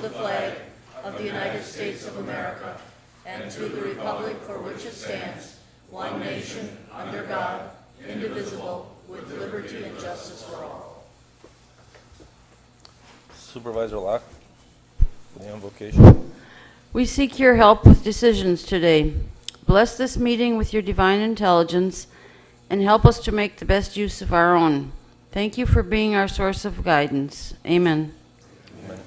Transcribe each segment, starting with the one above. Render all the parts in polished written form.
the flag of the United States of America and to the republic for which it stands, one nation, under God, indivisible, with liberty and justice for all. Supervisor Locke, the invocation. We seek your help with decisions today. Bless this meeting with your divine intelligence and help us to make the best use of our own. Thank you for being our source of guidance. Amen. Amen.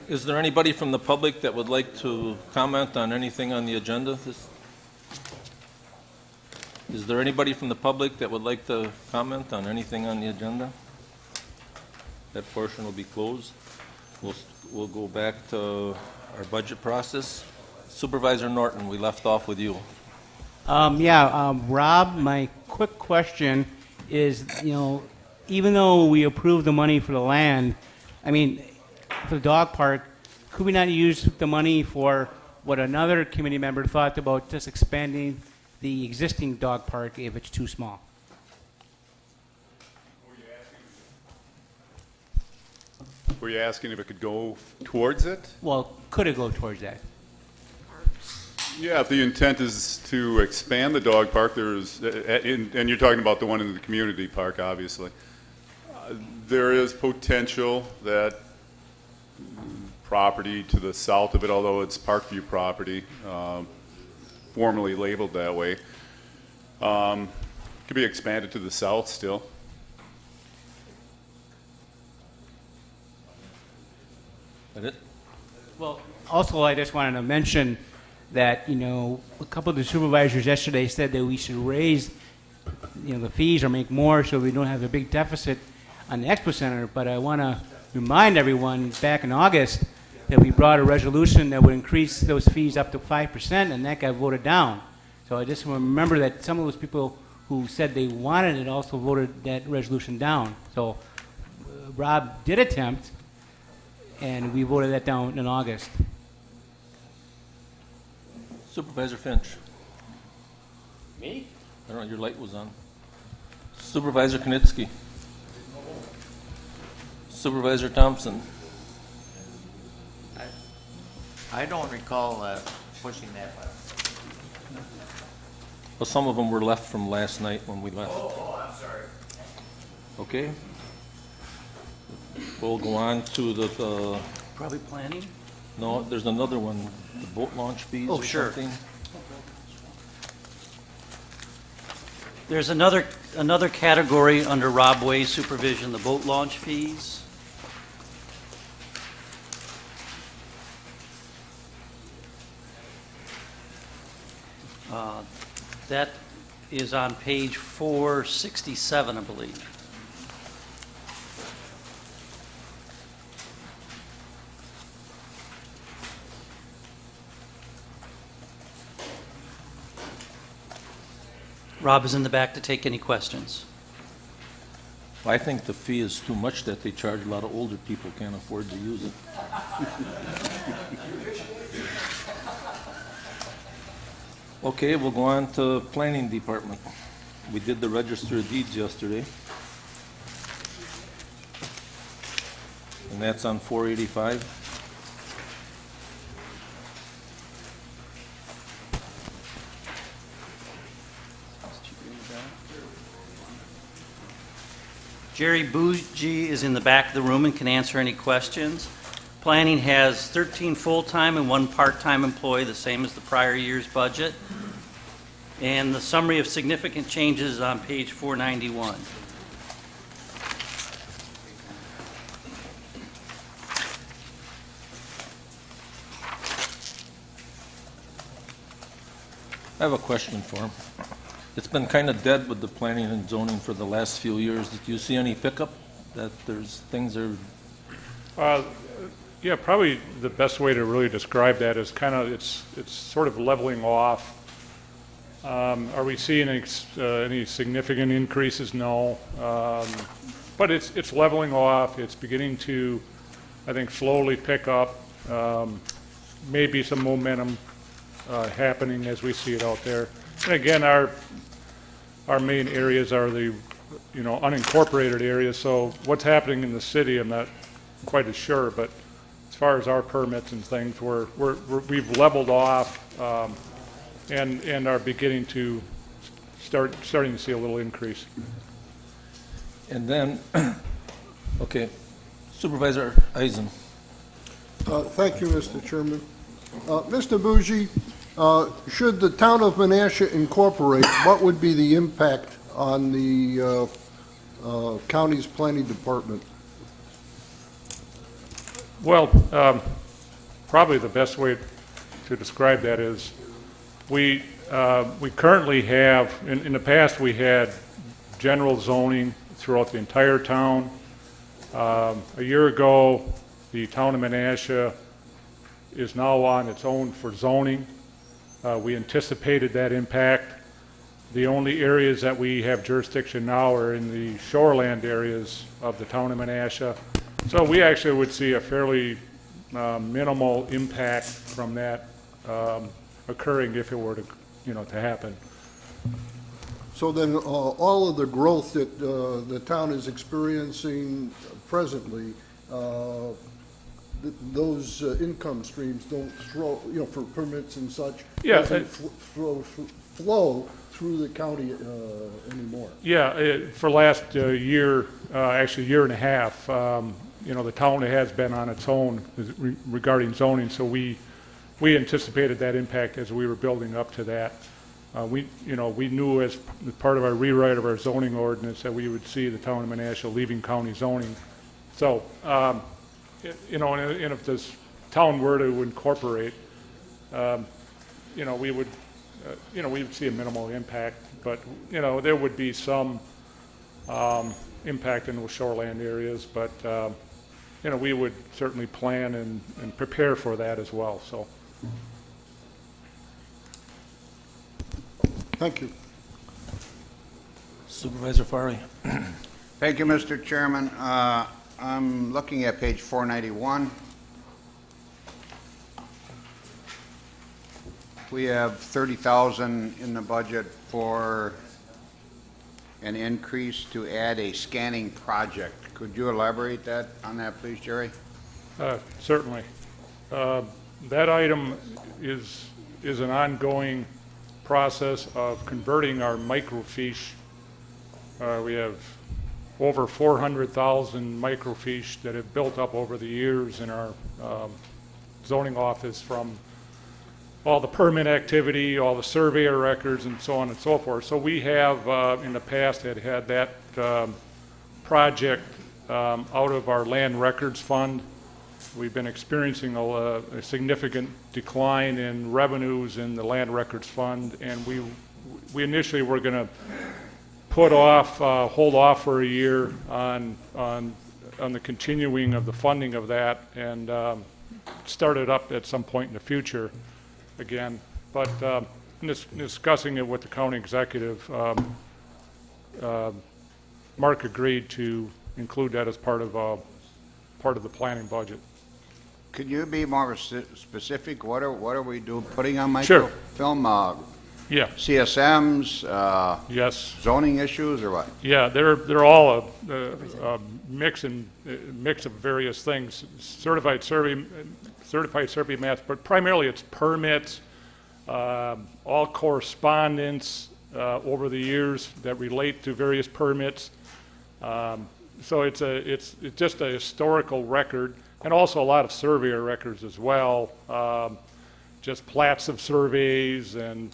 Is there anybody from the public that would like to comment on anything on the agenda? Is there anybody from the public that would like to comment on anything on the agenda? That portion will be closed. We'll go back to our budget process. Supervisor Norton, we left off with you. Rob, my quick question is, even though we approved the money for the land, for the dog park, could we not use the money for what another committee member thought about, just expanding the existing dog park if it's too small? Were you asking if it could go towards it? Well, could it go towards that? Yeah, if the intent is to expand the dog park, and you're talking about the one in the community park, obviously. There is potential that property to the south of it, although it's Parkview property, formerly labeled that way, could be expanded to the south still. That it? Well, also, I just wanted to mention that, a couple of the supervisors yesterday said that we should raise, the fees or make more so we don't have a big deficit on the Expo Center. But I want to remind everyone, back in August, that we brought a resolution that would increase those fees up to 5%, and that got voted down. So I just want to remember that some of those people who said they wanted it also voted that resolution down. So Rob did attempt, and we voted that down in August. Supervisor Finch. Me? I don't know, your light was on. Supervisor Knitsky. Supervisor Thompson. I don't recall pushing that button. Well, some of them were left from last night when we left. Oh, I'm sorry. Okay. We'll go on to the Probably planning? no, there's another one, the boat launch fees Oh, or sure. something. There's another category under Rob Way's supervision, the boat launch fees. That is on page 467, I believe. Rob is in the back to take any questions. I think the fee is too much that they charge. A lot of older people can't afford to use it. Okay, we'll go on to planning department. We did the register of deeds yesterday. And that's on 485. Jerry Bougie is in the back of the room and can answer any questions. Planning has 13 full-time and 1 part-time employee, the same as the prior year's budget. And the summary of significant changes is on page 491. I have a question for him. It's been kind of dead with the planning and zoning for the last few years. Did you see any pickup that there's things are? Yeah, probably the best way to really describe that is kind of it's sort of leveling off. Are we seeing any significant increases? No. But it's leveling off. It's beginning to, I think, slowly pick up. Maybe some momentum happening as we see it out there. And again, our main areas are the, unincorporated areas. So what's happening in the city, I'm not quite as sure. But as far as our permits and things, we've leveled off and are beginning to starting to see a little increase. And then, okay, Supervisor Eisen. Thank you, Mr. Chairman. Mr. Bougie, should the town of Menasha incorporate, what would be the impact on the county's planning department? Well, probably the best way to describe that is we currently have, in the past we had general zoning throughout the entire town. A year ago, the town of Menasha is now on its own for zoning. We anticipated that impact. The only areas that we have jurisdiction now are in the shoreland areas of the town of Menasha. So we actually would see a fairly minimal impact from that occurring if it were to, to happen. So then all of the growth that the town is experiencing presently, those income streams don't throw, for permits and such, Yeah, doesn't flow through the county anymore. Yeah, for last year, actually year and a half, the town has been on its own regarding zoning, so we anticipated that impact as we were building up to that. We knew as part of our rewrite of our zoning ordinance that we would see the town of Menasha leaving county zoning. So, and if this town were to incorporate, we would see a minimal impact, but, there would be some impact in those shoreland areas, but, we would certainly plan and prepare for that as well, so. Thank you. Supervisor Fari. Thank you, Mr. Chairman. I'm looking at page 491. We have 30,000 in the budget for an increase to add a scanning project. Could you elaborate on that, please, Jerry? Certainly. That item is an ongoing process of converting our microfiche. We have over 400,000 microfiche that have built up over the years in our zoning office from all the permit activity, all the surveyor records, and so on and so forth. So we have, in the past, had that project out of our land records fund. We've been experiencing a significant decline in revenues in the land records fund, and we initially were going to hold off for a year on the continuing of the funding of that, and start it up at some point in the future again. But in discussing it with the county executive, Mark agreed to include that as part of the planning budget. Could you be more specific? What are we doing? Putting on Sure. microfilm? Yeah. CSMs? Yes. Zoning issues, or what? Yeah, they're all a mix of various things. Certified survey maps, but primarily it's permits, all correspondence over the years that relate to various permits. So it's just a historical record, and also a lot of surveyor records as well. Just plats of surveys and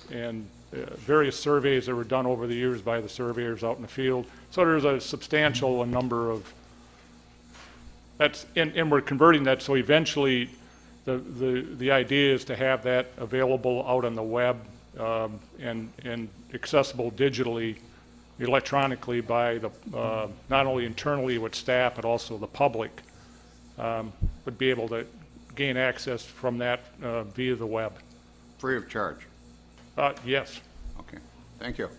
various surveys that were done over the years by the surveyors out in the field. So there's a substantial number of and we're converting that. So eventually, the idea is to have that available out on the web and accessible digitally, electronically by the not only internally with staff but also the public would be able to gain access from that via the web. Free of charge? Yes. Okay, thank you.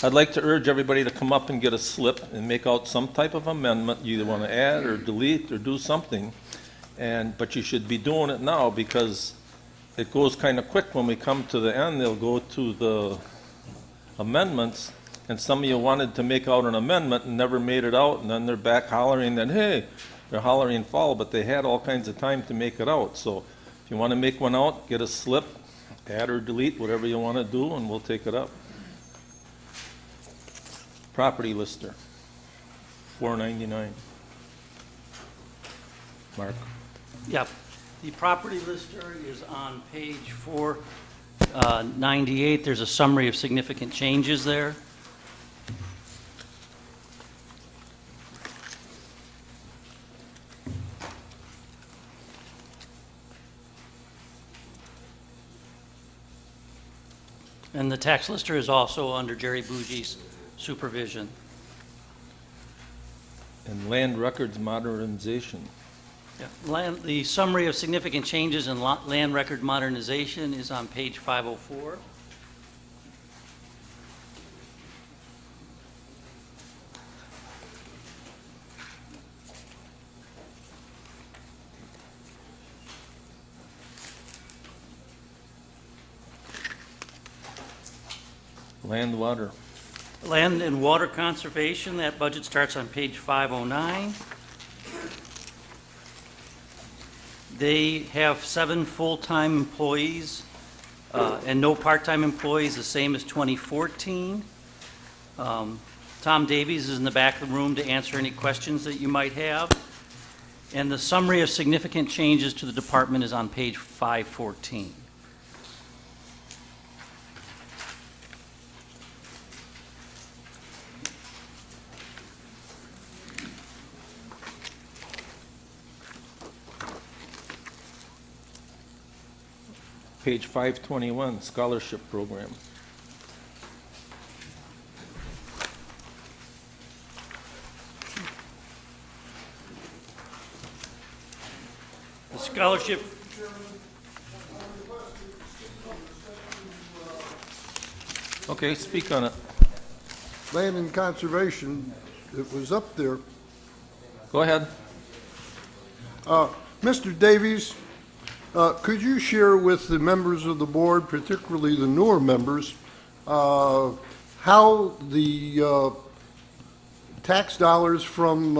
I'd like to urge everybody to come up and get a slip and make out some type of amendment. You either want to add or delete or do something. But you should be doing it now because it goes kind of quick. When we come to the end, they'll go to the amendments, and some of you wanted to make out an amendment and never made it out, and then they're back hollering that, hey, they're hollering foul, but they had all kinds of time to make it out. So if you want to make one out, get a slip, add or delete, whatever you want to do, and we'll take it up. Property lister, $4.99. Mark. Yep. The property lister is on page 498. There's a summary of significant changes there. And the tax lister is also under Jerry Bougie's supervision. And land records modernization. Yeah. The summary of significant changes in land record modernization is on page 504. Land water. Land and water conservation, that budget starts on page 509. They have 7 full-time employees and no part-time employees, the same as 2014. Tom Davies is in the back of the room to answer any questions that you might have. And the summary of significant changes to the department is on page 514. Page 521, scholarship program. The scholarship. Okay, speak on it. Land and conservation, it was up there. Go ahead. Mr. Davies, could you share with the members of the board, particularly the newer members, how the tax dollars from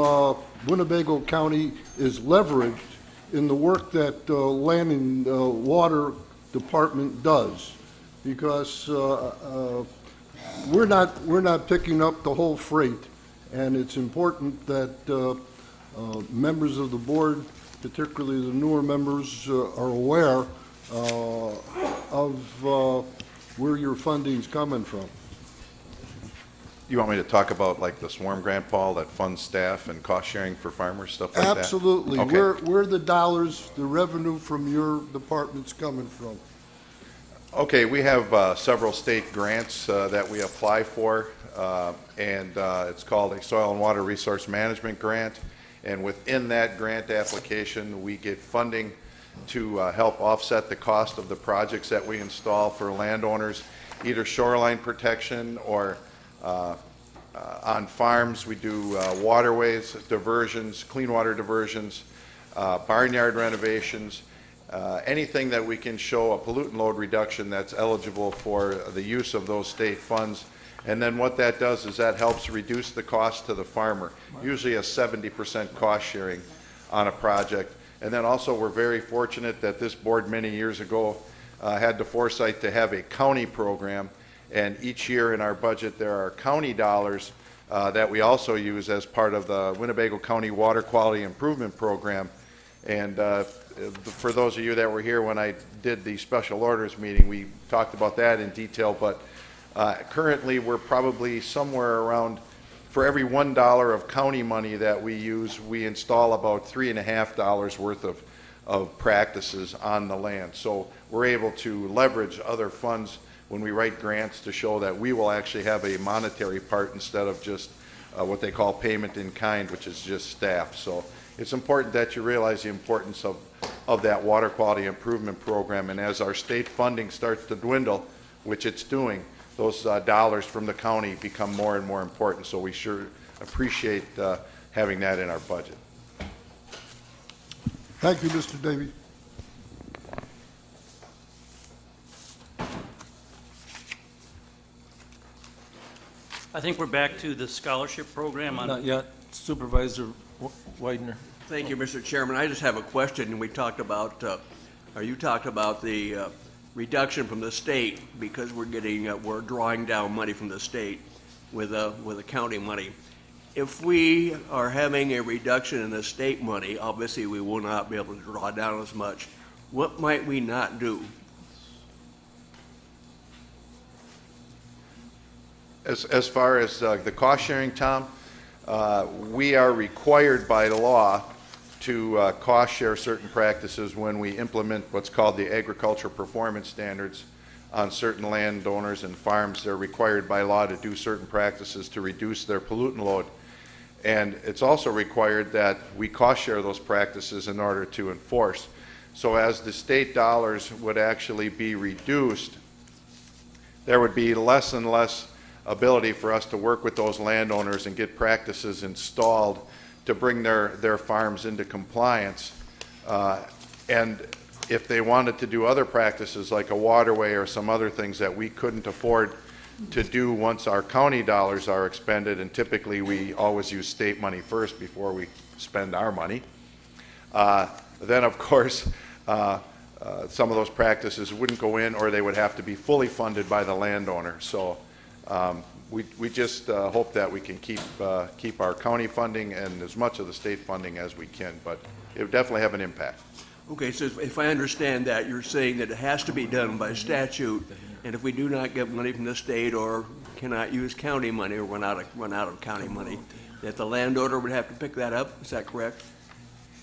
Winnebago County is leveraged in the work that Land and Water Department does? Because we're not picking up the whole freight, and it's important that members of the board, particularly the newer members, are aware of where your funding's coming from. You want me to talk about like the swarm grant, Paul, that funds staff and cost sharing for farmers, stuff like that? Absolutely. Okay. Where the dollars, the revenue from your department's coming from? Okay, we have several state grants that we apply for, and it's called a Soil and Water Resource Management Grant. And within that grant application, we get funding to help offset the cost of the projects that we install for landowners, either shoreline protection or on farms. We do waterways, diversions, clean water diversions, barnyard renovations, anything that we can show a pollutant load reduction that's eligible for the use of those state funds. And then what that does is that helps reduce the cost to the farmer, usually a 70% cost sharing on a project. And then also we're very fortunate that this board many years ago had the foresight to have a county program. And each year in our budget there are county dollars that we also use as part of the Winnebago County Water Quality Improvement Program. And for those of you that were here when I did the special orders meeting, we talked about that in detail. But currently, we're probably somewhere around for every $1 of county money that we use, we install about $3.50 worth of practices on the land. So we're able to leverage other funds when we write grants to show that we will actually have a monetary part instead of just what they call payment in kind, which is just staff. So it's important that you realize the importance of that water quality improvement program. And as our state funding starts to dwindle, which it's doing, those dollars from the county become more and more important. So we sure appreciate having that in our budget. Thank you, Mr. Davies. I think we're back to the scholarship program on. Not yet. Supervisor Widener. Thank you, Mr. Chairman. I just have a question. We talked about, or you talked about the reduction from the state because we're drawing down money from the state with the county money. If we are having a reduction in the state money, obviously we will not be able to draw down as much. What might we not do? As far as the cost sharing, Tom, we are required by law to cost share certain practices when we implement what's called the agricultural performance standards on certain landowners and farms. They're required by law to do certain practices to reduce their pollutant load. And it's also required that we cost share those practices in order to enforce. So as the state dollars would actually be reduced, there would be less and less ability for us to work with those landowners and get practices installed to bring their farms into compliance. And if they wanted to do other practices like a waterway or some other things that we couldn't afford to do once our county dollars are expended, and typically we always use state money first before we spend our money, then of course some of those practices wouldn't go in, or they would have to be fully funded by the landowner. So we just hope that we can keep our county funding and as much of the state funding as we can, but it would definitely have an impact. Okay, so if I understand that, you're saying that it has to be done by statute, and if we do not get money from the state or cannot use county money or run out of county money, that the landowner would have to pick that up? Is that correct?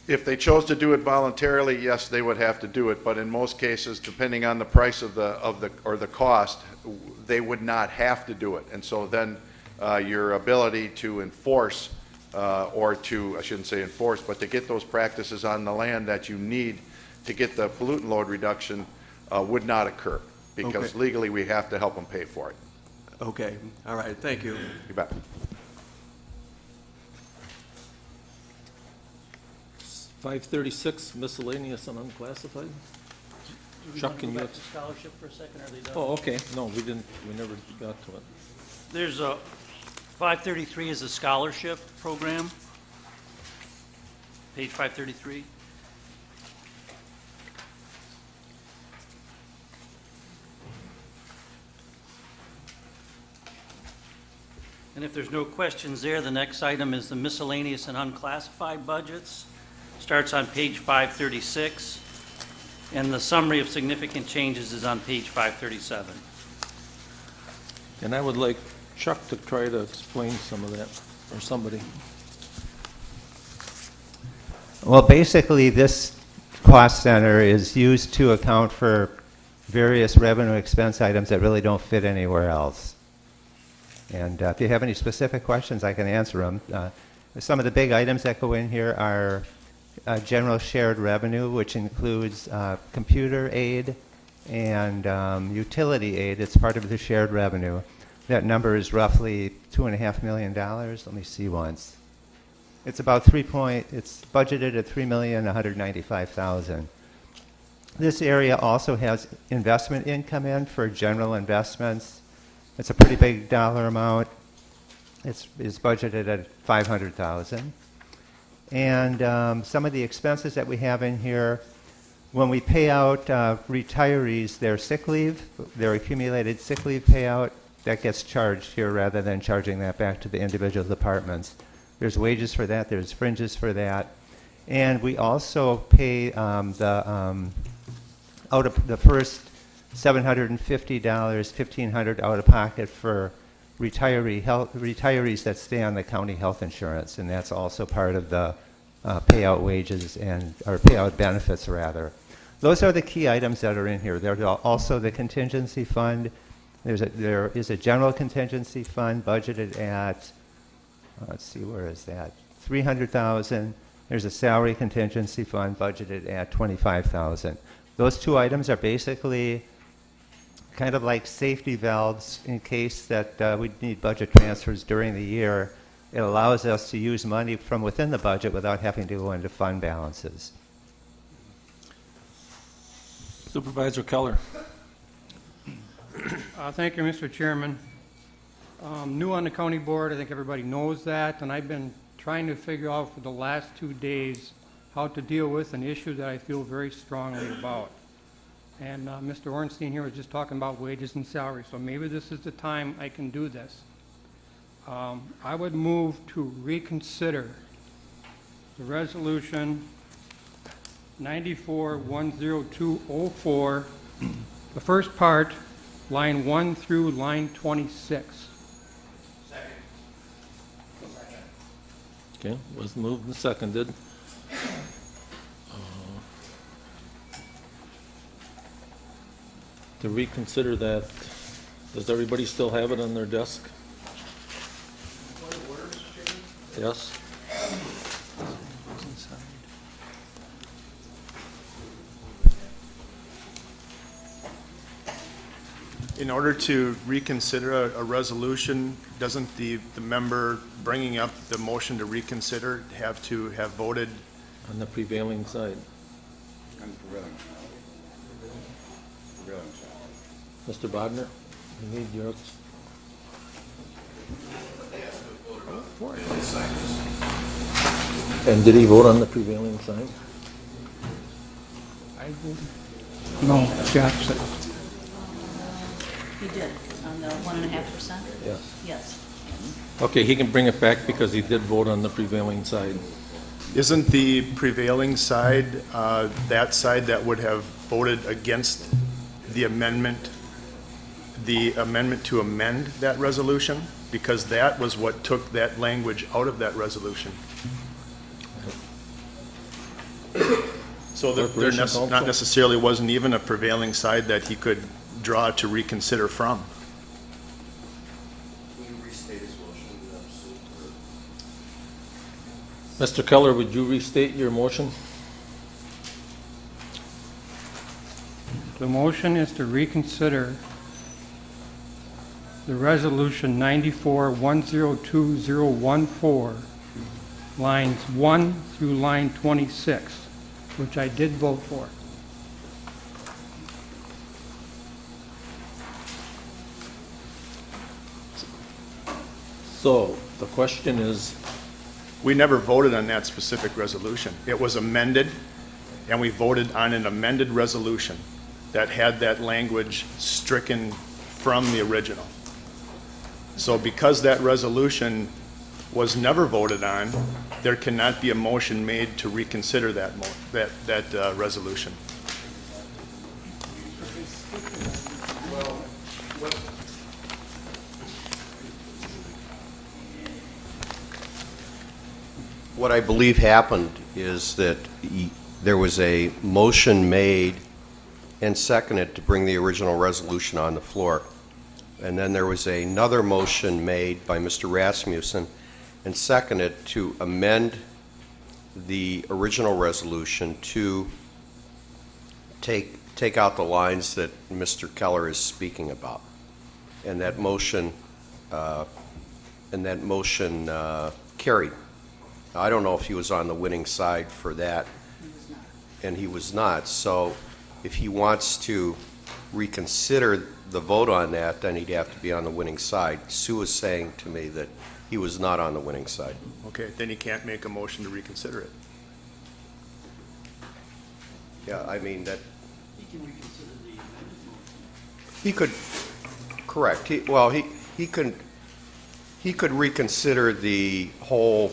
If they chose to do it voluntarily, yes, they would have to do it. But in most cases, depending on the price of the cost, they would not have to do it. And so then your ability to enforce, or to, I shouldn't say enforce, but to get those practices on the land that you need to get the pollutant load reduction would not occur, because Okay. legally we have to help them pay for it. Okay, all right, thank you. You bet. 536, miscellaneous and unclassified. Chuck, can you? Go back to scholarship for a second, are they done? Oh, okay. No, we never got to it. There's a, 533 is a scholarship program. Page 533. And if there's no questions there, the next item is the miscellaneous and unclassified budgets. Starts on page 536, and the summary of significant changes is on page 537. And I would like Chuck to try to explain some of that, or somebody. Well, basically, this cost center is used to account for various revenue expense items that really don't fit anywhere else. And if you have any specific questions, I can answer them. Some of the big items that go in here are general shared revenue, which includes computer aid and utility aid. It's part of the shared revenue. That number is roughly $2.5 million. Let me see once. It's about it's budgeted at $3,195,000. This area also has investment income in for general investments. It's a pretty big dollar amount. It's budgeted at $500,000. And some of the expenses that we have in here, when we pay out retirees their sick leave, their accumulated sick leave payout, that gets charged here rather than charging that back to the individual departments. There's wages for that, there's fringes for that. And we also pay out of the first $750, $1,500 out of pocket for retirees that stay on the county health insurance, and that's also part of the payout wages or payout benefits rather. Those are the key items that are in here. There's also the contingency fund. There is a general contingency fund budgeted at, let's see, where is that? 300,000. There's a salary contingency fund budgeted at 25,000. Those two items are basically kind of like safety valves in case that we need budget transfers during the year. It allows us to use money from within the budget without having to go into fund balances. Supervisor Keller. Thank you, Mr. Chairman. New on the county board, I think everybody knows that, and I've been trying to figure out for the last 2 days how to deal with an issue that I feel very strongly about. And Mr. Ornstein here was just talking about wages and salaries, so maybe this is the time I can do this. I would move to reconsider the resolution 94-10204, the first part, line 1 through line 26. Okay, was moved and seconded. To reconsider that, does everybody still have it on their desk? Yes? In order to reconsider a resolution, doesn't the member bringing up the motion to reconsider have to have voted? On the prevailing side. Mr. Bodnar, you need your... And did he vote on the prevailing side? No, Jack said. He did, on the 1.5%? Yes. Yes. Okay, he can bring it back because he did vote on the prevailing side. Isn't the prevailing side that side that would have voted against the amendment to amend that resolution? Because that was what took that language out of that resolution. So there not necessarily wasn't even a prevailing side that he could draw to reconsider from. Mr. Keller, would you restate your motion? The motion is to reconsider the resolution 94-102-014, lines 1 through line 26, which I did vote for. So, the question is... We never voted on that specific resolution. It was amended, and we voted on an amended resolution that had that language stricken from the original. So because that resolution was never voted on, there cannot be a motion made to reconsider that resolution. What I believe happened is that there was a motion made and seconded to bring the original resolution on the floor. And then there was another motion made by Mr. Rasmussen and seconded to amend the original resolution to take out the lines that Mr. Keller is speaking about. And that motion carried. I don't know if he was on the winning side for that. He was not. And he was not. So if he wants to reconsider the vote on that, then he'd have to be on the winning side. Sue was saying to me that he was not on the winning side. Okay, then he can't make a motion to reconsider it. Yeah, I mean, that... He can reconsider the amended motion. He could, correct. He could reconsider the whole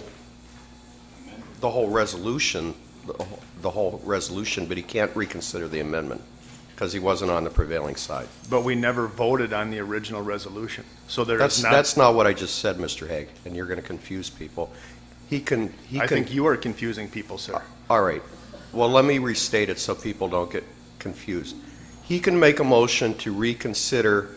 resolution, but he can't reconsider the amendment. because he wasn't on the prevailing side. But we never voted on the original resolution. So there is not. That's not what I just said, Mr. Hague, and you're going to confuse people. He can. I think you are confusing people, sir. All right. Well, let me restate it so people don't get confused. He can make a motion to reconsider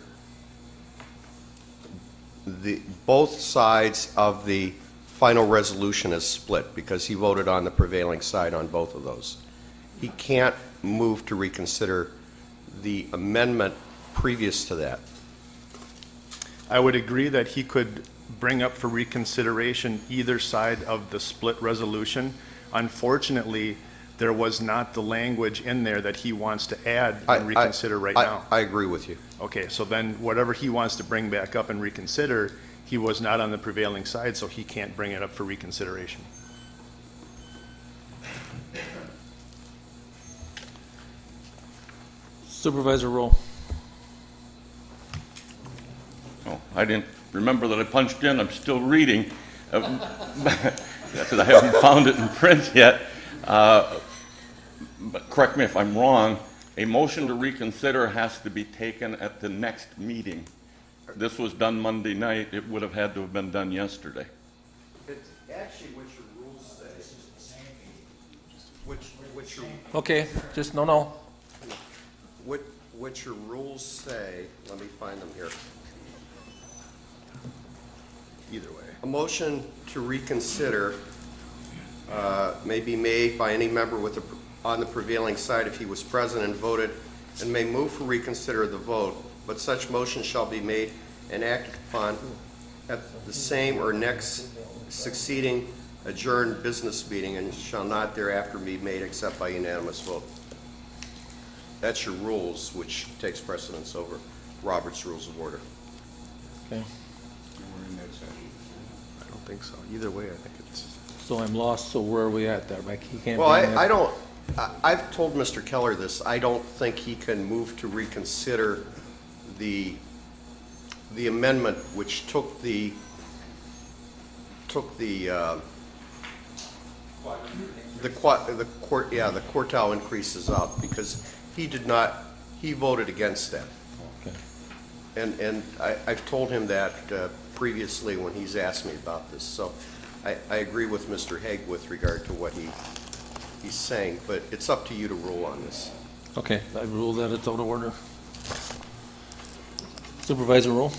both sides of the final resolution as split because he voted on the prevailing side on both of those. He can't move to reconsider the amendment previous to that. I would agree that he could bring up for reconsideration either side of the split resolution. Unfortunately, there was not the language in there that he wants to add and reconsider right now. I agree with you. Okay, so then whatever he wants to bring back up and reconsider, he was not on the prevailing side, so he can't bring it up for reconsideration. Supervisor Rowe. Oh, I didn't remember that I punched in. I'm still reading because I haven't found it in print yet. But correct me if I'm wrong. A motion to reconsider has to be taken at the next meeting. This was done Monday night. It would have had to have been done yesterday. It's actually what your rules say. Which your, Okay, just, no. what your rules say, let me find them here. Either way. A motion to reconsider may be made by any member on the prevailing side if he was present and voted, and may move for reconsider the vote, but such motion shall be made and acted upon at the same or next succeeding adjourned business meeting and shall not thereafter be made except by unanimous vote. That's your rules, which takes precedence over Robert's Rules of Order. Okay, I don't think so. Either way, I think it's. so I'm lost, so where are we at there, Mike? He can't. Well, bring I that- don't, I've told Mr. Keller this, I don't think he can move to reconsider the amendment which took the quartile increases out, because he did not, he voted against that. Okay. And I've told him that previously when he's asked me about this, so I agree with Mr. Hague with regard to what he's saying, but it's up to you to rule on this. Okay, I rule that it's out of order. Supervisor Rowe.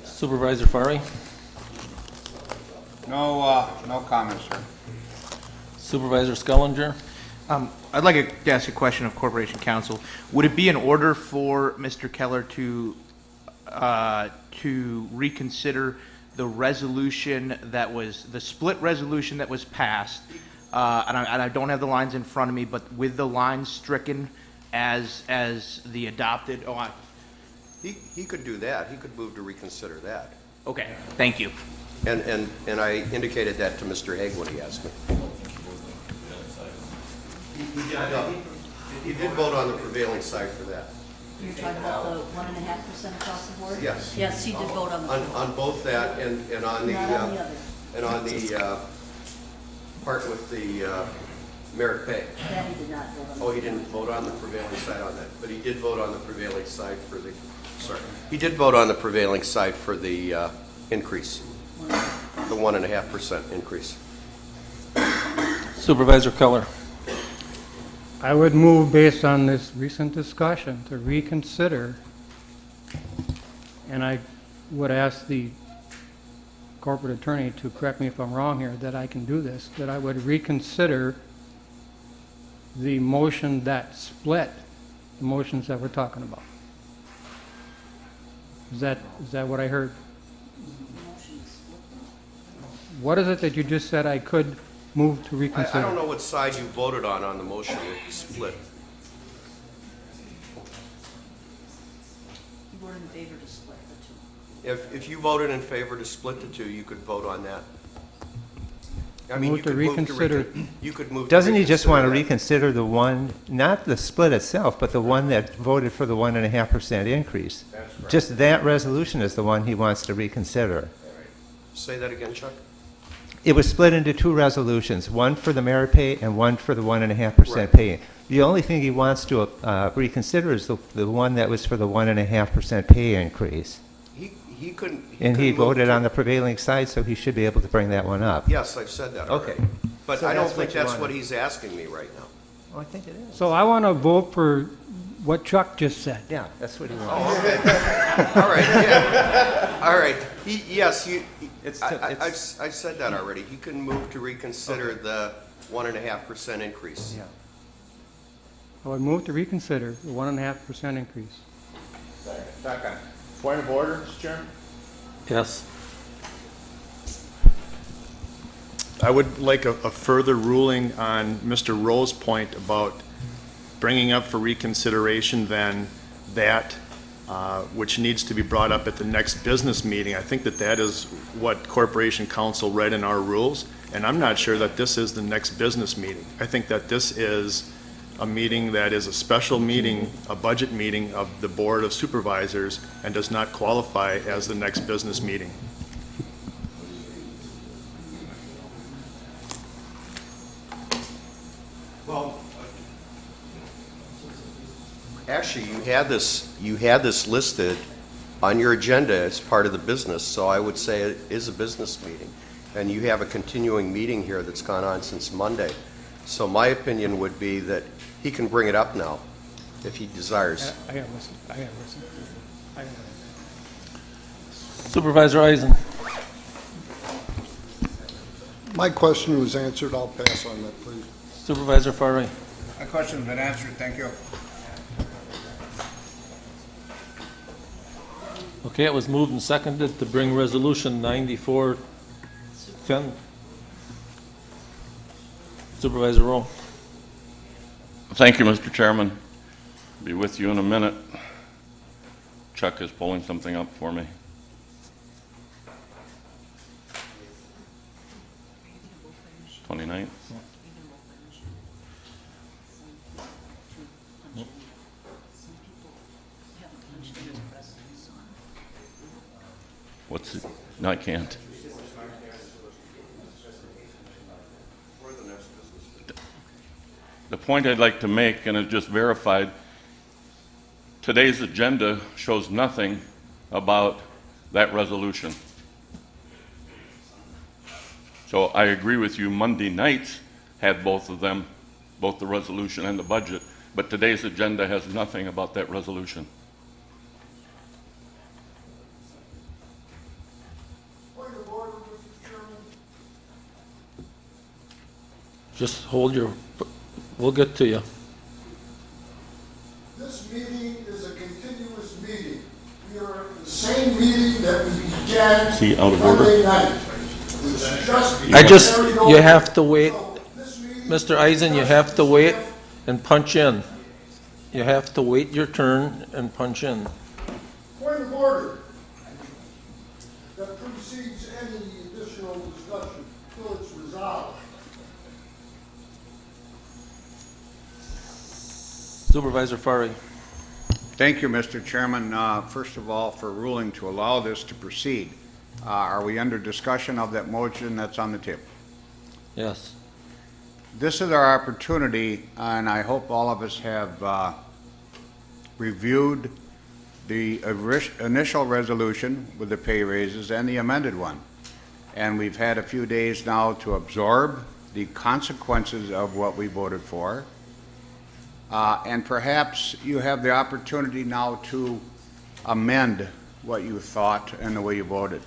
Supervisor Fari. No comments, sir. Supervisor Skellinger. I'd like to ask a question of Corporation Counsel. Would it be in order for Mr. Keller to reconsider the resolution that was, the split resolution that was passed? And I don't have the lines in front of me, but with the lines stricken as the adopted, He could do that. He could move to reconsider that. Okay, thank you. And I indicated that to Mr. Hague when he asked me. He did vote on the prevailing side for that. You're talking about the 1.5% across the board? Yes. Yes, he did vote on the. On both that and on the, Not on the other. and on the part with the merit pay. That he did not vote on. Oh, he didn't vote on the prevailing side on that, but he did vote on the prevailing side for the, sorry. He did vote on the prevailing side for the increase, the 1.5% increase. Supervisor Keller. I would move, based on this recent discussion, to reconsider, and I would ask the corporate attorney to correct me if I'm wrong here, that I can do this, that I would reconsider the motion that split the motions that we're talking about. Is that what I heard? What is it that you just said I could move to reconsider? I don't know what side you voted on the motion to split. You voted in favor to split the two. If you voted in favor to split the two, you could vote on that. I mean, Move you to could reconsider. you could move to Doesn't he just want to that. reconsider the one, not the split itself, but the one that voted for the 1.5% increase? That's correct. Just that resolution is the one he wants to reconsider. Say that again, Chuck? It was split into two resolutions, one for the merit pay and one for the 1.5% pay. The only thing he wants to reconsider is the one that was for the 1.5% pay increase. He couldn't. And he couldn't move voted to- on the prevailing side, so he should be able to bring that one up. Yes, I've said that already. Okay. But So I don't that's think what you that's wanted. what he's asking me right now. Oh, I think it is. So I want to vote for what Chuck just said. Yeah, that's what he wants. Oh, okay. All right, yeah. All right. Yes, I've said that already. He can move to reconsider the 1.5% increase. Yeah. I would move to reconsider the 1.5% increase. Second. Point of order, Mr. Chairman? Yes. I would like a further ruling on Mr. Rowe's point about bringing up for reconsideration then that which needs to be brought up at the next business meeting. I think that is what Corporation Council read in our rules, and I'm not sure that this is the next business meeting. I think that this is a meeting that is a special meeting, a budget meeting of the Board of Supervisors, and does not qualify as the next business meeting. Well, actually, you had this listed on your agenda as part of the business, so I would say it is a business meeting. And you have a continuing meeting here that's gone on since Monday. So my opinion would be that he can bring it up now, if he desires. I got to listen. I got to listen. I got to listen. Supervisor Eisen. My question was answered. I'll pass on that, please. Supervisor Farley. My question's been answered, thank you. Okay, it was moved and seconded to bring resolution 9410. Supervisor Rowe. Thank you, Mr. Chairman. Be with you in a minute. Chuck is pulling something up for me. '29th. What's it? No, I can't. The point I'd like to make, and it's just verified, today's agenda shows nothing about that resolution. So I agree with you, Monday nights had both of them, both the resolution and the budget, but today's agenda has nothing about that resolution. Point of order, Mr. Chairman. Just hold your, we'll get to you. This meeting is a continuous meeting. We are at the same meeting that we began See, out of order. Monday night. You have to wait, Mr. Eisen, you have to wait and punch in. You have to wait your turn and punch in. Point of order. That precedes any additional discussion until it's resolved. Supervisor Farley. Thank you, Mr. Chairman. First of all, for ruling to allow this to proceed. Are we under discussion of that motion that's on the table? Yes. This is our opportunity, and I hope all of us have reviewed the initial resolution with the pay raises and the amended one. And we've had a few days now to absorb the consequences of what we voted for. And perhaps you have the opportunity now to amend what you thought and the way you voted.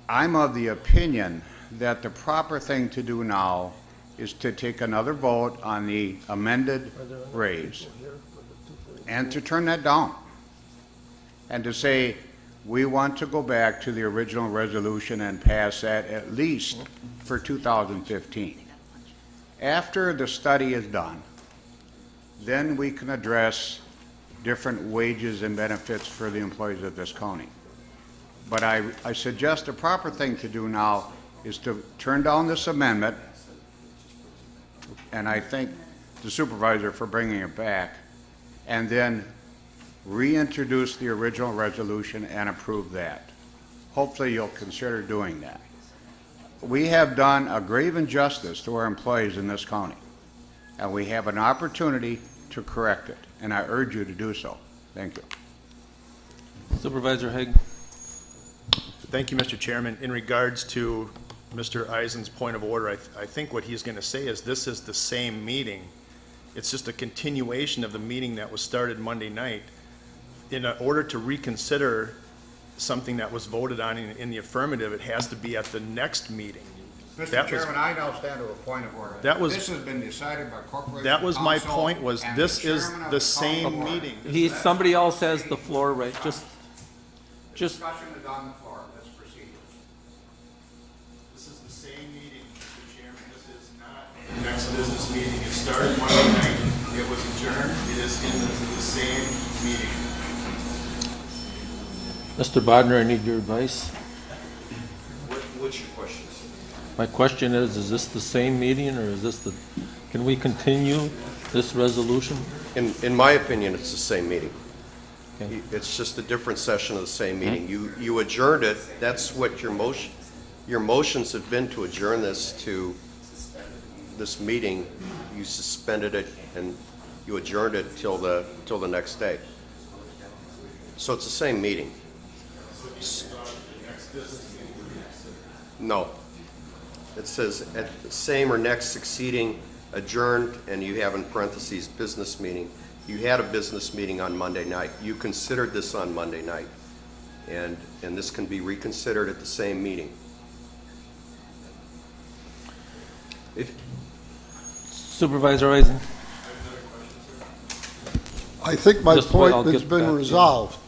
I'm of the opinion that the proper thing to do now is to take another vote on the amended raise and to turn that down and to say we want to go back to the original resolution and pass that at least for 2015. After the study is done, then we can address different wages and benefits for the employees of this county. But I suggest the proper thing to do now is to turn down this amendment, and I thank the supervisor for bringing it back, and then reintroduce the original resolution and approve that. Hopefully you'll consider doing that. We have done a grave injustice to our employees in this county. and we have an opportunity to correct it, and I urge you to do so. Thank you. Supervisor Haig? Thank you, Mr. Chairman. In regards to Mr. Eisen's point of order, I think what he's going to say is this is the same meeting. It's just a continuation of the meeting that was started Monday night. In order to reconsider something that was voted on in the affirmative, it has to be at the next meeting. Mr. Chairman, I now stand to a point of order. This has been decided by corporation That was my counsel point, was and this the is chairman of the the same county board. meeting. Somebody else has the floor, right? Just, Discussion is on the floor. Let's proceed. This is the same meeting, Mr. Chairman. This is not the next business meeting. It started Monday night. It was adjourned. It is in the same meeting. Mr. Bodnar, I need your advice. What's your question? My question is this the same meeting, or is this can we continue this resolution? In my opinion, it's the same meeting. Okay. It's just a different session of the same meeting. You adjourned it, that's what your motions have been, to adjourn this to this meeting. You suspended it and you adjourned it till the next day. So it's the same meeting. No. It says at the same or next succeeding adjourned, and you have in parentheses business meeting. You had a business meeting on Monday night. You considered this on Monday night. And this can be reconsidered at the same meeting. Supervisor Eisen? I think my Just wait, I'll point has get been back to you. resolved.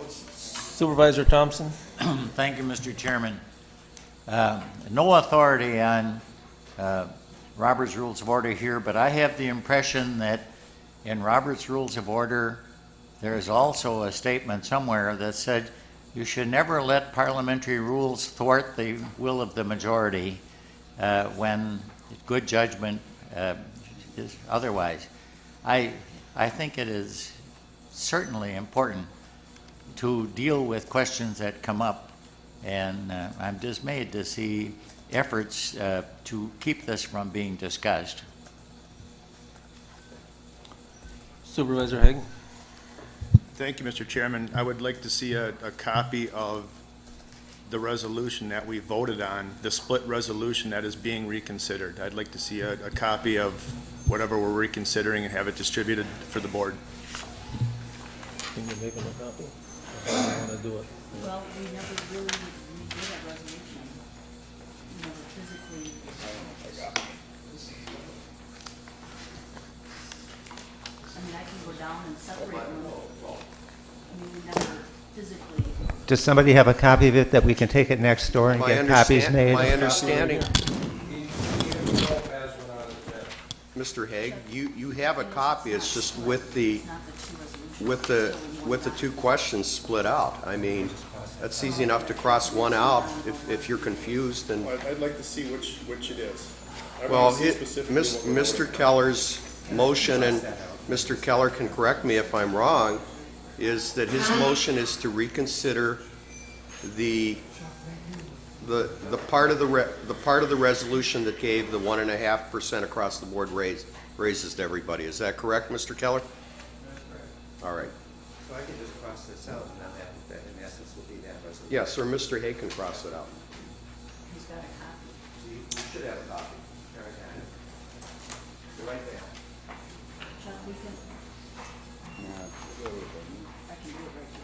Supervisor Thompson? Thank you, Mr. Chairman. No authority on Robert's Rules of Order here, but I have the impression that in Robert's Rules of Order, there is also a statement somewhere that said you should never let parliamentary rules thwart the will of the majority when good judgment is otherwise. I think it is certainly important to deal with questions that come up, and I'm dismayed to see efforts to keep this from being discussed. Supervisor Haig? Thank you, Mr. Chairman. I would like to see a copy of the resolution that we voted on, the split resolution that is being reconsidered. I'd like to see a copy of whatever we're reconsidering and have it distributed for the board. Can you make him a copy? I want to do it. Well, we never really did that resolution. We never physically. I mean, I can go down and separate them. I mean, we never physically. Does somebody have a copy of it that we can take it next door and get copies made? My understanding, Mr. Haig, you have a copy. It's just with the two questions split out. I mean, that's easy enough to cross one out if you're confused. And I'd like to see which it is. well, Mr. Keller's motion, and Mr. Keller can correct me if I'm wrong, is that his motion is to reconsider the part of the resolution that gave the 1.5% across the board raises to everybody. Is that correct, Mr. Keller? All right. So I can just cross this out, and then that in essence will be that resolution. Yes, or Mr. Hay can cross it out. He's got a copy. You should have a copy. There, I got it. You're right there. Chuck, we can. I can do it right here.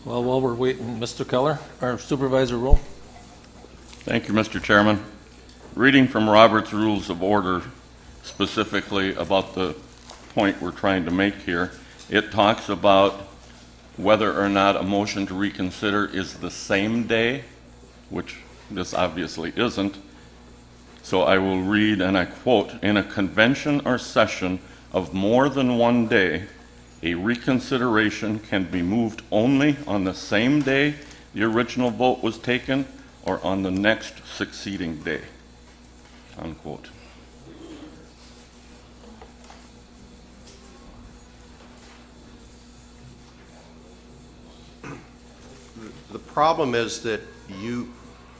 Well, while we're waiting, Mr. Keller, our Supervisor Rowe? Thank you, Mr. Chairman. Reading from Robert's Rules of Order, specifically about the point we're trying to make here, it talks about whether or not a motion to reconsider is the same day, which this obviously isn't. So I will read, and I quote, "In a convention or session of more than one day, a reconsideration can be moved only on the same day the original vote was taken or on the next succeeding day," unquote. The problem is that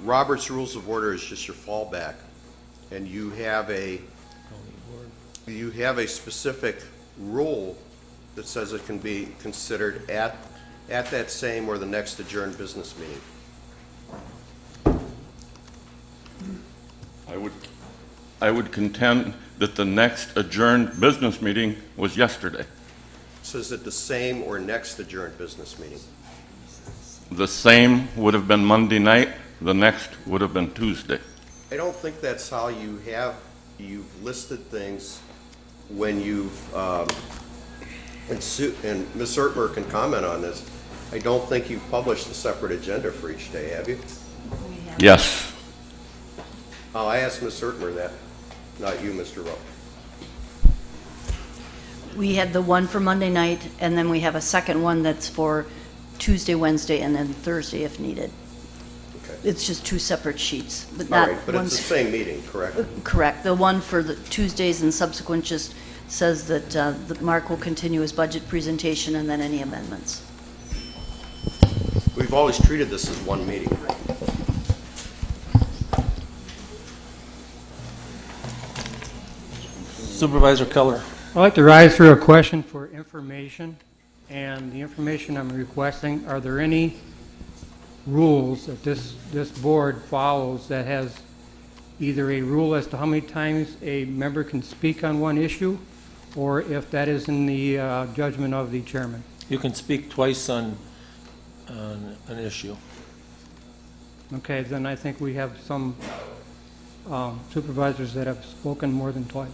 Robert's Rules of Order is just your fallback, and you have a specific rule that says it can be considered at that same or the next adjourned business meeting. I would contend that the next adjourned business meeting was yesterday. It says at the same or next adjourned business meeting. The same would have been Monday night, the next would have been Tuesday. I don't think that's how you've listed things when you've, and Ms. Ertmer can comment on this, I don't think you've published a separate agenda for each day, have you? Yes. Oh, I asked Ms. Ertmer that, not you, Mr. Rowe. We had the one for Monday night, and then we have a second one that's for Tuesday, Wednesday, and then Thursday if needed. Okay. It's just two separate sheets, but All not right, but it's the same meeting, correct? Correct. The one for the Tuesdays and subsequent just says that Mark will continue his budget presentation and then any amendments. We've always treated this as one meeting. Supervisor Keller. I'd like to rise through a question for information, and the information I'm requesting, are there any rules that this board follows that has either a rule as to how many times a member can speak on one issue, or if that is in the judgment of the chairman? You can speak twice on an issue. Okay, then I think we have some supervisors that have spoken more than twice.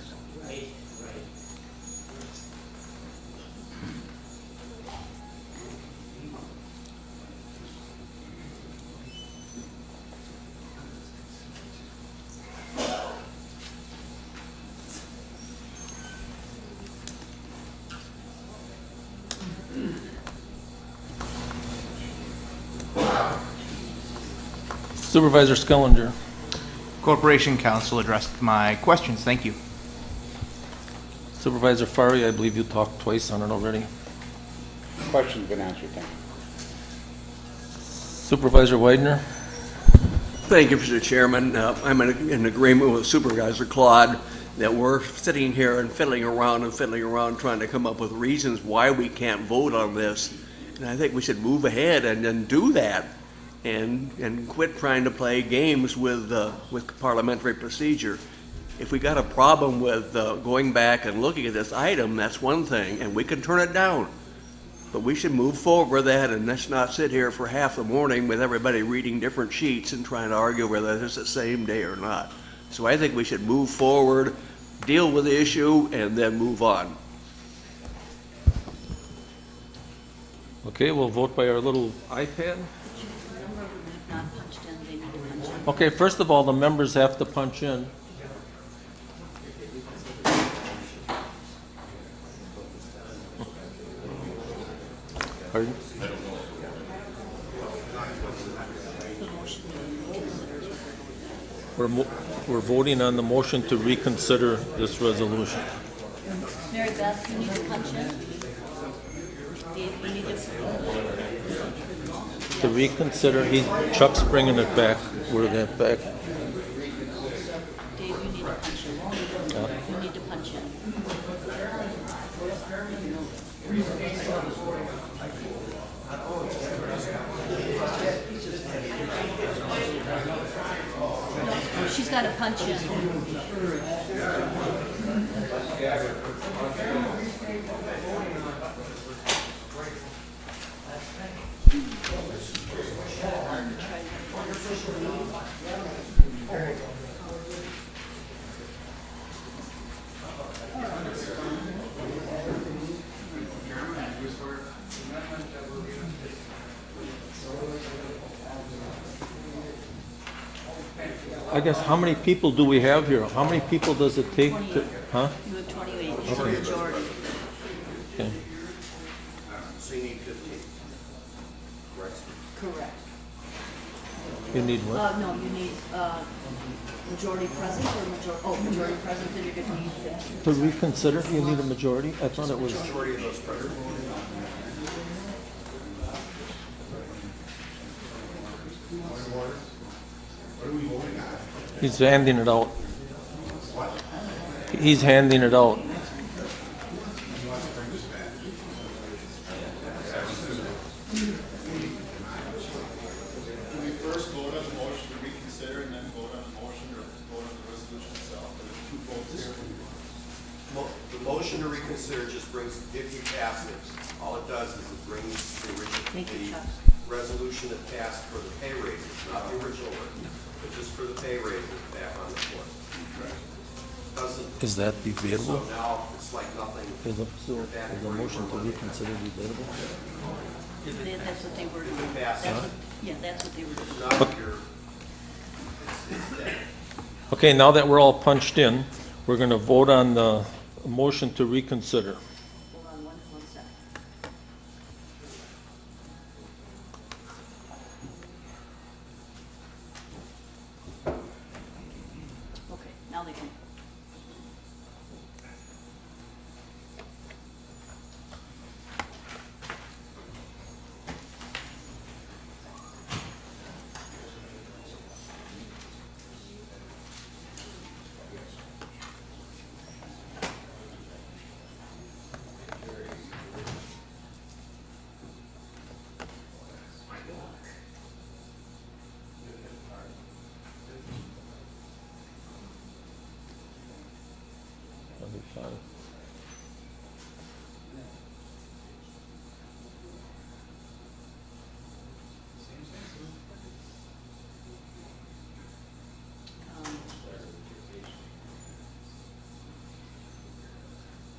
Supervisor Skellinger. Corporation Counsel addressed my questions. Thank you. Supervisor Fari, I believe you talked twice on it already. Question's been answered, thank you. Supervisor Widener. Thank you, Mr. Chairman. I'm in agreement with Supervisor Claude that we're sitting here and fiddling around trying to come up with reasons why we can't vote on this. And I think we should move ahead and then do that and quit trying to play games with parliamentary procedure. If we got a problem with going back and looking at this item, that's one thing, and we can turn it down. But we should move forward with that, and let's not sit here for half the morning with everybody reading different sheets and trying to argue whether it's the same day or not. So I think we should move forward, deal with the issue, and then move on. Okay, we'll vote by our little iPad. Okay, first of all, the members have to punch in. Pardon? We're voting on the motion to reconsider this resolution. Mary Beth, you need to punch in. Dave, you need To reconsider, Chuck's bringing it back. We're going to back. Dave, you need to punch in. You need to punch in. No, she's got to punch in. I guess, how many people do we have here? How many people does it take to, huh? You have 28, it's a majority. Okay. So you need 15. Correct. You need what? No, you need majority present or majority present, then you're going to need 50. To reconsider, you need a majority? I thought it was. Majority of those present. He's handing it out. He's handing it out. Can we first vote on the motion to reconsider and then vote on the motion or vote on the resolution itself? Are there two votes here? The motion to reconsider just brings, if you pass it, all it does is it brings the resolution that passed for the pay raises, not the original one, but just for the pay raises back on the floor. Is that debatable? So now it's like nothing. Is a motion to reconsider debatable? That's what they were doing. Yeah, that's what they were doing. Okay, now that we're all punched in, we're going to vote on the motion to reconsider. Hold on one second. Okay, now they can.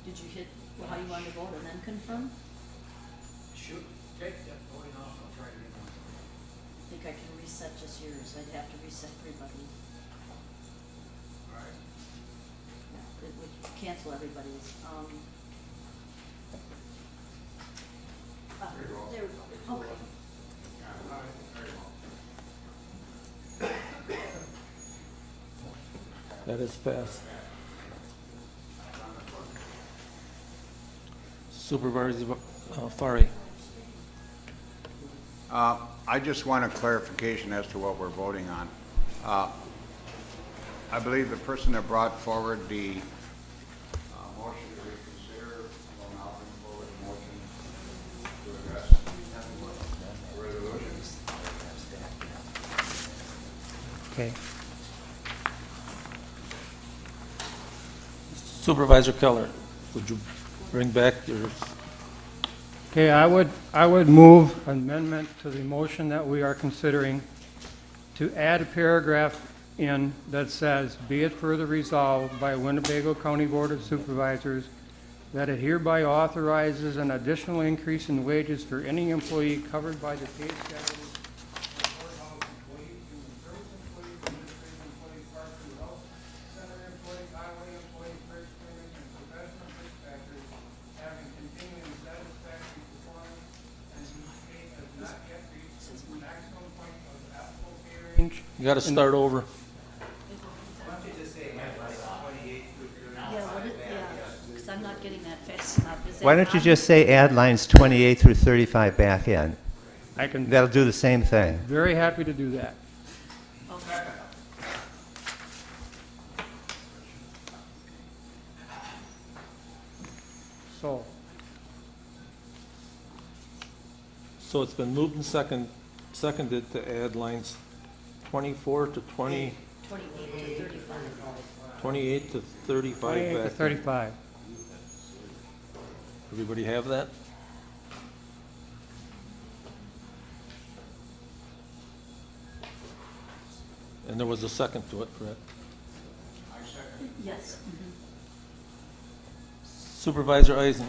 Did you hit how you wanted to vote and then confirm? Shoot. Okay, yeah, voting off, I'll try it again. I think I can reset just yours. I'd have to reset everybody. All right. Yeah, it would cancel everybody's. There we go. Okay. That is passed. Supervisor Fari. I just want a clarification as to what we're voting on. I believe the person that brought forward the motion to reconsider will now bring forward a motion to address the resolution. Okay. Supervisor Keller, would you bring back your... Okay, I would move amendment to the motion that we are considering to add a paragraph in that says, "Be it further resolved by Winnebago County Board of Supervisors that it hereby authorizes an additional increase in wages for any employee covered by the pay schedule You got to start over. Because I'm not getting that fast enough. Is that Why don't you on? just say add lines 28 through 35 back in? I can. That'll do the same thing. Very happy to do that. Okay. So it's been moved and seconded to add lines 24 to 20, 28 to 35. 28 to 35 28 to back. 35. Everybody have that? And there was a second to it, correct? Yes. Supervisor Eisen.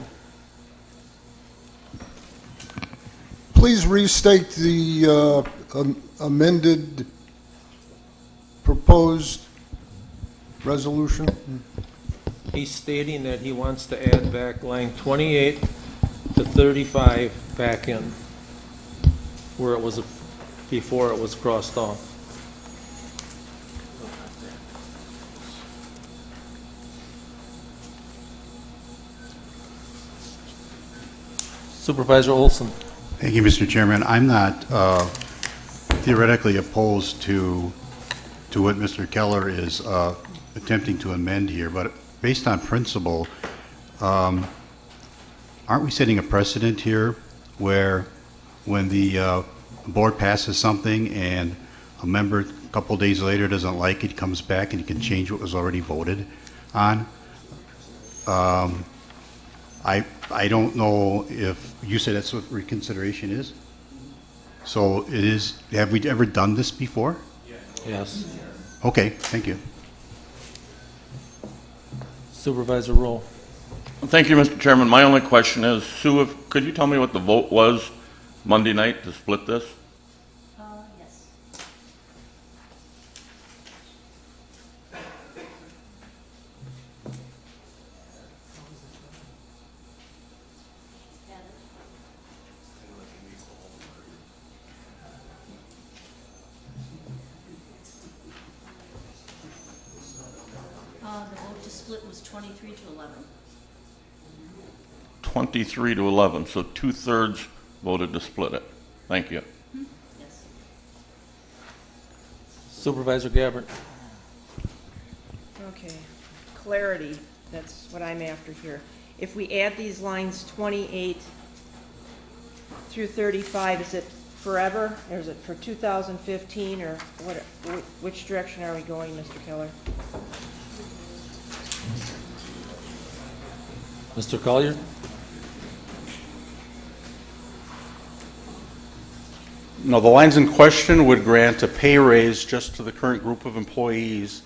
Please restate the amended proposed resolution. He's stating that he wants to add back line 28 to 35 back in, where it was before it was crossed off. Supervisor Olson. Thank you, Mr. Chairman. I'm not theoretically opposed to to what Mr. Keller is attempting to amend here, but based on principle, aren't we setting a precedent here where when the board passes something and a member a couple days later doesn't like it, comes back and he can change what was already voted on? I don't know if you said that's what reconsideration is. So it is. Have we ever done this before? Yes. Okay, thank you. Supervisor Roll. Thank you, Mr. Chairman. My only question is, Sue, could you tell me what the vote was Monday night to split this? Yes. The vote to split was 23 to 11. 23 to 11, so 2/3 voted to split it. Thank you. Yes. Supervisor Gabbard. Okay, clarity, that's what I'm after here. If we add these lines 28 through 35, is it forever, or is it for 2015, or what? Which direction are we going, Mr. Keller? Mr. Collier. No, the lines in question would grant a pay raise just to the current group of employees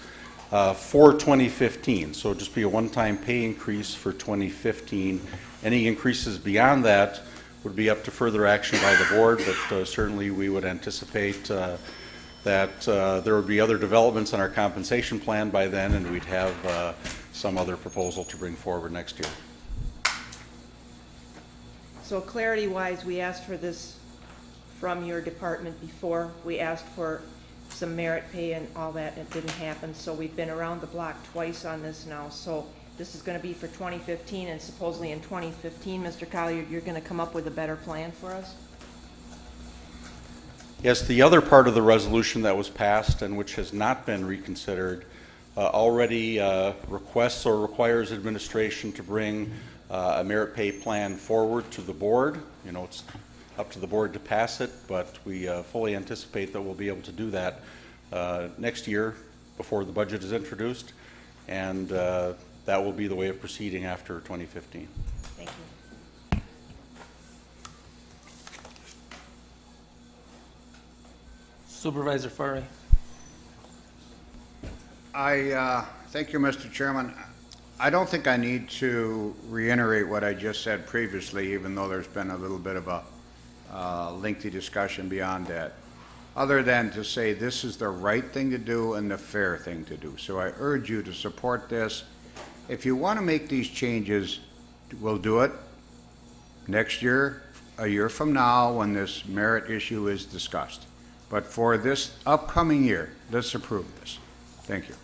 for 2015. So it'd just be a one-time pay increase for 2015. Any increases beyond that would be up to further action by the board, but certainly we would anticipate that there would be other developments in our compensation plan by then, and we'd have some other proposal to bring forward next year. So clarity-wise, we asked for this from your department before. We asked for some merit pay and all that, and it didn't happen. So we've been around the block twice on this now. So this is going to be for 2015, and supposedly in 2015, Mr. Collier, you're going to come up with a better plan for us? Yes, the other part of the resolution that was passed and which has not been reconsidered already requests or requires administration to bring a merit pay plan forward to the board. You know, it's up to the board to pass it, but we fully anticipate that we'll be able to do that next year before the budget is introduced, and that will be the way of proceeding after 2015. Thank you. Supervisor Fari. Thank you, Mr. Chairman. I don't think I need to reiterate what I just said previously, even though there's been a little bit of a lengthy discussion beyond that, other than to say this is the right thing to do and the fair thing to do. So I urge you to support this. If you want to make these changes, we'll do it next year, a year from now, when this merit issue is discussed. But for this upcoming year, let's approve this. Thank you.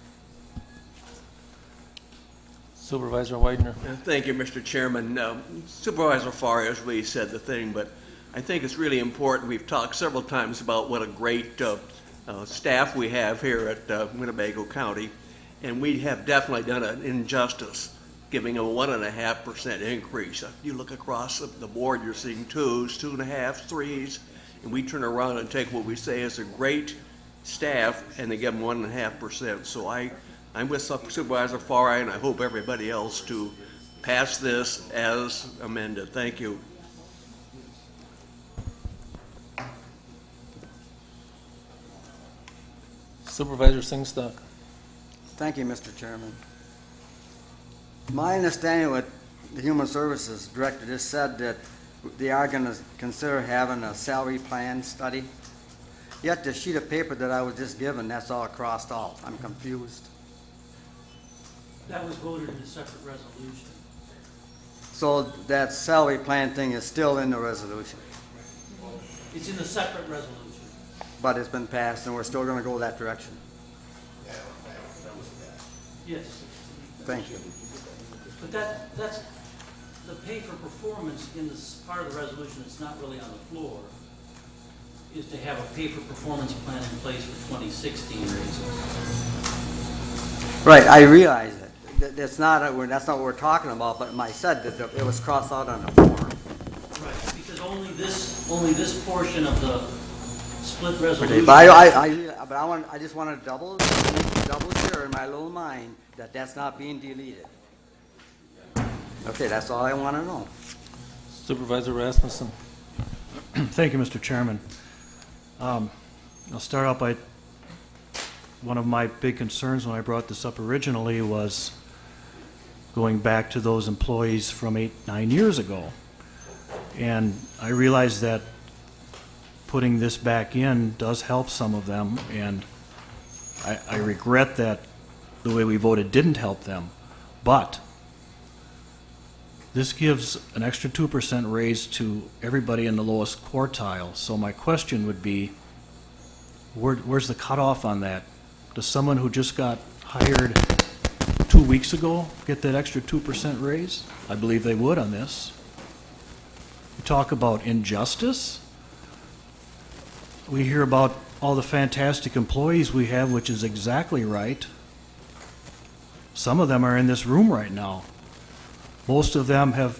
Supervisor Widener. Thank you, Mr. Chairman. Supervisor Farr has really said the thing, but I think it's really important. We've talked several times about what a great staff we have here at Winnebago County, and we have definitely done an injustice giving them a 1.5% increase. You look across the board, you're seeing 2s, 2.5s, 3s, and we turn around and take what we say is a great staff and they give them 1.5%. So I'm with Supervisor Farr, and I hope everybody else to pass this as amended. Thank you. Supervisor Singstock. Thank you, Mr. Chairman. My understanding what the Human Services Director just said, that they are going to consider having a salary plan study. Yet the sheet of paper that I was just given, that's all crossed off. I'm confused. That was voted in a separate resolution. So that salary plan thing is still in the resolution, It's in a separate resolution. but it's been passed and we're still going to go that direction. Yes. Thank you. But that's the pay for performance in this part of the resolution. It's not really on the floor. is to have a pay-for-performance plan in place for 2016 raises. Right, I realize it. That's not what we're talking about, but I said that it was crossed out on the form. Right, because only this portion of the split resolution. But I just want to double sure in my little mind that that's not being deleted. Okay, that's all I want to know. Supervisor Rasmussen. Thank you, Mr. Chairman. I'll start out by, one of my big concerns when I brought this up originally was going back to those employees from 8-9 years ago. And I realize that putting this back in does help some of them, and I regret that the way we voted didn't help them. But this gives an extra 2% raise to everybody in the lowest quartile. So my question would be, where's the cutoff on that? Does someone who just got hired 2 weeks ago get that extra 2% raise? I believe they would on this. We talk about injustice. We hear about all the fantastic employees we have, which is exactly right. Some of them are in this room right now. Most of them have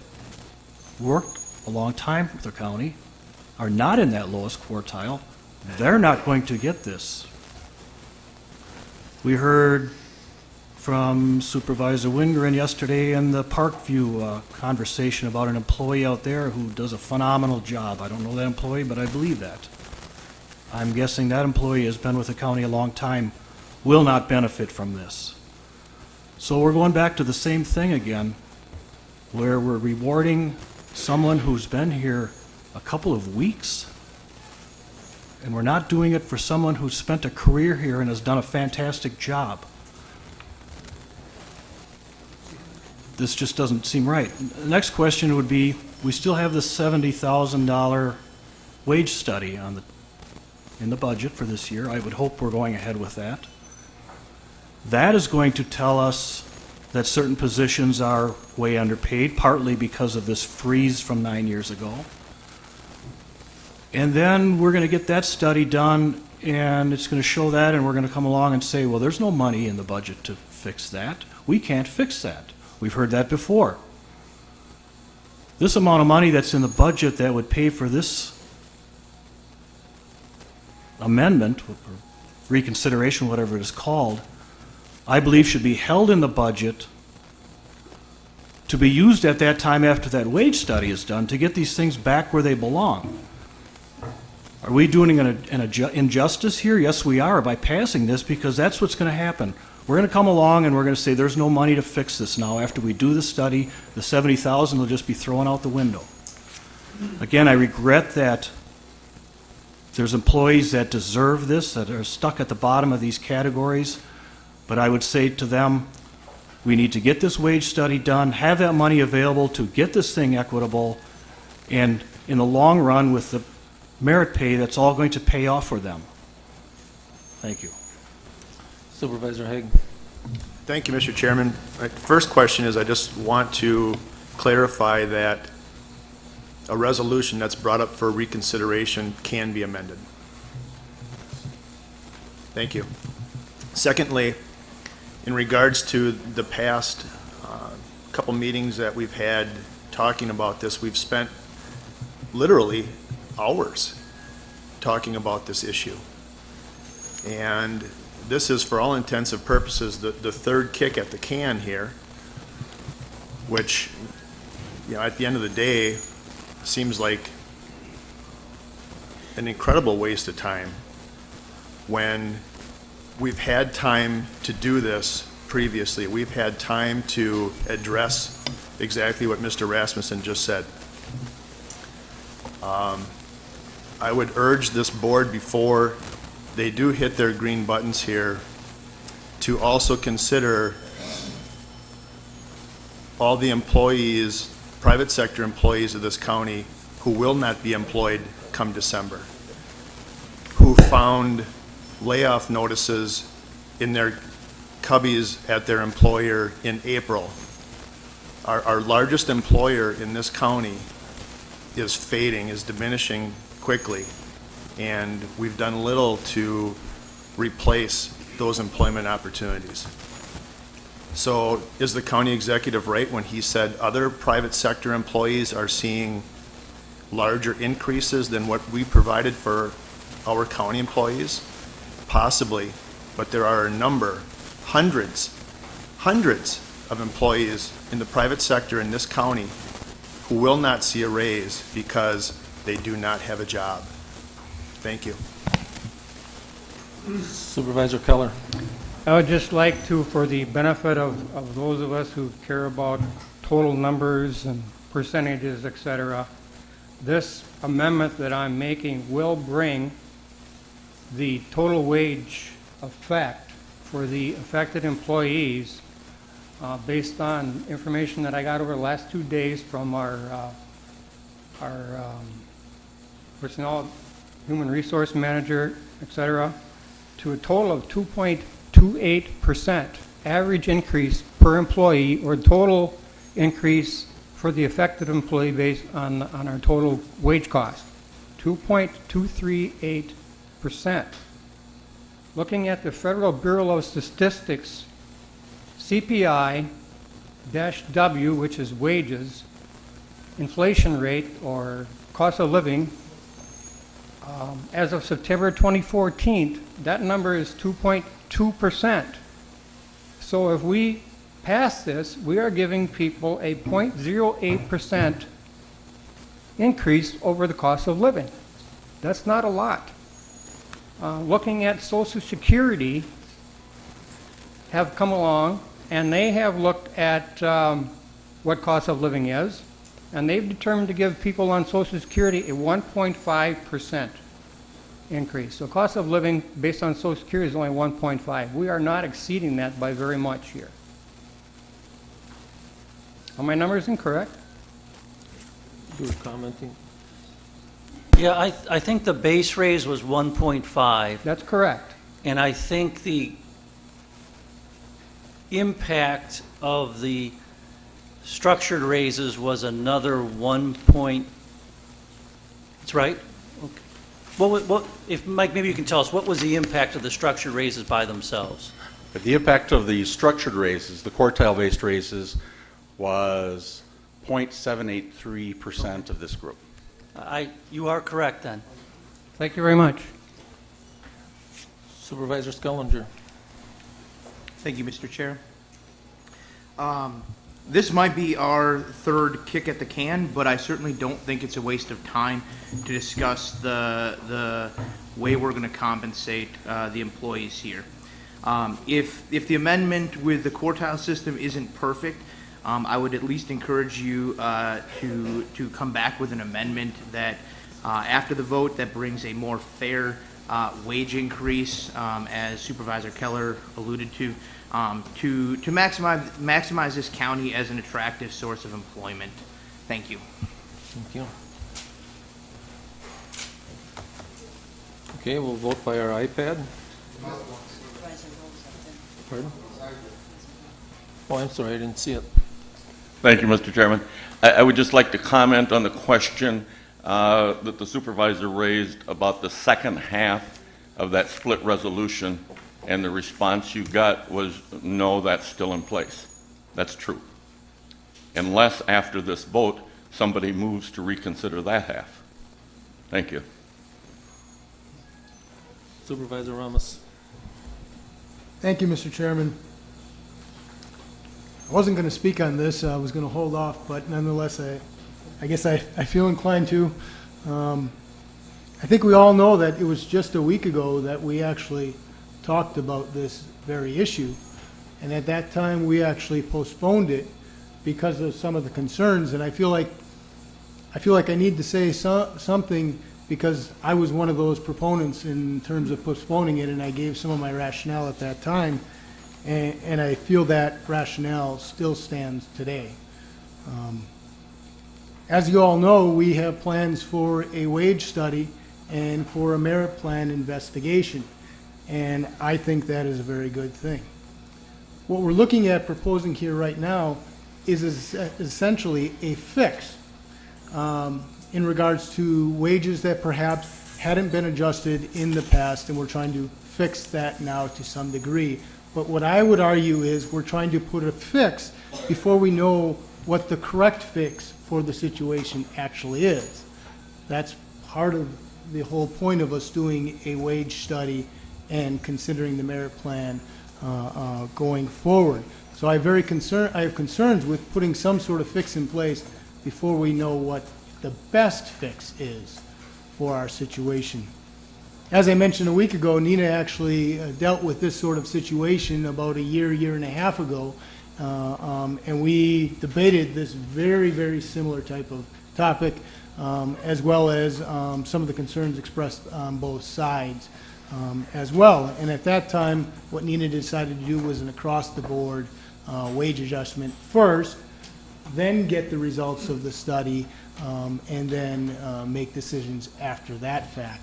worked a long time with the county, are not in that lowest quartile. They're not going to get this. We heard from Supervisor Wingren yesterday in the Parkview conversation about an employee out there who does a phenomenal job. I don't know that employee, but I believe that. I'm guessing that employee has been with the county a long time, will not benefit from this. So we're going back to the same thing again, where we're rewarding someone who's been here a couple of weeks, and we're not doing it for someone who's spent a career here and has done a fantastic job. This just doesn't seem right. The next question would be, we still have the $70,000 wage study in the budget for this year. I would hope we're going ahead with that. That is going to tell us that certain positions are way underpaid, partly because of this freeze from 9 years ago. And then we're going to get that study done, and it's going to show that, and we're going to come along and say, well, there's no money in the budget to fix that. We can't fix that. We've heard that before. This amount of money that's in the budget that would pay for this amendment, or reconsideration, whatever it is called, I believe should be held in the budget to be used at that time after that wage study is done to get these things back where they belong. Are we doing an injustice here? Yes, we are, by passing this, because that's what's going to happen. We're going to come along and we're going to say there's no money to fix this now. After we do the study, the $70,000 will just be thrown out the window. Again, I regret that there's employees that deserve this, that are stuck at the bottom of these categories. But I would say to them, we need to get this wage study done, have that money available to get this thing equitable, and in the long run, with the merit pay, that's all going to pay off for them. Thank you. Supervisor Haig. Thank you, Mr. Chairman. My first question is, I just want to clarify that a resolution that's brought up for reconsideration can be amended. Thank you. Secondly, in regards to the past couple meetings that we've had talking about this, we've spent literally hours talking about this issue. And this is, for all intents and purposes, the third kick at the can here, which, you know, at the end of the day, seems like an incredible waste of time when we've had time to do this previously. We've had time to address exactly what Mr. Rasmussen just said. I would urge this board, before they do hit their green buttons here, to also consider all the employees, private sector employees of this county, who will not be employed come December, who found layoff notices in their cubbies at their employer in April. Our largest employer in this county is fading, is diminishing quickly. and we've done little to replace those employment opportunities. So is the county executive right when he said other private sector employees are seeing larger increases than what we provided for our county employees? Possibly, but there are a number, hundreds of employees in the private sector in this county who will not see a raise because they do not have a job. Thank you. Supervisor Keller. I would just like to, for the benefit of those of us who care about total numbers and percentages, et cetera, this amendment that I'm making will bring the total wage effect for the affected employees based on information that I got over the last 2 days from our personnel, human resource manager, et cetera, to a total of 2.28% average increase per employee, or total increase for the affected employee based on our total wage cost, 2.238%. Looking at the Federal Bureau of Statistics CPI-W, which is wages, inflation rate or cost of living, as of September 2014, that number is 2.2%. So if we pass this, we are giving people a 0.08% increase over the cost of living. That's not a lot. Looking at Social Security, have come along and they have looked at what cost of living is, and they've determined to give people on Social Security a 1.5% increase. So cost of living based on Social Security is only 1.5. We are not exceeding that by very much here. Are my numbers incorrect? You were commenting? Yeah, I think the base raise was 1.5. That's correct. And I think the impact of the structured raises was another 1 point. That's right? Okay. What, if, Mike, maybe you can tell us, what was the impact of the structured raises by themselves? The impact of the structured raises, the quartile-based raises, was 0.783% of this group. You are correct then. Thank you very much. Supervisor Skellinger. Thank you, Mr. Chair. This might be our third kick at the can, but I certainly don't think it's a waste of time to discuss the way we're going to compensate the employees here. If the amendment with the quartile system isn't perfect, I would at least encourage you to come back with an amendment that after the vote that brings a more fair wage increase, as Supervisor Keller alluded to maximize this county as an attractive source of employment. Thank you. Thank you. Okay, we'll vote by our iPad. Pardon? Oh, I'm sorry, I didn't see it. Thank you, Mr. Chairman. I would just like to comment on the question that the supervisor raised about the second half of that split resolution, and the response you got was, no, that's still in place. That's true. Unless after this vote, somebody moves to reconsider that half. Thank you. Supervisor Ramos. Thank you, Mr. Chairman. I wasn't going to speak on this. I was going to hold off, but nonetheless, I guess I feel inclined to. I think we all know that it was just a week ago that we actually talked about this very issue, and at that time we actually postponed it because of some of the concerns. And I feel like I need to say something because I was one of those proponents in terms of postponing it, and I gave some of my rationale at that time. And I feel that rationale still stands today. As you all know, we have plans for a wage study and for a merit plan investigation, and I think that is a very good thing. What we're looking at proposing here right now is essentially a fix in regards to wages that perhaps hadn't been adjusted in the past, and we're trying to fix that now to some degree. But what I would argue is we're trying to put a fix before we know what the correct fix for the situation actually is. That's part of the whole point of us doing a wage study and considering the merit plan going forward. So I have concerns with putting some sort of fix in place before we know what the best fix is for our situation. As I mentioned a week ago, Nina actually dealt with this sort of situation about a year and a half ago, and we debated this very, very similar type of topic, as well as some of the concerns expressed on both sides as well. And at that time, what Nina decided to do was an across-the-board wage adjustment first, then get the results of the study, and then make decisions after that fact.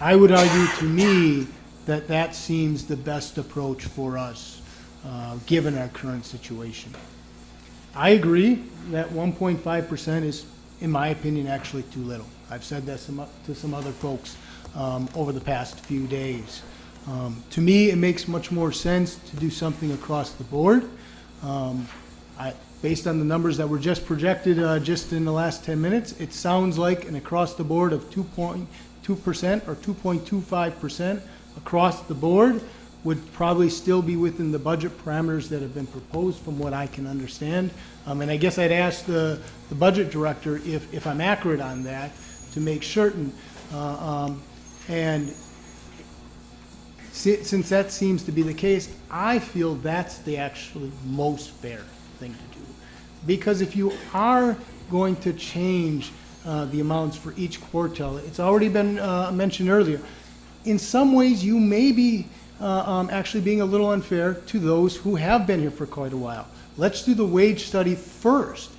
I would argue to me that that seems the best approach for us, given our current situation. I agree that 1.5% is, in my opinion, actually too little. I've said that to some other folks over the past few days. To me, it makes much more sense to do something across the board. Based on the numbers that were just projected just in the last 10 minutes, it sounds like an across the board of 2.2% or 2.25% across the board would probably still be within the budget parameters that have been proposed from what I can understand. And I guess I'd ask the budget director if I'm accurate on that to make certain. And since that seems to be the case, I feel that's the actually most fair thing to do. Because if you are going to change the amounts for each quartile, it's already been mentioned earlier, in some ways you may be actually being a little unfair to those who have been here for quite a while. Let's do the wage study first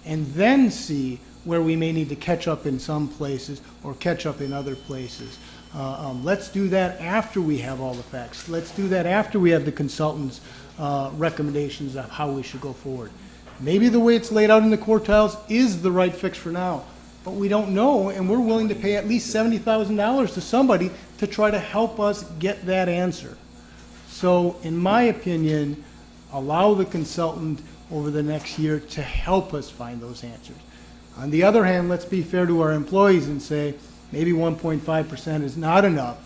and then see where we may need to catch up in some places or catch up in other places. Let's do that after we have all the facts. Let's do that after we have the consultant's recommendations of how we should go forward. Maybe the way it's laid out in the quartiles is the right fix for now, but we don't know, and we're willing to pay at least $70,000 to somebody to try to help us get that answer. So, in my opinion, allow the consultant over the next year to help us find those answers. On the other hand, let's be fair to our employees and say, maybe 1.5% is not enough.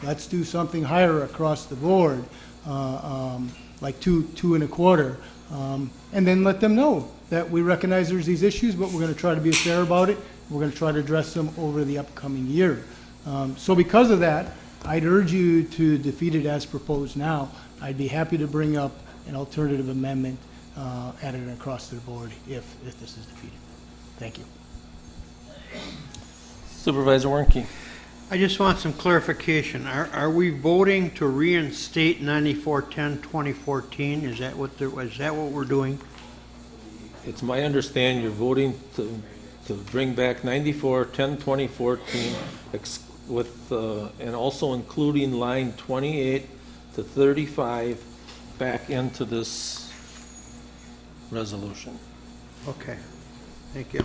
Let's do something higher across the board, like 2.25%. And then let them know that we recognize there's these issues, but we're going to try to be fair about it. We're going to try to address them over the upcoming year. So because of that, I'd urge you to defeat it as proposed now. I'd be happy to bring up an alternative amendment added across the board if this is defeated. Thank you. Supervisor Warnke. I just want some clarification. Are we voting to reinstate 9410-2014? Is that what we're doing? It's my understanding you're voting to bring back 9410-2014 with and also including line 28 to 35 back into this resolution. Okay. Thank you.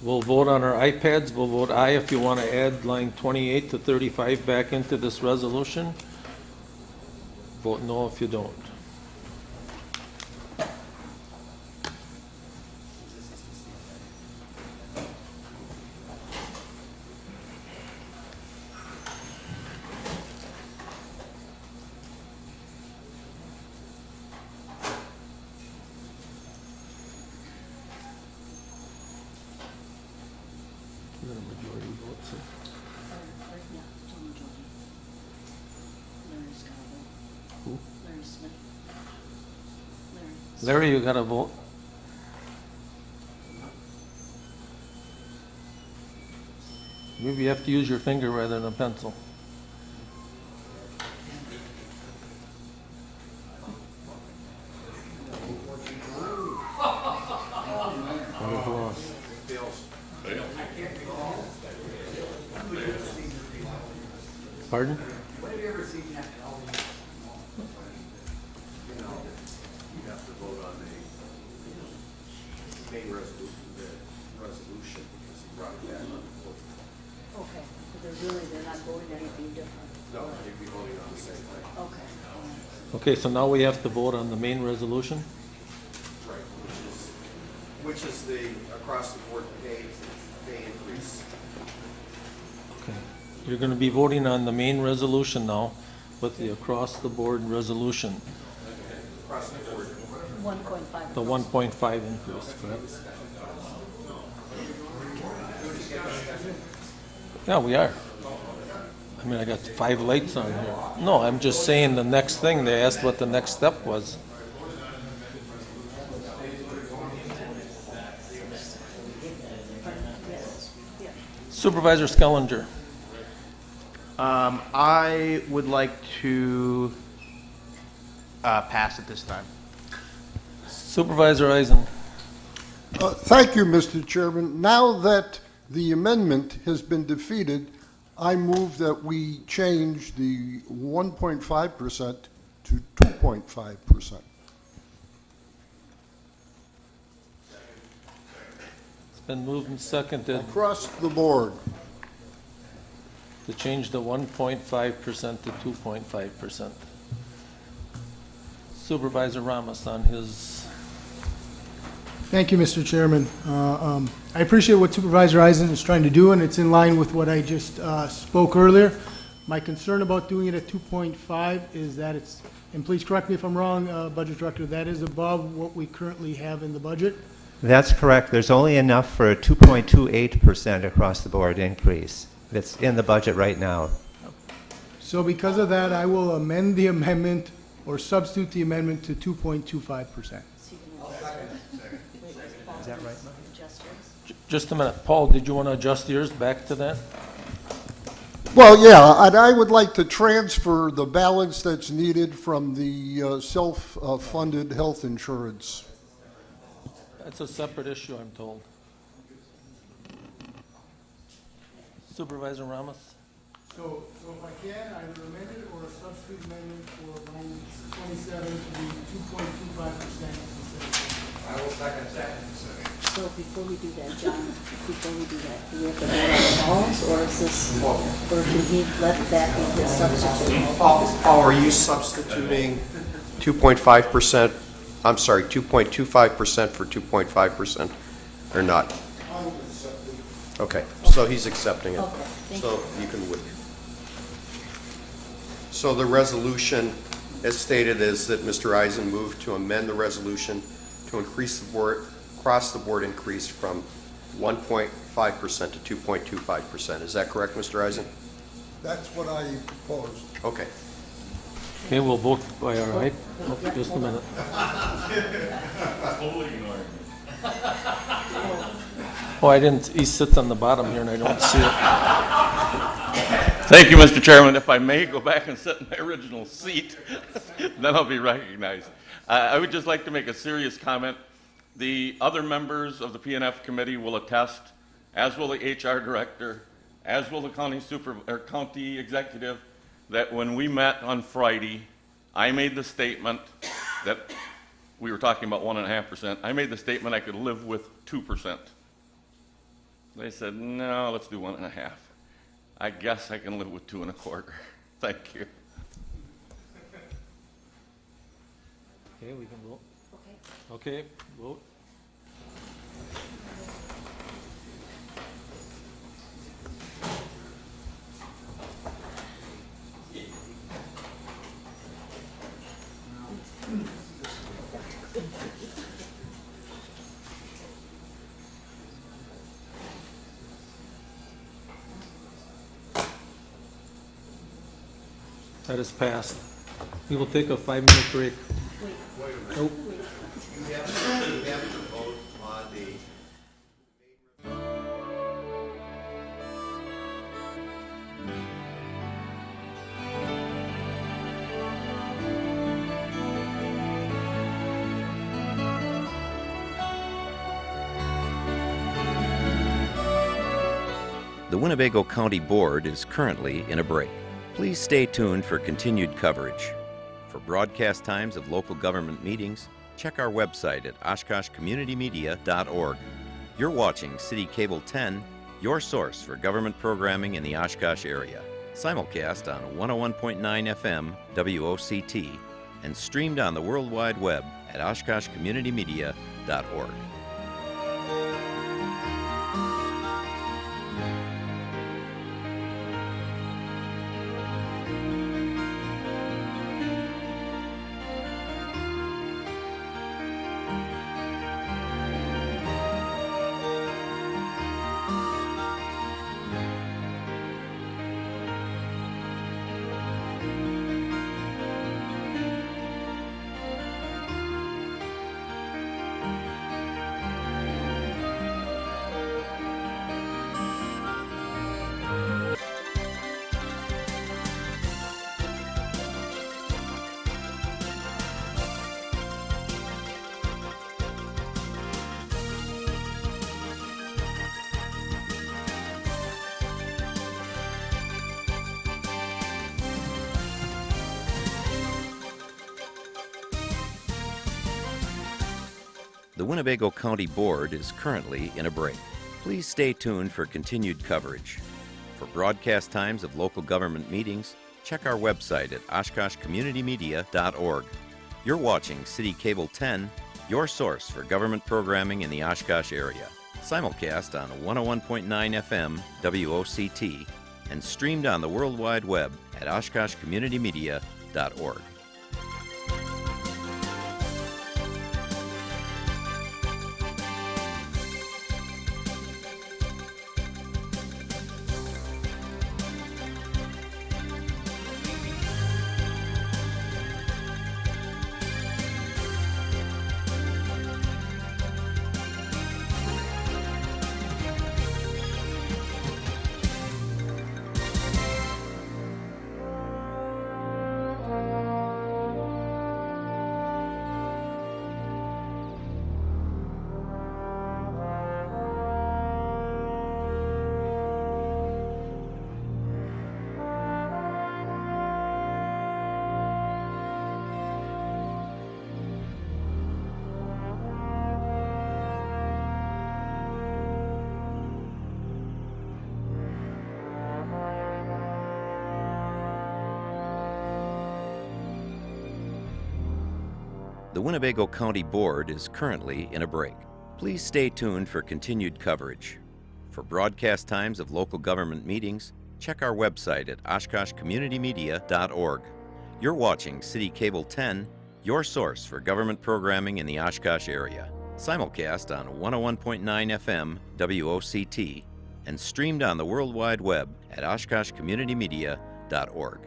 We'll vote on our iPads. We'll vote aye if you want to add line 28 to 35 back into this resolution. Vote no if you don't. Larry, you got to vote. Maybe you have to use your finger rather than a pencil. Pardon? When have you ever seen that? You have to vote on the they're not voting anything different. No, they'd be voting on the same thing. Okay. Okay, so now we have to vote on the main resolution? Right, which is the across-the-board pay increase. Okay. You're going to be voting on the main resolution now with the across-the-board resolution, Across-the-board. 1.5. the 1.5 increase, correct? Yeah, we are. I mean, I got 5 lights on here. No, I'm just saying the next thing. They asked what the next step was. Supervisor Skellinger. I would like to pass it this time. Supervisor Eisen. Thank you, Mr. Chairman. Now that the amendment has been defeated, I move that we change the 1.5% to 2.5%. It's been moved and seconded Across the board. to change the 1.5% to 2.5%. Supervisor Ramos on his. Thank you, Mr. Chairman. I appreciate what Supervisor Eisen is trying to do, and it's in line with what I just spoke earlier. My concern about doing it at 2.5 is that it's, and please correct me if I'm wrong, Budget Director, that is above what we currently have in the budget. That's correct. There's only enough for a 2.28% across the board increase that's in the budget right now. So because of that, I will amend the amendment or substitute the amendment to 2.25%. Is that right, Just a minute. Paul, did you want to adjust yours back to that? Well, yeah, and I would like to transfer the balance that's needed from the self-funded health insurance. That's a separate issue, I'm told. Supervisor Ramos? So if I can, either amend it or a substitute amendment for line 27 to be 2.25%. I will second that. So before we do that, John, before we do that, do we have to vote on all, or is this, or can he let that be his substitute? Paul, are you substituting 2.5%, I'm sorry, 2.25% for 2.5% or not? Okay, so he's accepting it. Okay, thank So you can wait. So the resolution, as stated, is that Mr. Eisen moved to amend the resolution to increase the board, across the board increase from 1.5% to 2.25%. Is that correct, Mr. Eisen? That's what I proposed. Okay. Okay, we'll vote by all right. Oh, just a minute. Oh, I didn't, he sits on the bottom here and I don't see it. Thank you, Mr. Chairman. If I may go back and sit in my original seat, then I'll be recognized. I would just like to make a serious comment. The other members of the P&F committee will attest, as will the HR director, as will the county executive, that when we met on Friday, I made the statement that we were talking about 1.5%. I made the statement I could live with 2%. They said, no, let's do 1.5. I guess I can live with 2.25. Thank you. Okay, we can vote. Okay, vote. That is passed. We will take a 5-minute break. Nope. You have to vote on the The Winnebago County Board is currently in a break. Please stay tuned for continued coverage. For broadcast times of local government meetings, check our website at oshkoshcommunitymedia.org. You're watching City Cable 10 your source for government programming in the Oshkosh area. Simulcast on 101.9 FM WOCT and streamed on the World Wide Web at OshkoshCommunityMedia.org. The Winnebago County Board is currently in a break. Please stay tuned for continued coverage. For broadcast times of local government meetings, check our website at OshkoshCommunityMedia.org. You're watching City Cable 10, your source for government programming in the Oshkosh area. Simulcast on 101.9 FM WOCT and streamed on the World Wide Web at OshkoshCommunityMedia.org. The Winnebago County Board is currently in a break. Please stay tuned for continued coverage. For broadcast times of local government meetings, check our website at OshkoshCommunityMedia.org. You're watching City Cable 10, your source for government programming in the Oshkosh area. Simulcast on 101.9 FM WOCT and streamed on the World Wide Web at OshkoshCommunityMedia.org.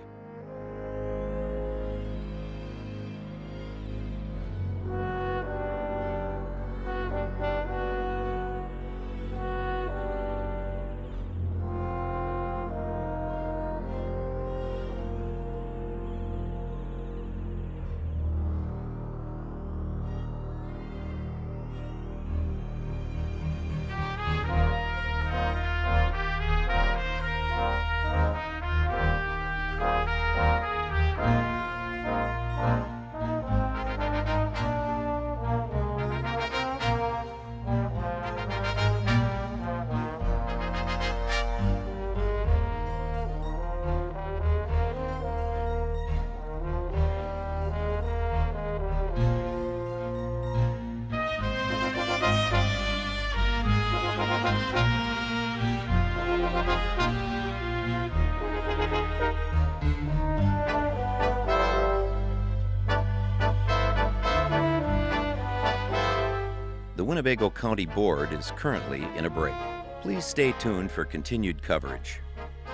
The Winnebago County Board is currently in a break. Please stay tuned for continued coverage.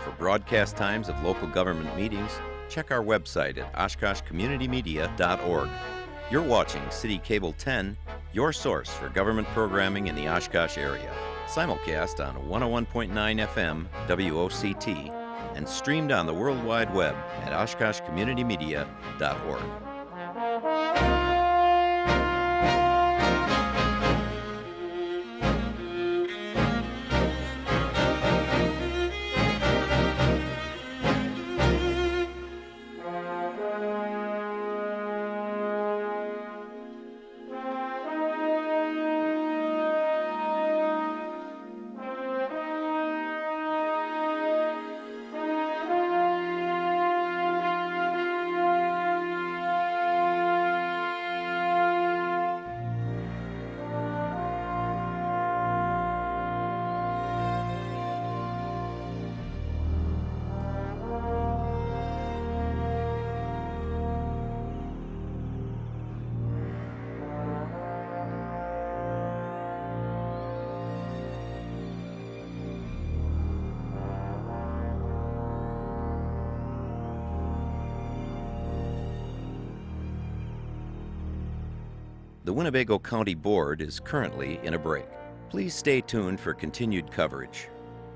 For broadcast times of local government meetings, check our website at OshkoshCommunityMedia.org. You're watching City Cable 10, your source for government programming in the Oshkosh area. Simulcast on 101.9 FM WOCT and streamed on the World Wide Web at OshkoshCommunityMedia.org. The Winnebago County Board is currently in a break. Please stay tuned for continued coverage.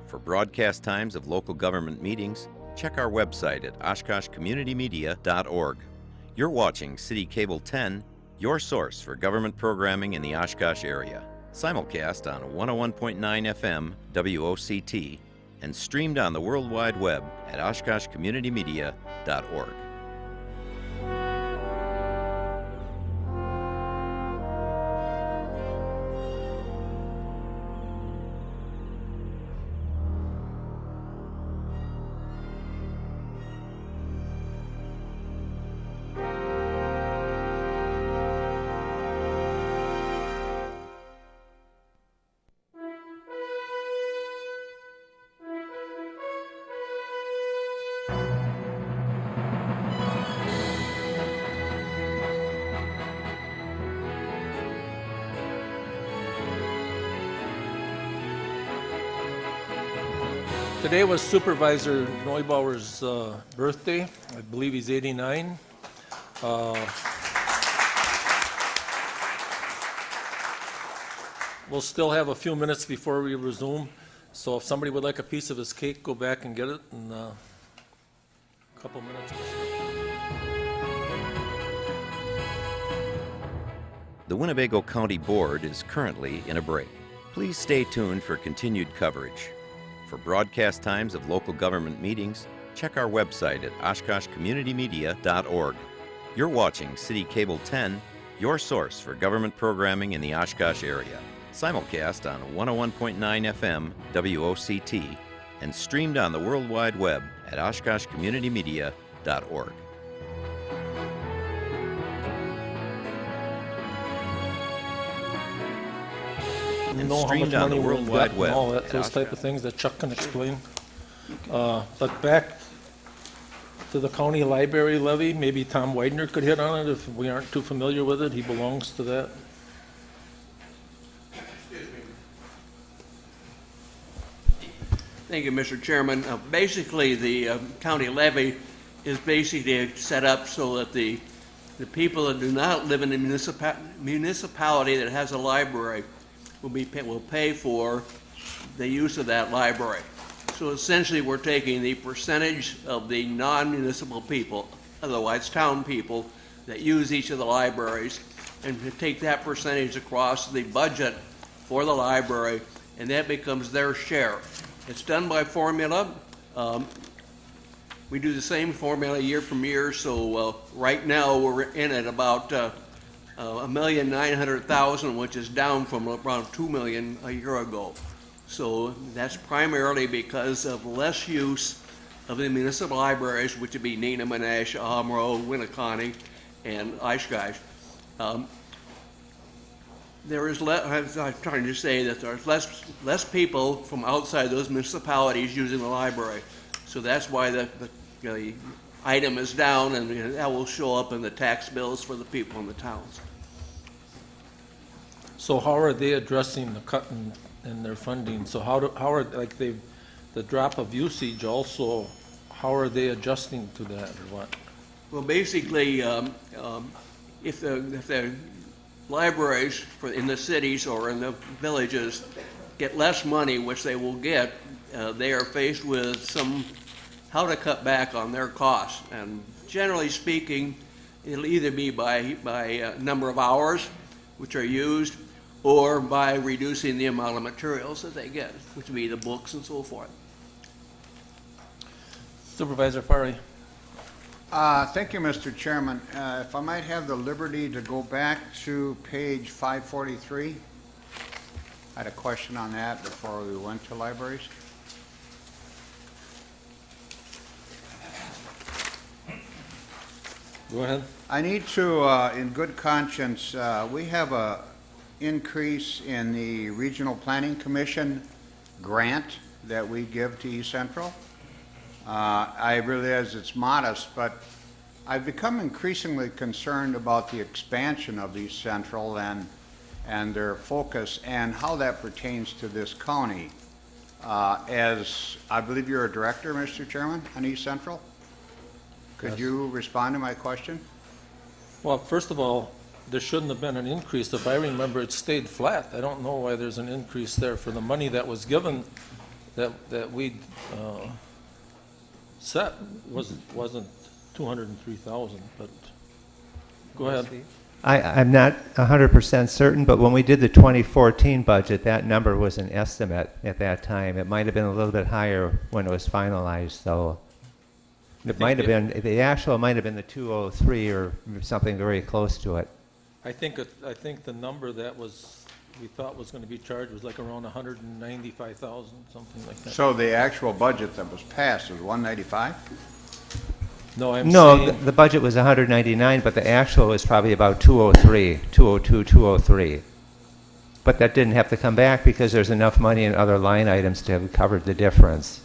For broadcast times of local government meetings, check our website at oshkoshcommunitymedia.org. You're watching City Cable 10, your source for government programming in the Oshkosh area. Simulcast on 101.9 FM WOCT and streamed on the World Wide Web at oshkoshcommunitymedia.org. Today was Supervisor Neubauer's birthday. I believe he's 89. We'll still have a few minutes before we resume, so if somebody would like a piece of his cake, go back and get it in a couple minutes. The Winnebago County Board is currently in a break. Please stay tuned for continued coverage. For broadcast times of local government meetings, check our website at oshkoshcommunitymedia.org. You're watching City Cable 10, your source for government programming in the Oshkosh area. Simulcast on 101.9 FM WOCT and streamed on the World Wide Web at oshkoshcommunitymedia.org. You know how much money we're in debt and all that, those type of things that Chuck can explain. But back to the county library levy, maybe Tom Widener could hit on it if we aren't too familiar with it. He belongs to that. Thank you, Mr. Chairman. Basically, the county levy is basically set up so that the people that do not live in a municipality that has a library will pay for the use of that library. So essentially, we're taking the percentage of the non-municipal people, otherwise town people, that use each of the libraries, and to take that percentage across the budget for the library, and that becomes their share. It's done by formula. We do the same formula year from year, so right now we're in at about $1,900,000, which is down from around $2 million a year ago. So that's primarily because of less use of the municipal libraries, which would be Neenah, Menasha, Omro, Winneconne, and Oshkosh. There is I'm trying to say that there's less people from outside those municipalities using the library. So that's why the item is down, and that will show up in the tax bills for the people in the towns. So how are they addressing the cut in their funding? So how are the drop of usage also, how are they adjusting to that or what? Well, basically, if the libraries in the cities or in the villages get less money, which they will get, they are faced with how to cut back on their costs. And generally speaking, it'll either be by number of hours which are used, or by reducing the amount of materials that they get, which would be the books and so forth. Supervisor Farley. Thank you, Mr. Chairman. If I might have the liberty to go back to page 543. I had a question on that before we went to libraries. Go ahead. I need to, in good conscience, we have a increase in the Regional Planning Commission grant that we give to East Central. I realize it's modest, but I've become increasingly concerned about the expansion of East Central and their focus and how that pertains to this county. As I believe you're a director, Mr. Chairman, on East Central. Could Yes. you respond to my question? Well, first of all, there shouldn't have been an increase. If I remember, it stayed flat. I don't know why there's an increase there for the money that was given, that we set wasn't 203,000, but go ahead. I'm not 100% certain, but when we did the 2014 budget, that number was an estimate at that time. It might have been a little bit higher when it was finalized, though. It might have been, the actual might have been the 203 or something very close to it. I think the number that we thought was going to be charged was like around 195,000, something like that. So the actual budget that was passed was 195? No, I'm No, saying the budget was 199, but the actual was probably about 203, 202, 203. But that didn't have to come back because there's enough money in other line items to have covered the difference.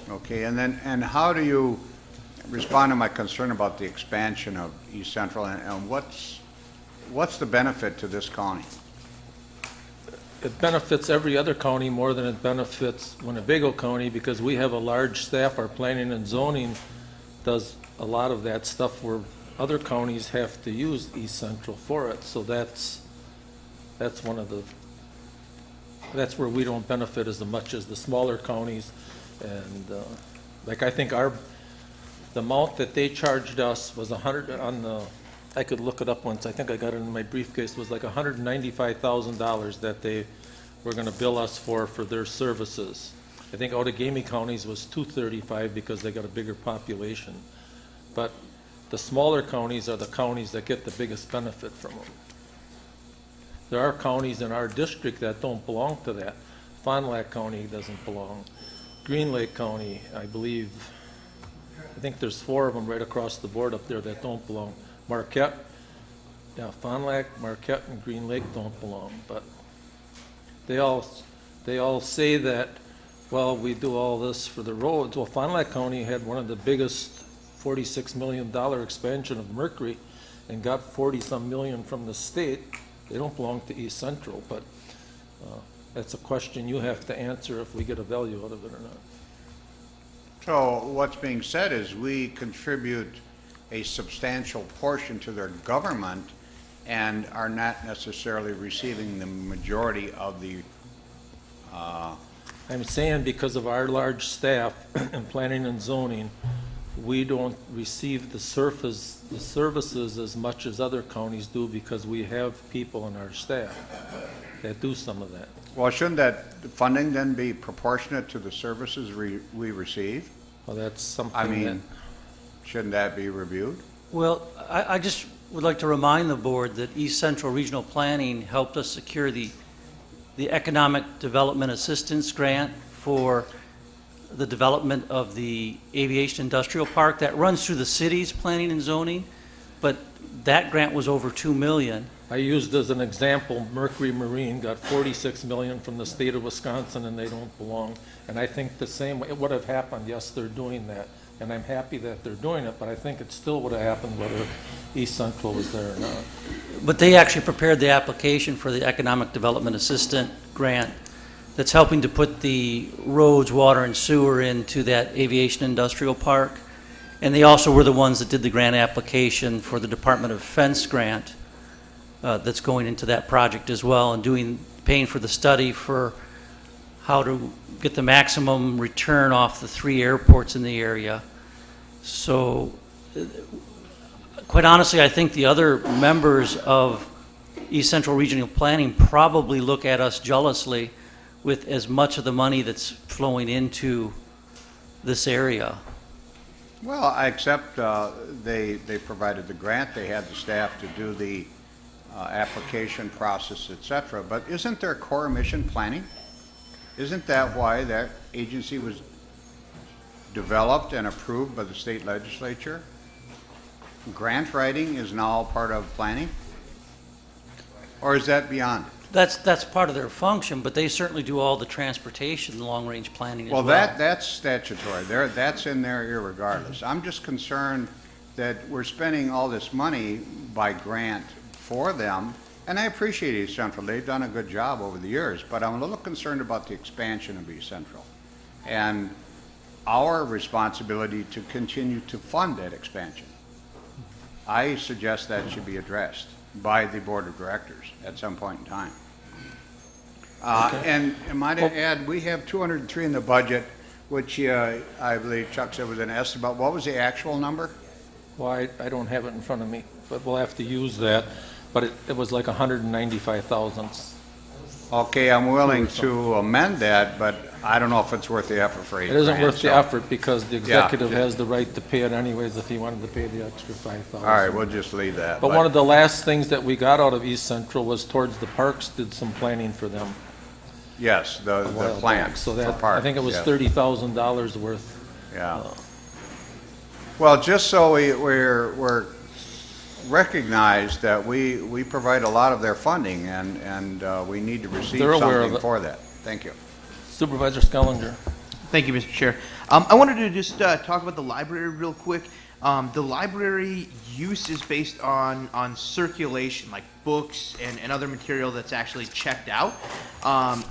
Okay, and how do you respond to my concern about the expansion of East Central, and what's the benefit to this county? it benefits every other county more than it benefits Winnebago County because we have a large staff. Our planning and zoning does a lot of that stuff where other counties have to use East Central for it. So that's one of the, that's where we don't benefit as much as the smaller counties. And like I think the amount that they charged us was 100 on the, I could look it up once, I think I got it in my briefcase, was like $195,000 that they were going to bill us for their services. I think Outagamie counties was $235 because they got a bigger population. But the smaller counties are the counties that get the biggest benefit from them. There are counties in our district that don't belong to that. Fond du Lac County doesn't belong. Green Lake County, I believe, I think there's 4 of them right across the board up there that don't belong. Marquette, yeah, Fond du Lac, Marquette, and Green Lake don't belong, but they all say that, well, we do all this for the roads. Well, Fond du Lac County had one of the biggest $46 million expansion of Mercury and got 40-some million from the state. They don't belong to East Central, but that's a question you have to answer if we get a value out of it or not. So what's being said is we contribute a substantial portion to their government and are not necessarily receiving the majority of the I'm saying because of our large staff in planning and zoning, we don't receive the services as much as other counties do because we have people in our staff that do some of that. Well, shouldn't that funding then be proportionate to the services we receive? Well, that's something I mean, shouldn't that be reviewed? Well, I just would like to remind the board that East Central Regional Planning helped us secure the Economic Development Assistance Grant for the development of the Aviation Industrial Park. That runs through the city's planning and zoning, but that grant was over $2 million. I used as an example, Mercury Marine got $46 million from the state of Wisconsin and they don't belong. And I think the same way, it would have happened, yes, they're doing that. And I'm happy that they're doing it, but I think it still would have happened whether East Central was there or not. But they actually prepared the application for the Economic Development Assistant Grant that's helping to put the roads, water, and sewer into that Aviation Industrial Park. And they also were the ones that did the grant application for the Department of Defense grant that's going into that project as well, and paying for the study for how to get the maximum return off the 3 airports in the area. So, quite honestly, I think the other members of East Central Regional Planning probably look at us jealously with as much of the money that's flowing into this area. Well, I accept they provided the grant, they had the staff to do the application process, et cetera, but isn't there core mission planning? Isn't that why that agency was developed and approved by the state legislature? Grant writing is now part of planning? Or is that beyond it? That's part of their function, but they certainly do all the transportation, long-range planning as well. Well, that's statutory. That's in there irregardless. I'm just concerned that we're spending all this money by grant for them, and I appreciate East Central. They've done a good job over the years, but I'm a little concerned about the expansion of East Central and our responsibility to continue to fund that expansion. I suggest that should be addressed by the board of directors at some point in time. And might I add, we have 203 in the budget, which I believe Chuck said was an estimate. What was the actual number? Well, I don't have it in front of me, but we'll have to use that. But it was like 195,000. Okay, I'm willing to amend that, but I don't know if it's worth the effort for 8 It isn't grand, worth the so- effort because the executive Yeah. has the right to pay it anyways if he wanted to pay the extra 5,000. All right, we'll just leave that. But one of the last things that we got out of East Central was towards the parks, did some planning for them. Yes, the while plan back. So for that, I parks, think it was yes. $30,000 worth. Yeah. Well, just so we're recognized that we provide a lot of their funding, and we need to receive They're aware of something it. for that. Thank you. Supervisor Skellinger. Thank you, Mr. Chair. I wanted to just talk about the library real quick. The library use is based on circulation, like books and other material that's actually checked out.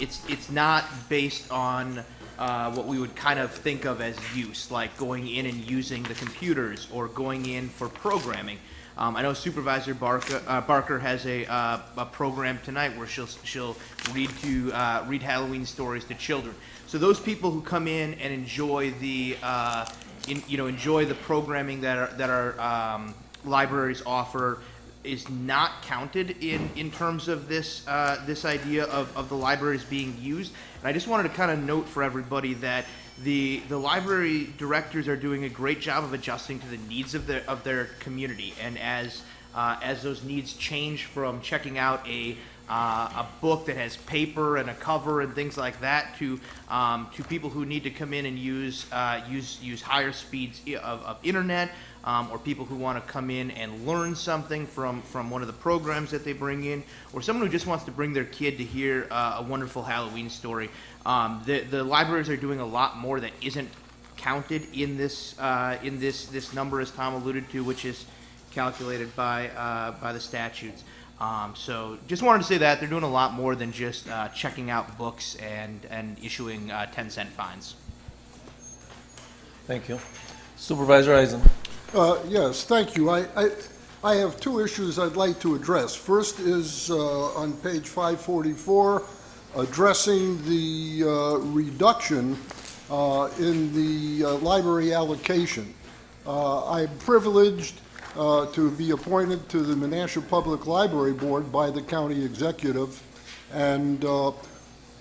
It's not based on what we would kind of think of as use, like going in and using the computers or going in for programming. I know Supervisor Barker has a program tonight where she'll read Halloween stories to children. So those people who come in and enjoy the enjoy the programming that our libraries offer is not counted in terms of this this idea of the libraries being used. And I just wanted to kind of note for everybody that the library directors are doing a great job of adjusting to the needs of their community, and as those needs change from checking out a book that has paper and a cover and things like that to people who need to come in and use higher speeds of internet, or people who want to come in and learn something from one of the programs that they bring in, or someone who just wants to bring their kid to hear a wonderful Halloween story. The libraries are doing a lot more that isn't counted in this number, as Tom alluded to, which is calculated by the statutes. So just wanted to say that they're doing a lot more than just checking out books and issuing 10-cent fines. Thank you. Supervisor Eisen. Yes, thank you. I have two issues I'd like to address. First is on page 544, addressing the reduction in the library allocation. I'm privileged to be appointed to the Menasha Public Library Board by the county executive, and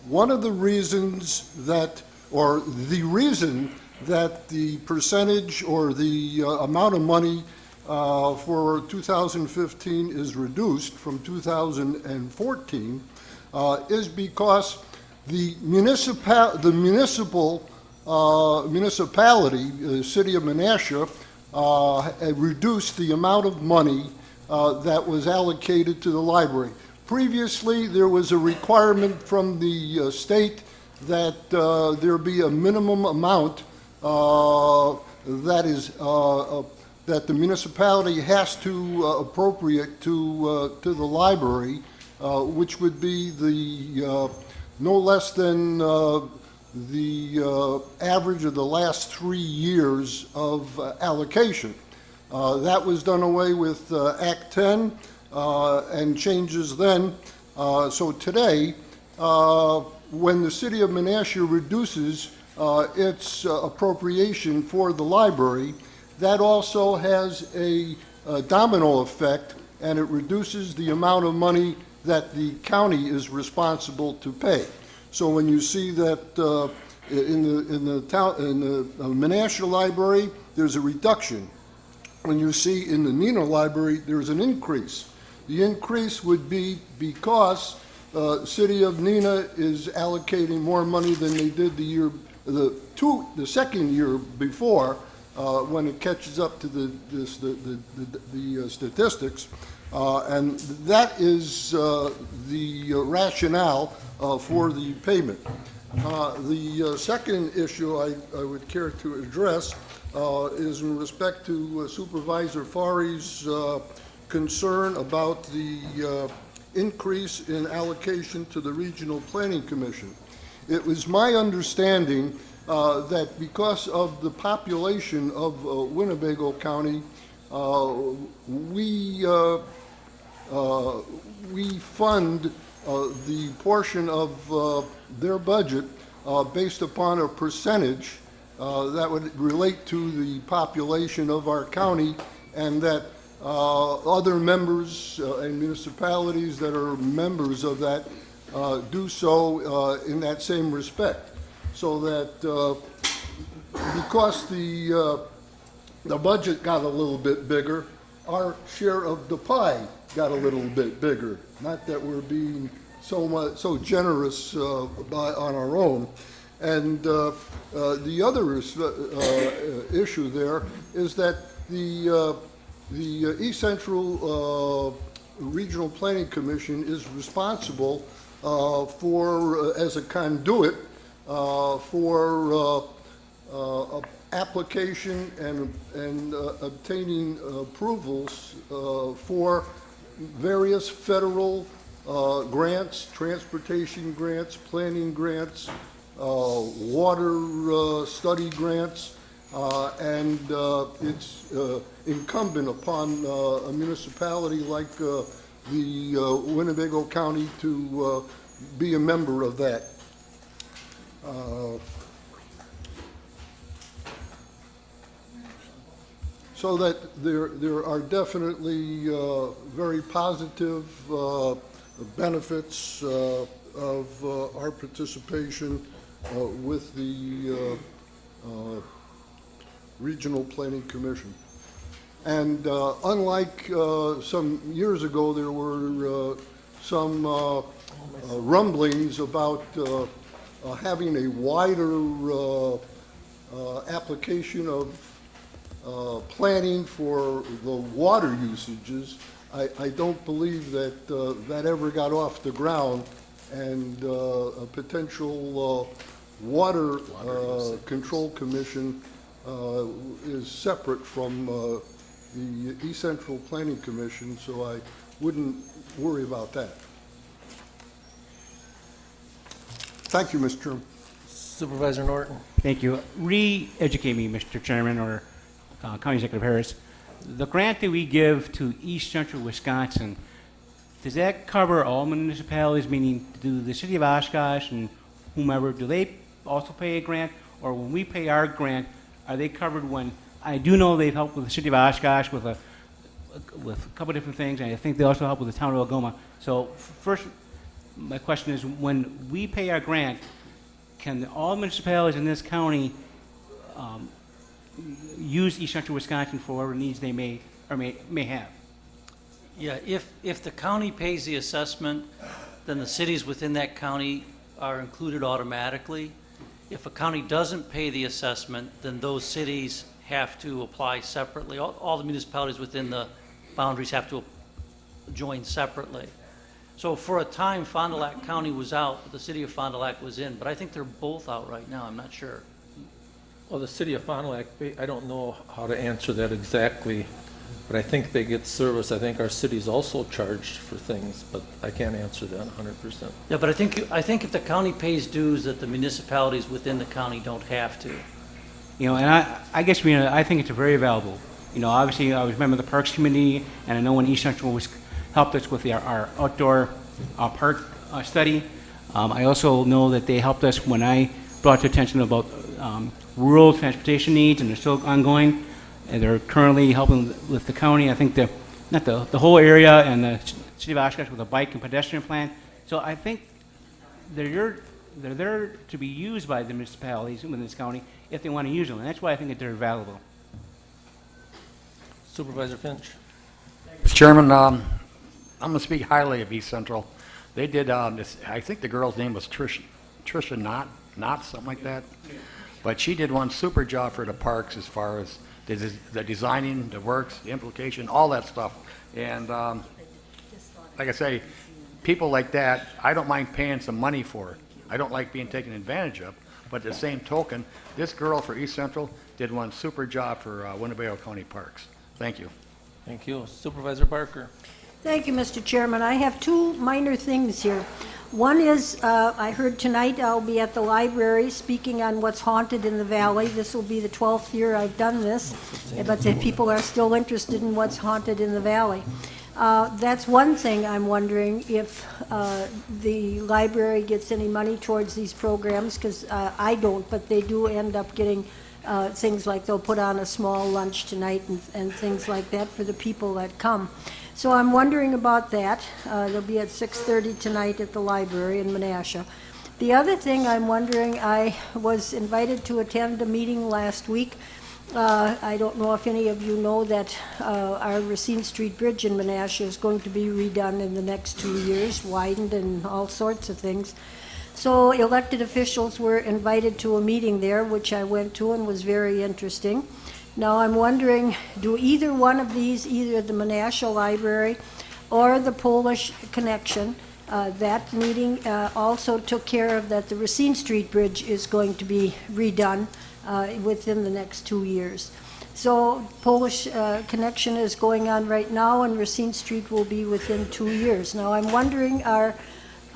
one of the reasons that, or the reason that the percentage or the amount of money for 2015 is reduced from 2014 is because the municipality, the city of Menasha, reduced the amount of money that was allocated to the library. Previously, there was a requirement from the state that there be a minimum amount that is that the municipality has to appropriate to the library, which would be the no less than the average of the last 3 years of allocation. That was done away with Act 10 and changes then. So today, when the city of Menasha reduces its appropriation for the library, that also has a domino effect, and it reduces the amount of money that the county is responsible to pay. So when you see that in the Menasha library, there's a reduction. When you see in the Neenah library, there's an increase. The increase would be because the city of Neenah is allocating more money than they did the second year before, when it catches up to the statistics, and that is the rationale for the payment. The second issue I would care to address is in respect to Supervisor Fari's concern about the increase in allocation to the Regional Planning Commission. It was my understanding that because of the population of Winnebago County, we fund the portion of their budget based upon a percentage that would relate to the population of our county, and that other members and municipalities that are members of that do so in that same respect. So that because the budget got a little bit bigger, our share of the pie got a little bit bigger. Not that we're being so generous on our own. And the other issue there is that the East Central Regional Planning Commission is responsible for, as a conduit for application and obtaining approvals for various federal grants, transportation grants, planning grants, water study grants, and it's incumbent upon a municipality like the Winnebago County to be a member of that. So that there are definitely very positive benefits of our participation with the Regional Planning Commission. And unlike some years ago, there were some rumblings about having a wider application of planning for the water usages. I don't believe that that ever got off the ground, and a potential water control commission is separate from the East Central Planning Commission, so I wouldn't worry about that. Thank you, Mr. Chairman. Supervisor Norton. Thank you. Re-educate me, Mr. Chairman, or County Executive Harris. The grant that we give to East Central Wisconsin, does that cover all municipalities, meaning do the city of Oshkosh and whomever, do they also pay a grant? Or when we pay our grant, are they covered when, I do know they've helped with the city of Oshkosh with a couple different things, and I think they also help with the town of Algoma. So first, my question is, when we pay our grant, can all municipalities in this county use East Central Wisconsin for whatever needs they may or may have? Yeah, if the county pays the assessment, then the cities within that county are included automatically. If a county doesn't pay the assessment, then those cities have to apply separately. All the municipalities within the boundaries have to join separately. So for a time, Fond du Lac County was out, but the city of Fond du Lac was in. But I think they're both out right now. I'm not sure. Well, the city of Fond du Lac, I don't know how to answer that exactly, but I think they get service. I think our city's also charged for things, but I can't answer that 100%. Yeah, but I think if the county pays dues, that the municipalities within the county don't have to. You know, and I guess, you know, I think it's very valuable. You know, obviously, I was a member of the Parks Committee, and I know when East Central was helped us with our outdoor park study. I also know that they helped us when I brought to attention about rural transportation needs, and they're still ongoing. And they're currently helping with the county. I think the whole area and the city of Oshkosh with a bike and pedestrian plan. So I think they're there to be used by the municipalities within this county if they want to use them, and that's why I think that they're valuable. Supervisor Finch. Mr. Chairman, I'm going to speak highly of East Central. They did this, I think the girl's name was Tricia Knott, something like that. But she did one super job for the parks as far as the designing, the works, the implication, all that stuff. And like I say, people like that, I don't mind paying some money for it. I don't like being taken advantage of. But at the same token, this girl for East Central did one super job for Winnebago County Parks. Thank you. Thank you. Supervisor Barker. Thank you, Mr. Chairman. I have two minor things here. One is, I heard tonight I'll be at the library speaking on what's haunted in the valley. This will be the 12th year I've done this, but the people are still interested in what's haunted in the valley. That's one thing I'm wondering if the library gets any money towards these programs, because I don't, but they do end up getting things like they'll put on a small lunch tonight and things like that for the people that come. So I'm wondering about that. They'll be at 6:30 tonight at the library in Menasha. The other thing I'm wondering, I was invited to attend a meeting last week. I don't know if any of you know that our Racine Street Bridge in Menasha is going to be redone in the next 2 years, widened and all sorts of things. So elected officials were invited to a meeting there, which I went to and was very interesting. Now I'm wondering, do either one of these, either the Menasha Library or the Polish Connection, that meeting also took care of that the Racine Street Bridge is going to be redone within the next 2 years. So Polish Connection is going on right now, and Racine Street will be within 2 years. Now I'm wondering,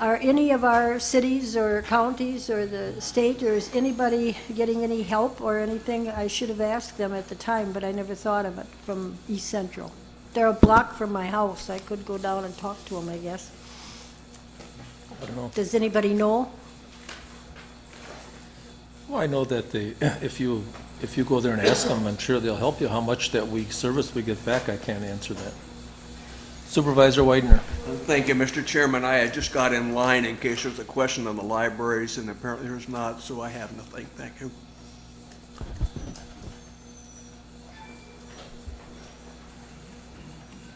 are any of our cities or counties or the state, or is anybody getting any help or anything? I should have asked them at the time, but I never thought of it, from East Central. They're a block from my house. I could go down and talk to them, I guess. I don't know. Does anybody know? Well, I know that if you go there and ask them, I'm sure they'll help you. How much that service we get back, I can't answer that. Supervisor Widener. Thank you, Mr. Chairman. I just got in line in case there's a question on the libraries, and apparently there's not, so I have nothing. Thank you.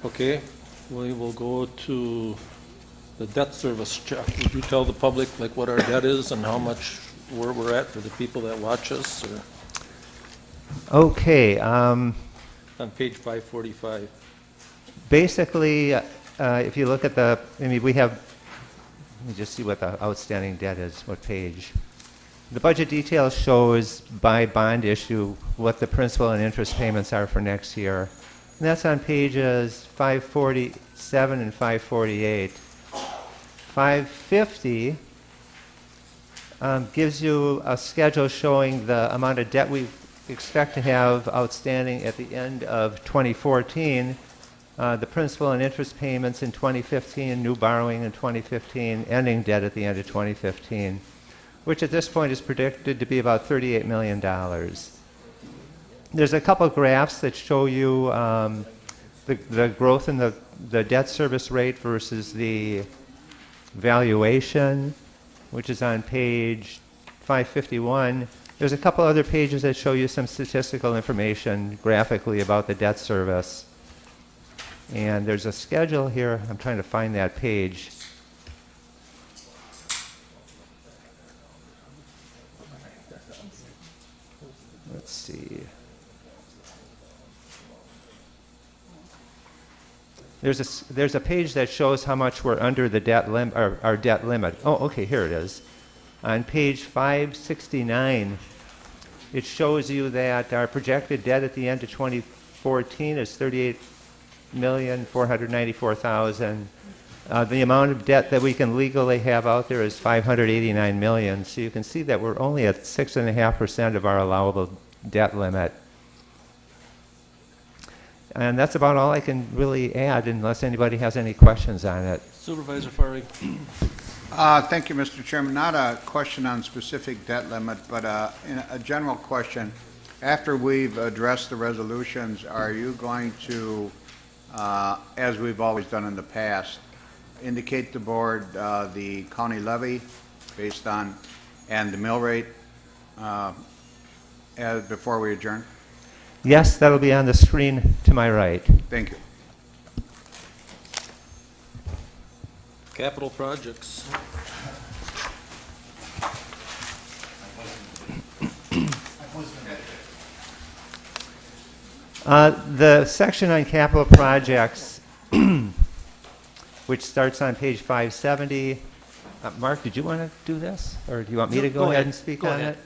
Okay, we will go to the debt service check. Would you tell the public like what our debt is and how much, where we're at for the people that watch us? Or? Okay. On page 545. Basically, if you look at we have, let me just see what the outstanding debt is, what page. The budget detail shows by bond issue what the principal and interest payments are for next year. And that's on pages 547 and 548. 550 gives you a schedule showing the amount of debt we expect to have outstanding at the end of 2014. The principal and interest payments in 2015, new borrowing in 2015, ending debt at the end of 2015, which at this point is predicted to be about $38 million. There's a couple of graphs that show you the growth in the debt service rate versus the valuation, which is on page 551. There's a couple other pages that show you some statistical information graphically about the debt service. And there's a schedule here. I'm trying to find that page. Let's see. There's a page that shows how much we're under the debt limit, our debt limit. Oh, okay, here it is. On page 569, it shows you that our projected debt at the end of 2014 is $38,494,000. The amount of debt that we can legally have out there is $589 million. So you can see that we're only at 6.5% of our allowable debt limit. And that's about all I can really add, unless anybody has any questions on it. Supervisor Farley. Thank you, Mr. Chairman. Not a question on specific debt limit, but in a general question. After we've addressed the resolutions, are you going to, as we've always done in the past, indicate to the board the county levy based on, and the mill rate before we adjourn? Yes, that'll be on the screen to my right. Thank you. Capital projects. The section on capital projects, which starts on page 570. Mark, did you want to do this? Or do you want me to go ahead and speak on it?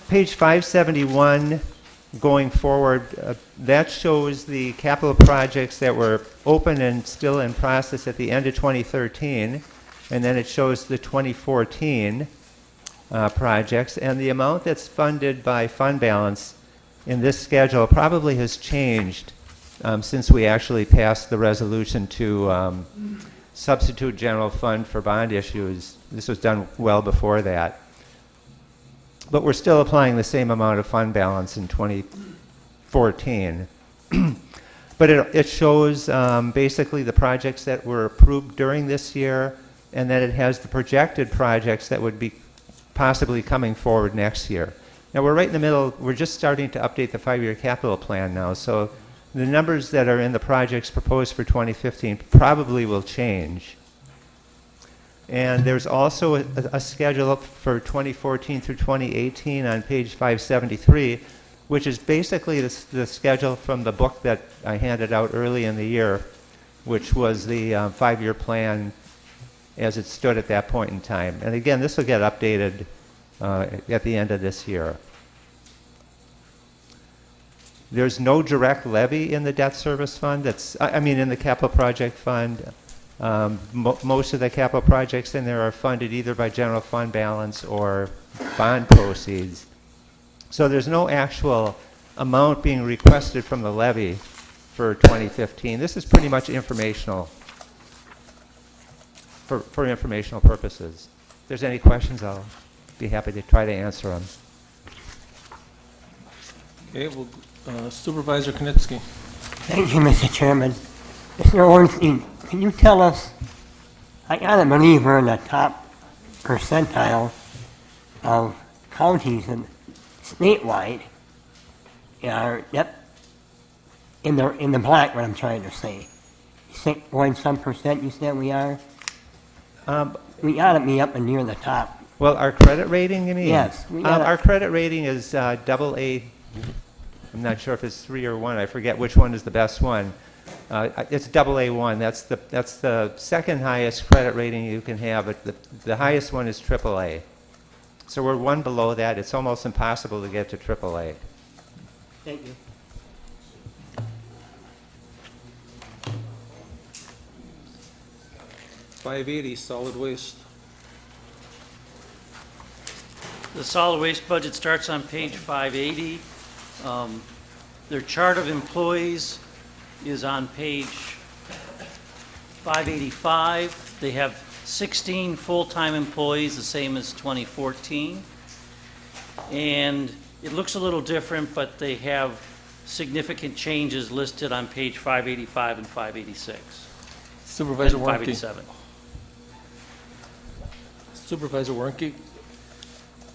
Page 571 going forward, that shows the capital projects that were open and still in process at the end of 2013, and then it shows the 2014 projects, and the amount that's funded by fund balance in this schedule probably has changed since we actually passed the resolution to substitute general fund for bond issues. This was done well before that. But we're still applying the same amount of fund balance in 2014. But it shows basically the projects that were approved during this year, and then it has the projected projects that would be possibly coming forward next year. Now we're right in the middle, we're just starting to update the 5-year capital plan now, so the numbers that are in the projects proposed for 2015 probably will change. And there's also a schedule for 2014 through 2018 on page 573, which is basically the schedule from the book that I handed out early in the year, which was the 5-year plan as it stood at that point in time. And again, this will get updated at the end of this year. There's no direct levy in the debt service fund. In the capital project fund. Most of the capital projects in there are funded either by general fund balance or bond proceeds. So there's no actual amount being requested from the levy for 2015. This is pretty much informational, for informational purposes. If there's any questions, I'll be happy to try to answer them. Okay, well, Supervisor Knitsky. Thank you, Mr. Chairman. Mr. Ornstein, can you tell us, I gotta believe we're in the top percentile of counties and statewide in the black, what I'm trying to say. 6-point-some% you said we are? We ought to be up and near the top. Well, our credit rating, you mean? Yes. Our credit rating is AA. I'm not sure if it's 3 or 1. I forget which one is the best one. It's AA1. That's the second highest credit rating you can have. But the highest one is AAA. So we're 1 below that. It's almost impossible to get to AAA. Thank you. $580 solid waste. The solid waste budget starts on page 580. Their chart of employees is on page 585. They have 16 full-time employees, the same as 2014. And it looks a little different, but they have significant changes listed on page 585 and 586. Supervisor and Warnke. 587. Supervisor Warnke.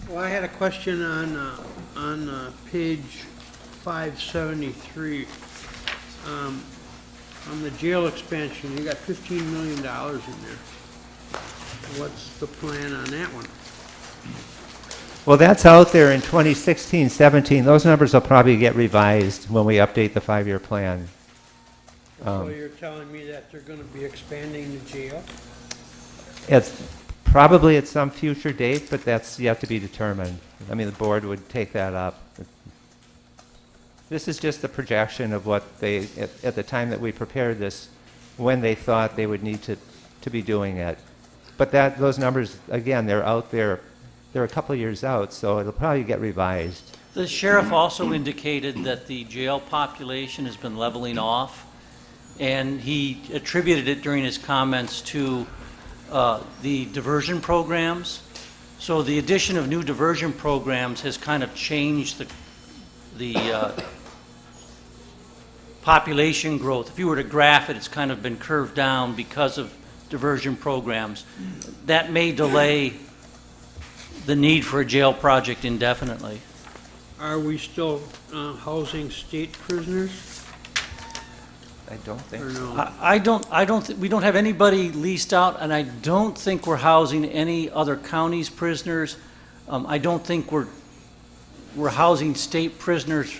Well, I had a question on page 573. On the jail expansion, you got $15 million in there. What's the plan on that one? Well, that's out there in 2016, 17. Those numbers will probably get revised when we update the 5-year plan. So you're telling me that they're going to be expanding the jail? It's probably at some future date, but that's yet to be determined. I mean, the board would take that up. This is just the projection of what they, at the time that we prepared this, when they thought they would need to be doing it. But those numbers, again, they're out there. They're a couple of years out, so it'll probably get revised. The sheriff also indicated that the jail population has been leveling off, and he attributed it during his comments to the diversion programs. So the addition of new diversion programs has kind of changed the population growth. If you were to graph it, it's kind of been curved down because of diversion programs. That may delay the need for a jail project indefinitely. Are we still housing state prisoners? I don't think Or so. no? We don't have anybody leased out, and I don't think we're housing any other counties' prisoners. I don't think we're housing state prisoners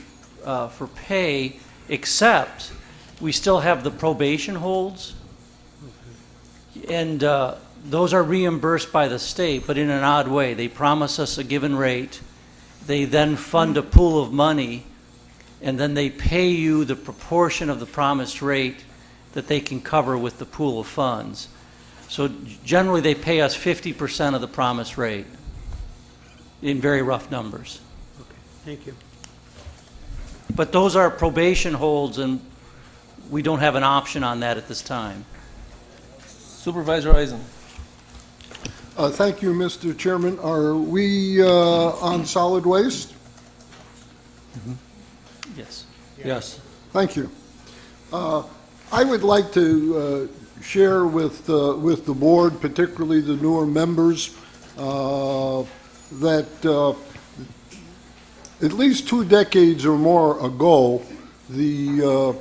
for pay, except we still have the probation holds, and those are reimbursed by the state, but in an odd way. They promise us a given rate. They then fund a pool of money and then they pay you the proportion of the promised rate that they can cover with the pool of funds. So generally, they pay us 50% of the promised rate in very rough numbers. Thank you. But those are probation holds, and we don't have an option on that at this time. Supervisor Eisen. Thank you, Mr. Chairman. Are we on solid waste? Yes. Yes. Thank you. I would like to share with the board, particularly the newer members, that at least 2 decades or more ago, the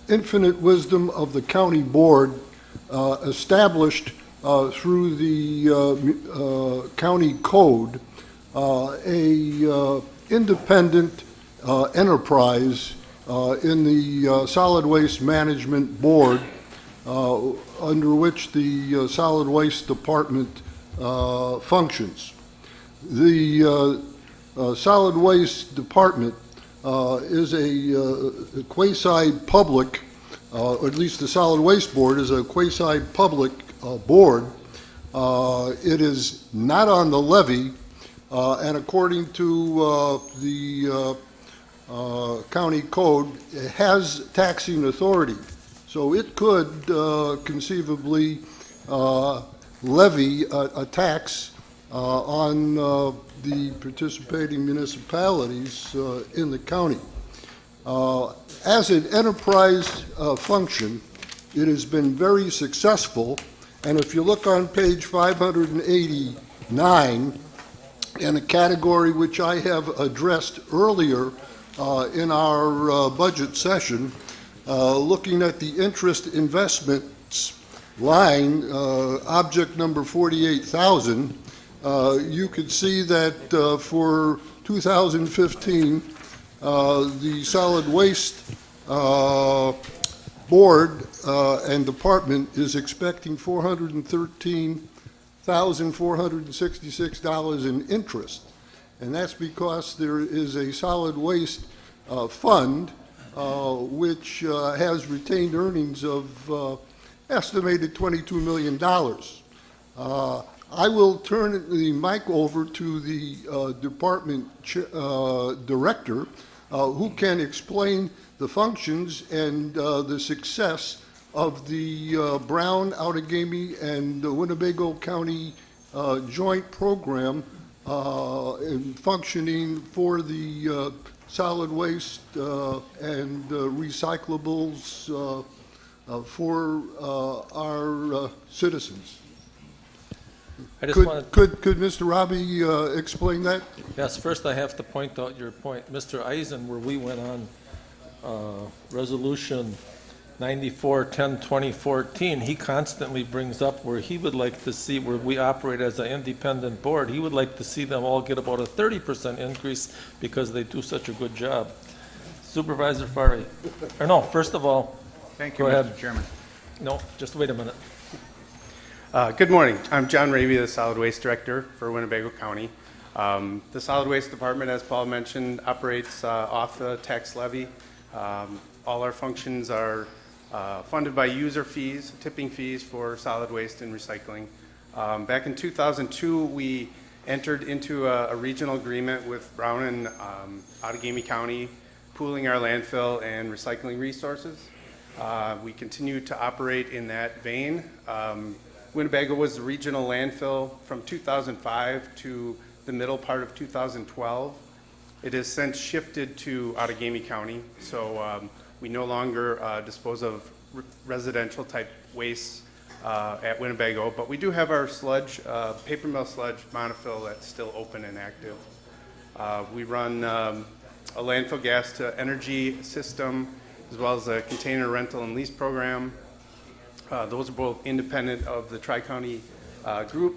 infinite wisdom of the county board established through the county code a independent enterprise in the solid waste management board, under which the solid waste department functions. The solid waste department is a quasi-public, or at least the solid waste board is a quasi-public board. It is not on the levy, and according to the county code, it has taxing authority. So it could conceivably levy a tax on the participating municipalities in the county. As an enterprise function, it has been very successful, and if you look on page 589, in a category which I have addressed earlier in our budget session, looking at the interest investments line, object number 48,000, you could see that for 2015, the solid waste board and department is expecting $413,466 in interest. And that's because there is a solid waste fund which has retained earnings of estimated $22 million. I will turn the mic over to the department director, who can explain the functions and the success of the Brown, Outagamie, and Winnebago County joint program in functioning for the solid waste and recyclables for our citizens. Could Mr. Robbie explain that? Yes, first I have to point out your point. Mr. Eisen, where we went on Resolution 94-10-2014, he constantly brings up where he would like to see, where we operate as an independent board, he would like to see them all get about a 30% increase because they do such a good job. Supervisor Farley. Or no, first of all, thank you, go Mr. ahead. Chairman. No, just wait a minute. Good morning. I'm John Raby, the Solid Waste Director for Winnebago County. The Solid Waste Department, as Paul mentioned, operates off the tax levy. All our functions are funded by user fees, tipping fees for solid waste and recycling. Back in 2002, we entered into a regional agreement with Brown and Outagamie County, pooling our landfill and recycling resources. We continue to operate in that vein. Winnebago was the regional landfill from 2005 to the middle part of 2012. It has since shifted to Outagamie County, so we no longer dispose of residential type waste at Winnebago, but we do have our sludge, paper mill sludge monofill that's still open and active. We run a landfill gas to energy system, as well as a container rental and lease program. Those are both independent of the Tri-County group.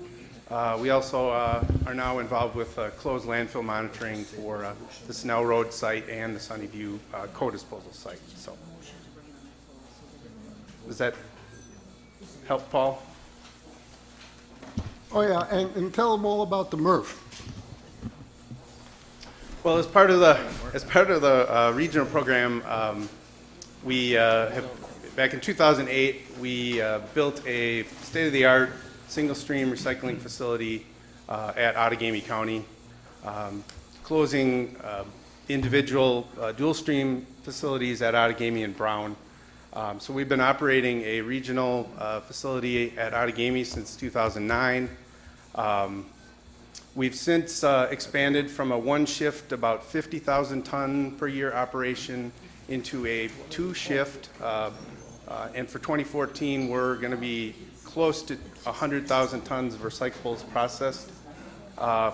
We also are now involved with closed landfill monitoring for the Snell Road site and the Sunnyview co-disposal site. So, does that help, Paul? Oh yeah, and tell them all about the MRF. Well, as part of the regional program, we have, back in 2008, we built a state-of-the-art single-stream recycling facility at Outagamie County, closing individual dual-stream facilities at Outagamie and Brown. So we've been operating a regional facility at Outagamie since 2009. We've since expanded from a one-shift, about 50,000 ton per year operation into a two-shift, and for 2014, we're going to be close to 100,000 tons of recyclables processed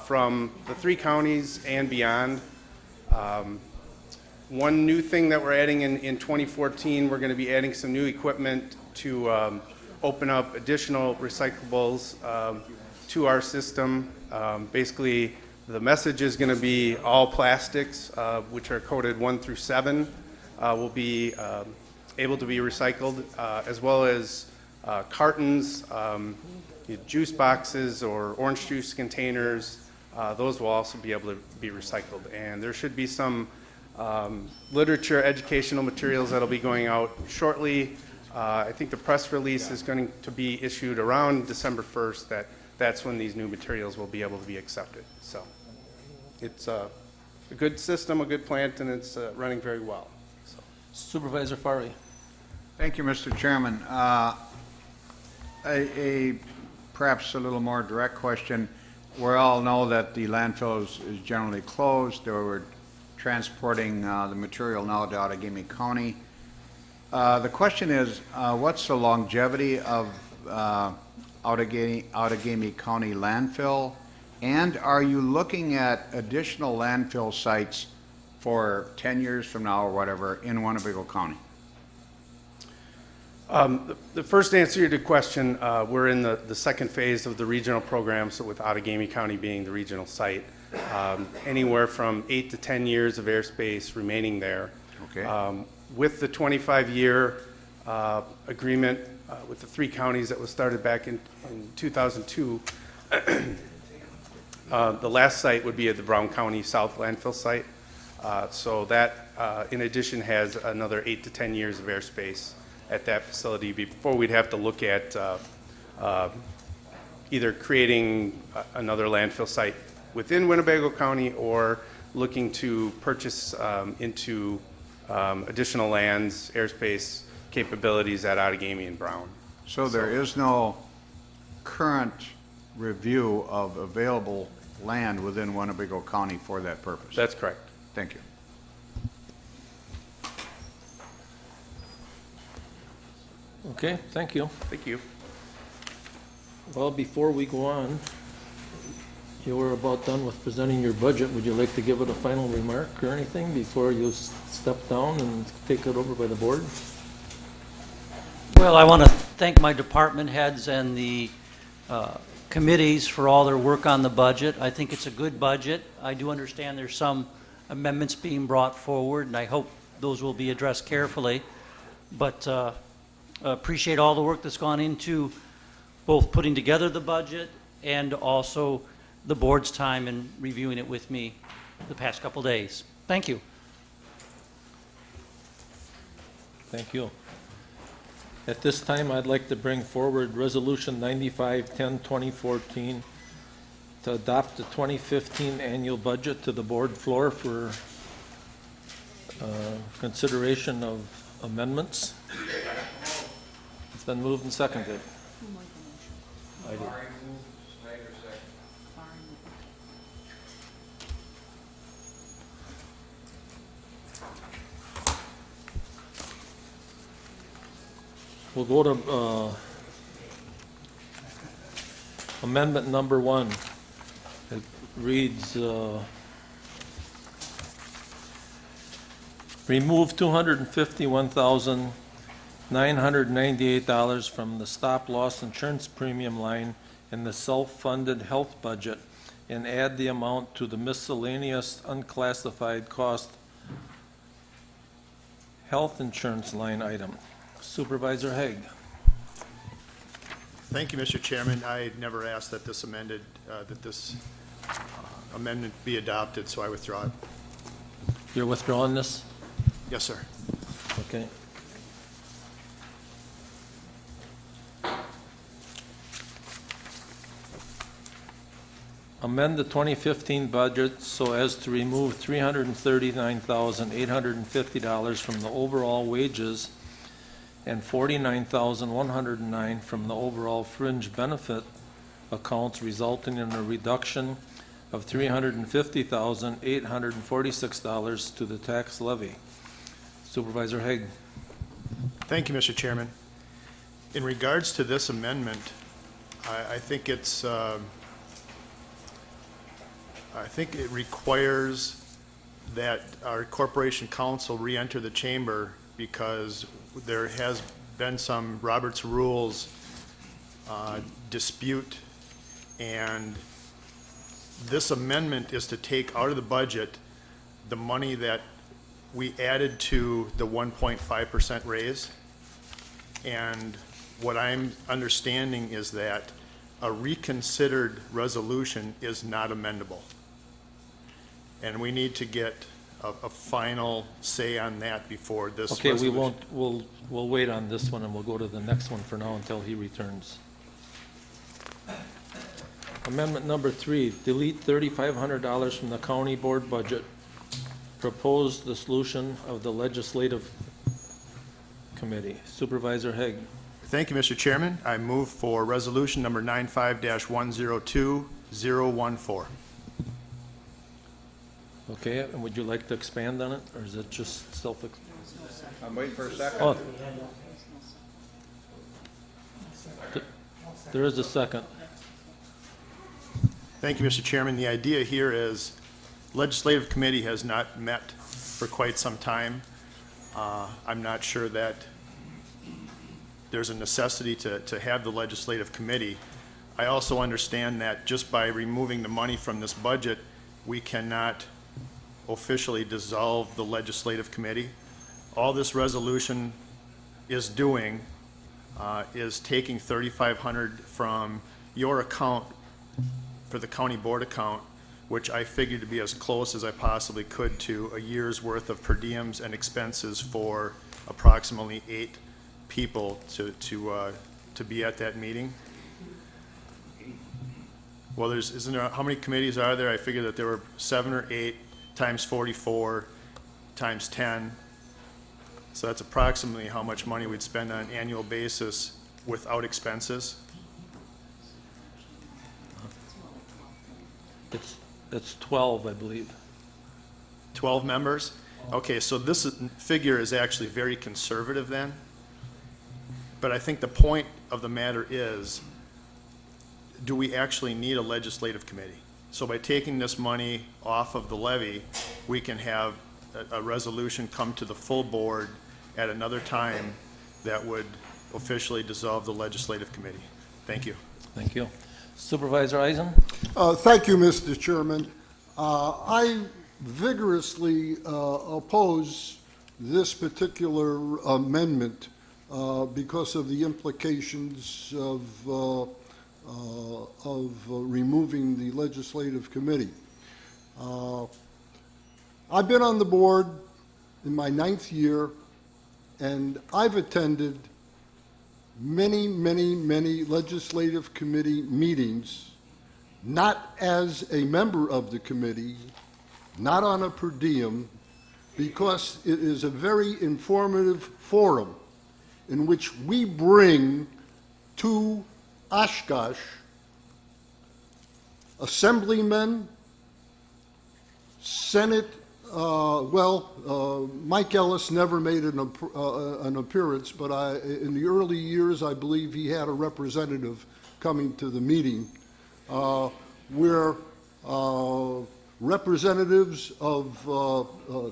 from the 3 counties and beyond. One new thing that we're adding in 2014, we're going to be adding some new equipment to open up additional recyclables to our system. Basically, the message is going to be all plastics, which are coded 1 through 7, will be able to be recycled, as well as cartons, juice boxes, or orange juice containers. Those will also be able to be recycled. And there should be some literature, educational materials that will be going out shortly. I think the press release is going to be issued around December 1st. That's when these new materials will be able to be accepted. So it's a good system, a good plant, and it's running very well. So. Supervisor Fari. Thank you, Mr. Chairman. Perhaps a little more direct question. We all know that the landfill is generally closed. They were transporting the material now to Outagamie County. The question is, what's the longevity of Outagamie County landfill, and are you looking at additional landfill sites for 10 years from now or whatever in Winnebago County? The first answer to your question, we're in the second phase of the regional program, so with Outagamie County being the regional site. Anywhere from 8 to 10 years of airspace remaining there. Okay. With the 25-year agreement with the 3 counties that was started back in 2002, the last site would be at the Brown County South landfill site. So that, in addition, has another 8 to 10 years of airspace at that facility before we'd have to look at either creating another landfill site within Winnebago County or looking to purchase into additional lands, airspace capabilities at Outagamie and Brown. So there is no current review of available land within Winnebago County for that purpose? That's correct. Thank you. Okay, thank you. Thank you. Well, before we go on, you were about done with presenting your budget. Would you like to give it a final remark or anything before you step down and take it over by the board? Well, I want to thank my department heads and the committees for all their work on the budget. I think it's a good budget. I do understand there's some amendments being brought forward, and I hope those will be addressed carefully. But appreciate all the work that's gone into both putting together the budget and also the board's time in reviewing it with me the past couple days. Thank you. Thank you. At this time, I'd like to bring forward Resolution 95-10-2014 to adopt the 2015 annual budget to the board floor for consideration of amendments. It's been moved and seconded. I did. We'll go to amendment number 1. It reads, remove $251,998 from the stop loss insurance premium line in the self-funded health budget and add the amount to the miscellaneous unclassified cost health insurance line item. Supervisor Haig. Thank you, Mr. Chairman. I never asked that this amendment be adopted, so I withdraw it. You're withdrawing this? Yes, sir. Okay. Amend the 2015 budget so as to remove $339,850 from the overall wages and $49,109 from the overall fringe benefit accounts, resulting in a reduction of $350,846 to the tax levy. Supervisor Haig. Thank you, Mr. Chairman. In regards to this amendment, I think it's, I think it requires that our corporation counsel re-enter the chamber because there has been some Robert's Rules dispute, and this amendment is to take out of the budget the money that we added to the 1.5% raise. And what I'm understanding is that a reconsidered resolution is not amendable. And we need to get a final say on that before this Okay, resolution. we'll wait on this one and we'll go to the next one for now until he returns. Amendment number 3, delete $3,500 from the county board budget. Propose the solution of the legislative committee. Supervisor Haig. Thank you, Mr. Chairman. I move for resolution number 95-102014. Okay, and would you like to expand on it, or is it just self? I'm waiting for a second. Oh. There is a second. Thank you, Mr. Chairman. The idea here is legislative committee has not met for quite some time. I'm not sure that there's a necessity to have the legislative committee. I also understand that just by removing the money from this budget, we cannot officially dissolve the legislative committee. All this resolution is doing is taking $3,500 from your account for the county board account, which I figured to be as close as I possibly could to a year's worth of per diems and expenses for approximately 8 people to be at that meeting. Well, isn't there, how many committees are there? I figured that there were 7 or 8 times 44 times 10. So that's approximately how much money we'd spend on an annual basis without expenses. It's 12, I believe. 12 members? Okay, so this figure is actually very conservative then. But I think the point of the matter is, do we actually need a legislative committee? So by taking this money off of the levy, we can have a resolution come to the full board at another time that would officially dissolve the legislative committee. Thank you. Thank you. Supervisor Eisen? Thank you, Mr. Chairman. I vigorously oppose this particular amendment because of the implications of removing the legislative committee. I've been on the board in my 9th year, and I've attended many legislative committee meetings, not as a member of the committee, not on a per diem, because it is a very informative forum in which we bring to Oshkosh assemblymen, Senate, Mike Ellis never made an appearance, but in the early years, I believe he had a representative coming to the meeting, where representatives of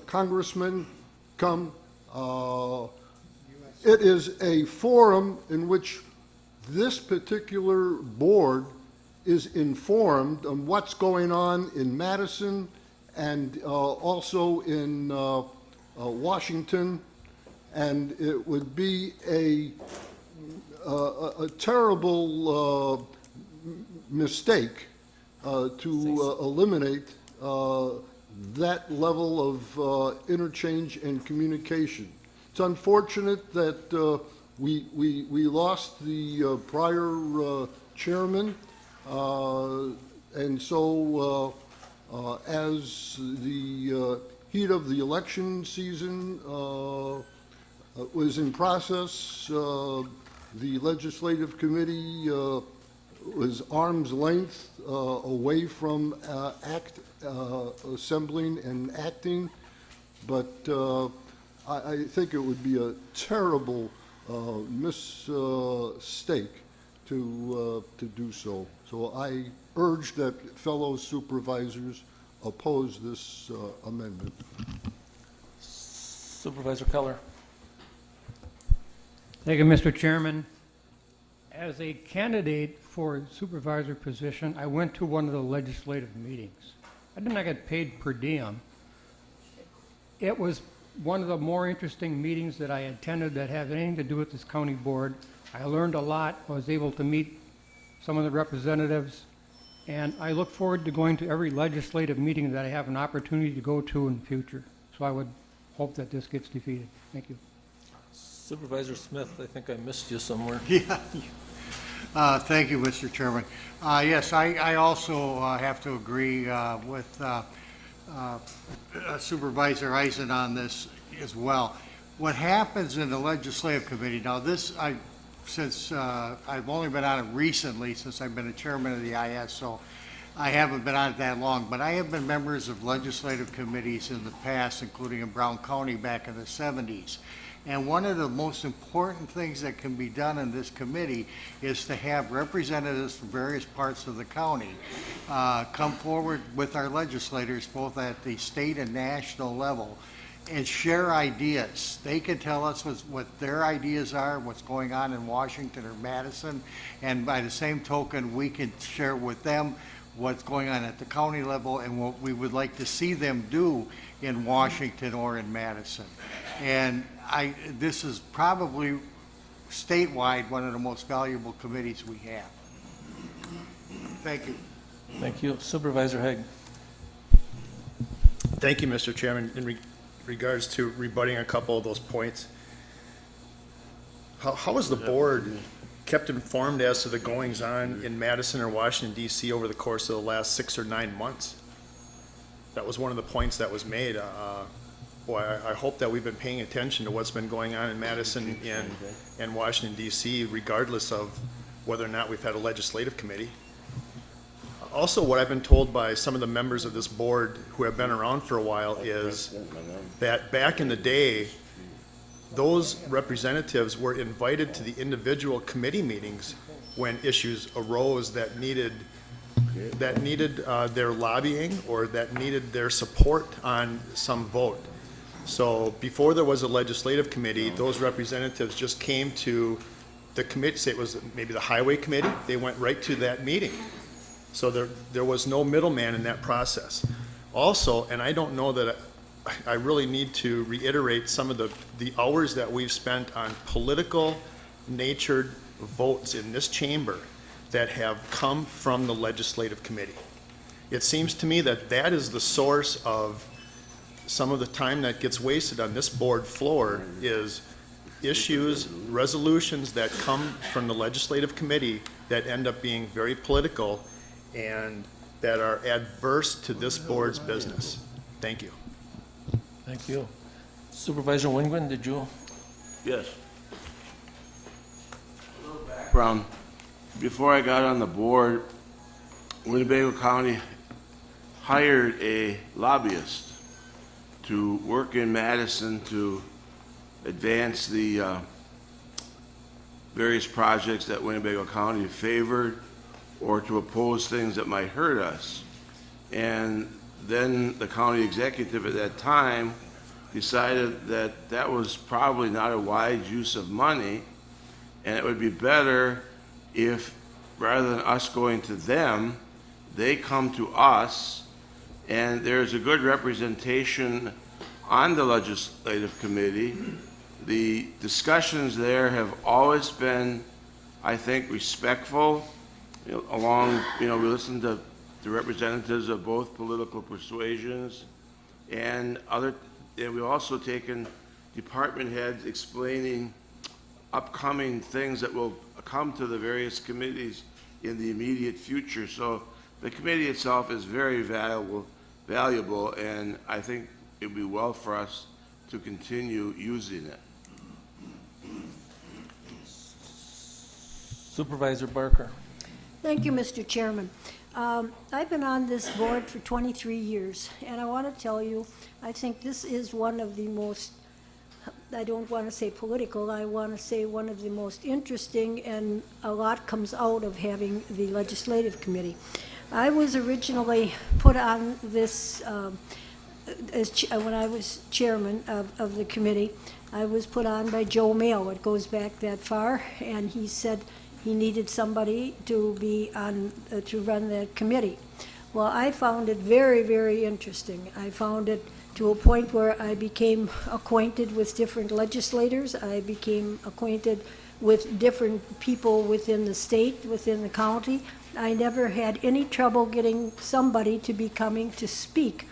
congressmen come. It is a forum in which this particular board is informed on what's going on in Madison and also in Washington, and it would be a terrible mistake to eliminate that level of interchange and communication. It's unfortunate that we lost the prior chairman, and so as the heat of the election season was in process, the legislative committee was arm's length away from assembling and acting, but I think it would be a terrible mistake to do so. So I urge that fellow supervisors oppose this amendment. Supervisor Keller. Thank you, Mr. Chairman. As a candidate for a supervisor position, I went to one of the legislative meetings. I did not get paid per diem. It was one of the more interesting meetings that I attended that had anything to do with this county board. I learned a lot. I was able to meet some of the representatives, and I look forward to going to every legislative meeting that I have an opportunity to go to in the future. So I would hope that this gets defeated. Thank you. Supervisor Smith, I think I missed you somewhere. Yeah. Thank you, Mr. Chairman. Yes, I also have to agree with Supervisor Eisen on this as well. What happens in the legislative committee, now this, since I've only been on it recently, since I've been a chairman of the IS, so I haven't been on it that long, but I have been members of legislative committees in the past, including in Brown County back in the 70s. And one of the most important things that can be done in this committee is to have representatives from various parts of the county come forward with our legislators, both at the state and national level, and share ideas. They can tell us what their ideas are, what's going on in Washington or Madison, and by the same token, we can share with them what's going on at the county level and what we would like to see them do in Washington or in Madison. And this is probably statewide one of the most valuable committees we have. Thank you. Thank you. Supervisor Haig. Thank you, Mr. Chairman. In regards to rebutting a couple of those points, how is the board kept informed as to the goings-on in Madison or Washington, D.C. over the course of the last 6 or 9 months? That was one of the points that was made. Boy, I hope that we've been paying attention to what's been going on in Madison and Washington, D.C., regardless of whether or not we've had a legislative committee. Also, what I've been told by some of the members of this board who have been around for a while is that back in the day, those representatives were invited to the individual committee meetings when issues arose that needed their lobbying or that needed their support on some vote. So before there was a legislative committee, those representatives just came to the committee, say it was maybe the highway committee, they went right to that meeting. So there was no middleman in that process. Also, and I don't know that I really need to reiterate some of the hours that we've spent on political natured votes in this chamber that have come from the legislative committee. It seems to me that that is the source of some of the time that gets wasted on this board floor is issues, resolutions that come from the legislative committee that end up being very political and that are adverse to this board's business. Thank you. Thank you. Supervisor Wingren, did you? Yes. A little background. Before I got on the board, Winnebago County hired a lobbyist to work in Madison to advance the various projects that Winnebago County favored or to oppose things that might hurt us. And then the county executive at that time decided that that was probably not a wise use of money, and it would be better if, rather than us going to them, they come to us, and there's a good representation on the legislative committee. The discussions there have always been, I think, respectful. We listen to the representatives of both political persuasions, And we've also taken department heads explaining upcoming things that will come to the various committees in the immediate future. So the committee itself is very valuable, and I think it would be well for us to continue using it. Supervisor Barker. Thank you, Mr. Chairman. I've been on this board for 23 years, and I want to tell you, I think this is one of the most, I don't want to say political, I want to say one of the most interesting, and a lot comes out of having the legislative committee. I was originally put on this, when I was chairman of the committee, I was put on by Joe Mayo. It goes back that far, and he said he needed somebody to be on, to run the committee. Well, I found it very, very interesting. I found it to a point where I became acquainted with different legislators. I became acquainted with different people within the state, within the county. I never had any trouble getting somebody to be coming to speak,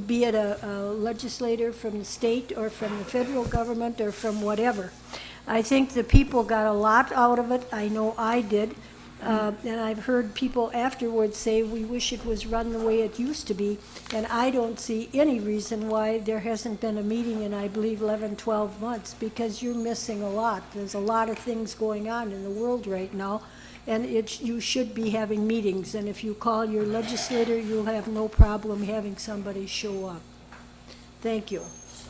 be it a legislator from the state or from the federal government or from whatever. I think the people got a lot out of it. I know I did. And I've heard people afterwards say, we wish it was run the way it used to be. And I don't see any reason why there hasn't been a meeting in, I believe, 11, 12 months, because you're missing a lot. There's a lot of things going on in the world right now, and you should be having meetings. And if you call your legislator, you'll have no problem having somebody show up. Thank you.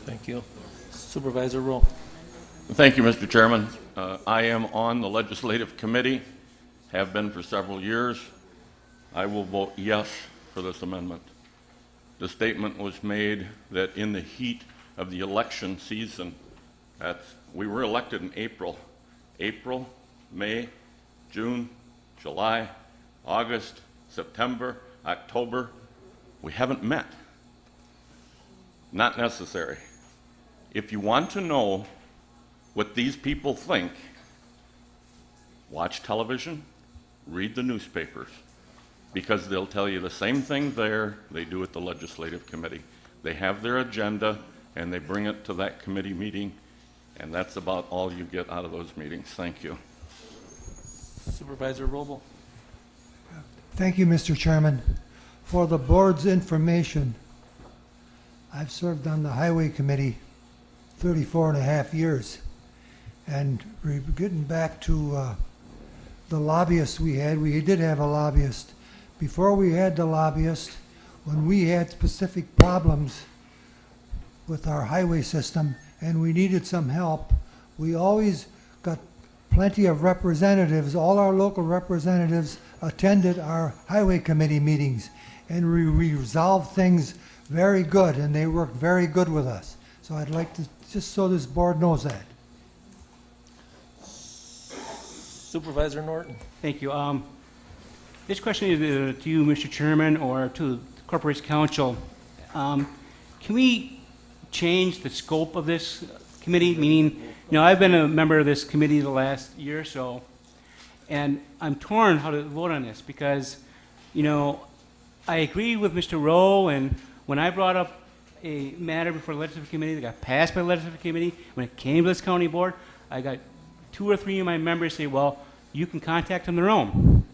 Thank you. Supervisor Rowe. Thank you, Mr. Chairman. I am on the legislative committee, have been for several years. I will vote yes for this amendment. The statement was made that in the heat of the election season, we were elected in April, May, June, July, August, September, October. We haven't met. Not necessary. If you want to know what these people think, watch television, read the newspapers, because they'll tell you the same thing there they do at the legislative committee. They have their agenda and they bring it to that committee meeting, and that's about all you get out of those meetings. Thank you. Supervisor Roble. Thank you, Mr. Chairman. For the board's information, I've served on the Highway Committee 34 and a half years. And we're getting back to the lobbyists we had. We did have a lobbyist. Before we had the lobbyist, when we had specific problems with our highway system and we needed some help, we always got plenty of representatives. All our local representatives attended our highway committee meetings, and we resolved things very good, and they worked very good with us. So I'd like to, just so this board knows that. Supervisor Norton. Thank you. This question is to you, Mr. Chairman, or to the Corporation Council. Can we change the scope of this committee? Meaning, I've been a member of this committee the last year or so, and I'm torn how to vote on this because, I agree with Mr. Rowe, and when I brought up a matter before the legislative committee that got passed by the legislative committee, when it came to this county board, I got 2 or 3 of my members say, well, you can contact them their own.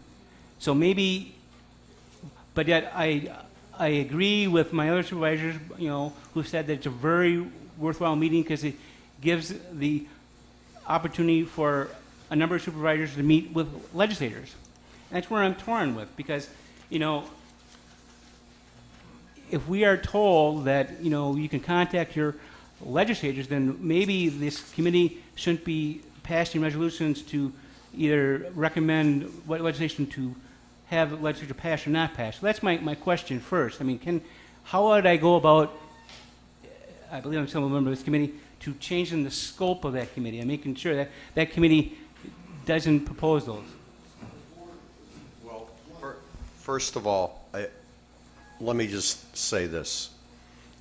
So maybe, but yet I agree with my other supervisors, who said that it's a very worthwhile meeting because it gives the opportunity for a number of supervisors to meet with legislators. And that's where I'm torn with, because, if we are told that, you can contact your legislators, then maybe this committee shouldn't be passing resolutions to either recommend what legislation to have the legislature pass or not pass. So that's my question first. How would I go about, I believe I'm still a member of this committee, to changing the scope of that committee and making sure that that committee doesn't propose those? Well, first of all, let me just say this,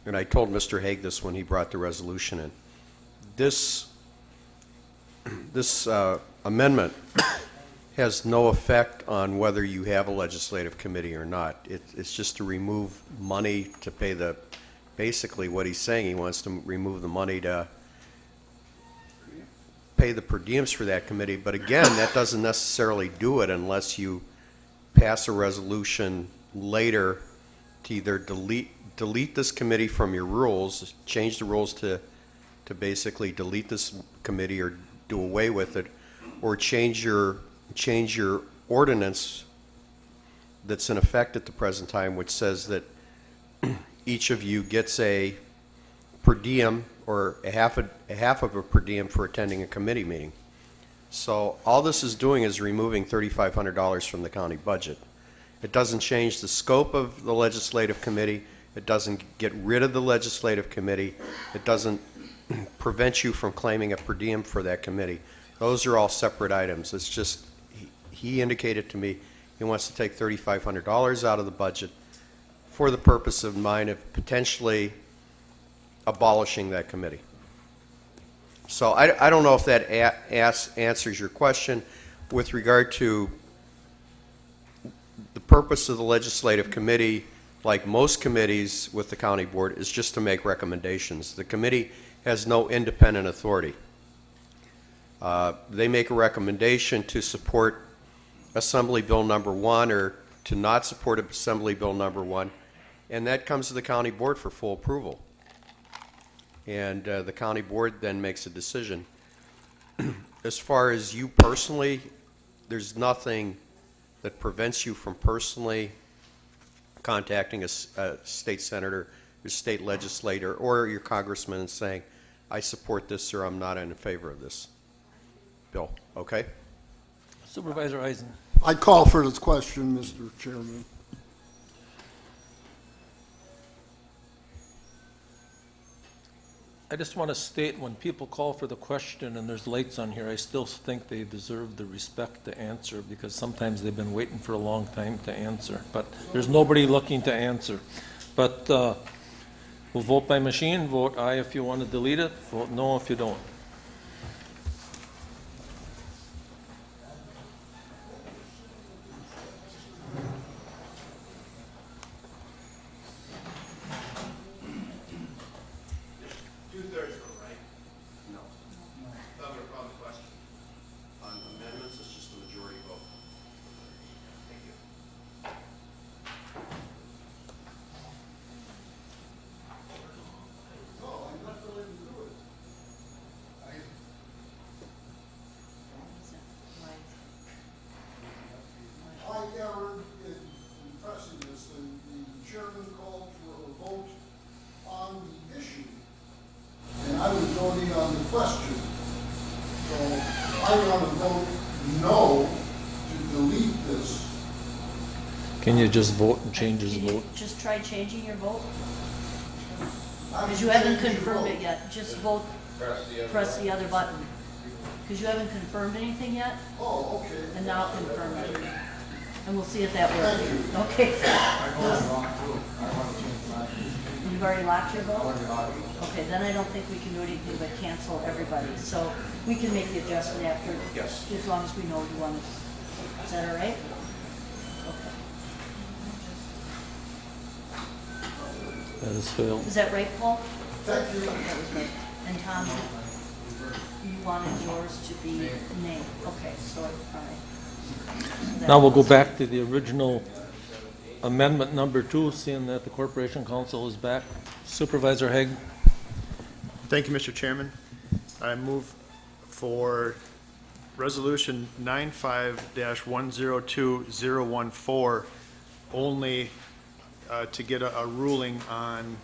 and I told Mr. Hague this when he brought the resolution in. This amendment has no effect on whether you have a legislative committee or not. It's just to remove money to pay the basically what he's saying, he wants to remove the money to pay the per diems for that committee. But again, that doesn't necessarily do it unless you pass a resolution later to either delete this committee from your rules, change the rules to basically delete this committee or do away with it, or change your ordinance that's in effect at the present time, which says that each of you gets a per diem or a half of a per diem for attending a committee meeting. So all this is doing is removing $3,500 from the county budget. It doesn't change the scope of the legislative committee. It doesn't get rid of the legislative committee. It doesn't prevent you from claiming a per diem for that committee. Those are all separate items. It's just, he indicated to me he wants to take $3,500 out of the budget for the purpose of mine of potentially abolishing that committee. So I don't know if that answers your question. With regard to the purpose of the legislative committee, like most committees with the county board, is just to make recommendations. The committee has no independent authority. They make a recommendation to support Assembly Bill number 1 or to not support Assembly Bill number 1, and that comes to the county board for full approval. And the county board then makes a decision. As far as you personally, there's nothing that prevents you from personally contacting a state senator, your state legislator, or your congressman and saying, I support this or I'm not in favor of this bill. Okay? Supervisor Eisen. I call for this question, Mr. Chairman. I just want to state, when people call for the question and there's lights on here, I still think they deserve the respect to answer, because sometimes they've been waiting for a long time to answer. But there's nobody looking to answer. But we'll vote by machine. Vote aye if you want to delete it. Vote no if you don't. I erred in pressing this, and the chairman called for a vote on the issue, and I was voting on the question. So I want to vote no to delete this. Can you just vote and change his Can you vote? just try changing your vote? Because you haven't confirmed it yet. Just vote, press the other button. Because you haven't confirmed anything yet. Oh, okay. And now confirm it. And we'll see if that works. Okay. You've already locked your vote? Okay, then I don't think we can do anything but cancel everybody. So we can make the adjustment after. Yes. As long as we know you want it. Is that all right? Okay. That has failed. Is that right, Paul? Thank you. That was right. And Tom, you wanted yours to be nay. Okay, so, all right. So Now we'll go back to the original amendment number 2, seeing that the Corporation Council is back. Supervisor Haig. Thank you, Mr. Chairman. I move for Resolution 95-102014 only to get a ruling on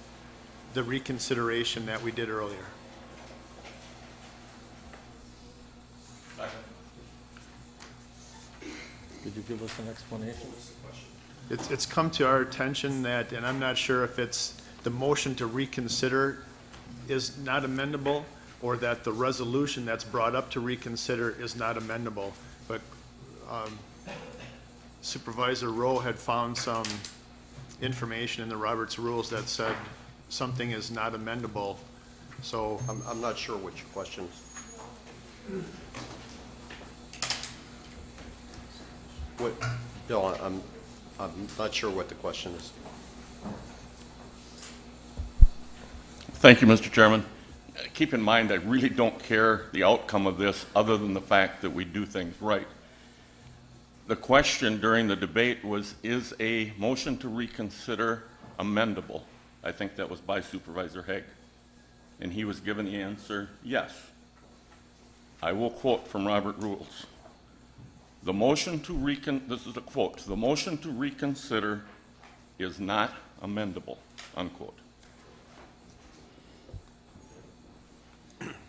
the reconsideration that we did earlier. Did you give us an explanation? It's come to our attention that, and I'm not sure if it's the motion to reconsider is not amendable, or that the resolution that's brought up to reconsider is not amendable. But Supervisor Rowe had found some information in the Roberts Rules that said something is not amendable. So I'm not sure which question. What, Bill, I'm not sure what the question is. Thank you, Mr. Chairman. Keep in mind, I really don't care the outcome of this other than the fact that we do things right. The question during the debate was, is a motion to reconsider amendable? I think that was by Supervisor Haig. And he was given the answer, yes. I will quote from Robert Rules. The motion to this is a quote, the motion to reconsider is not amendable, unquote.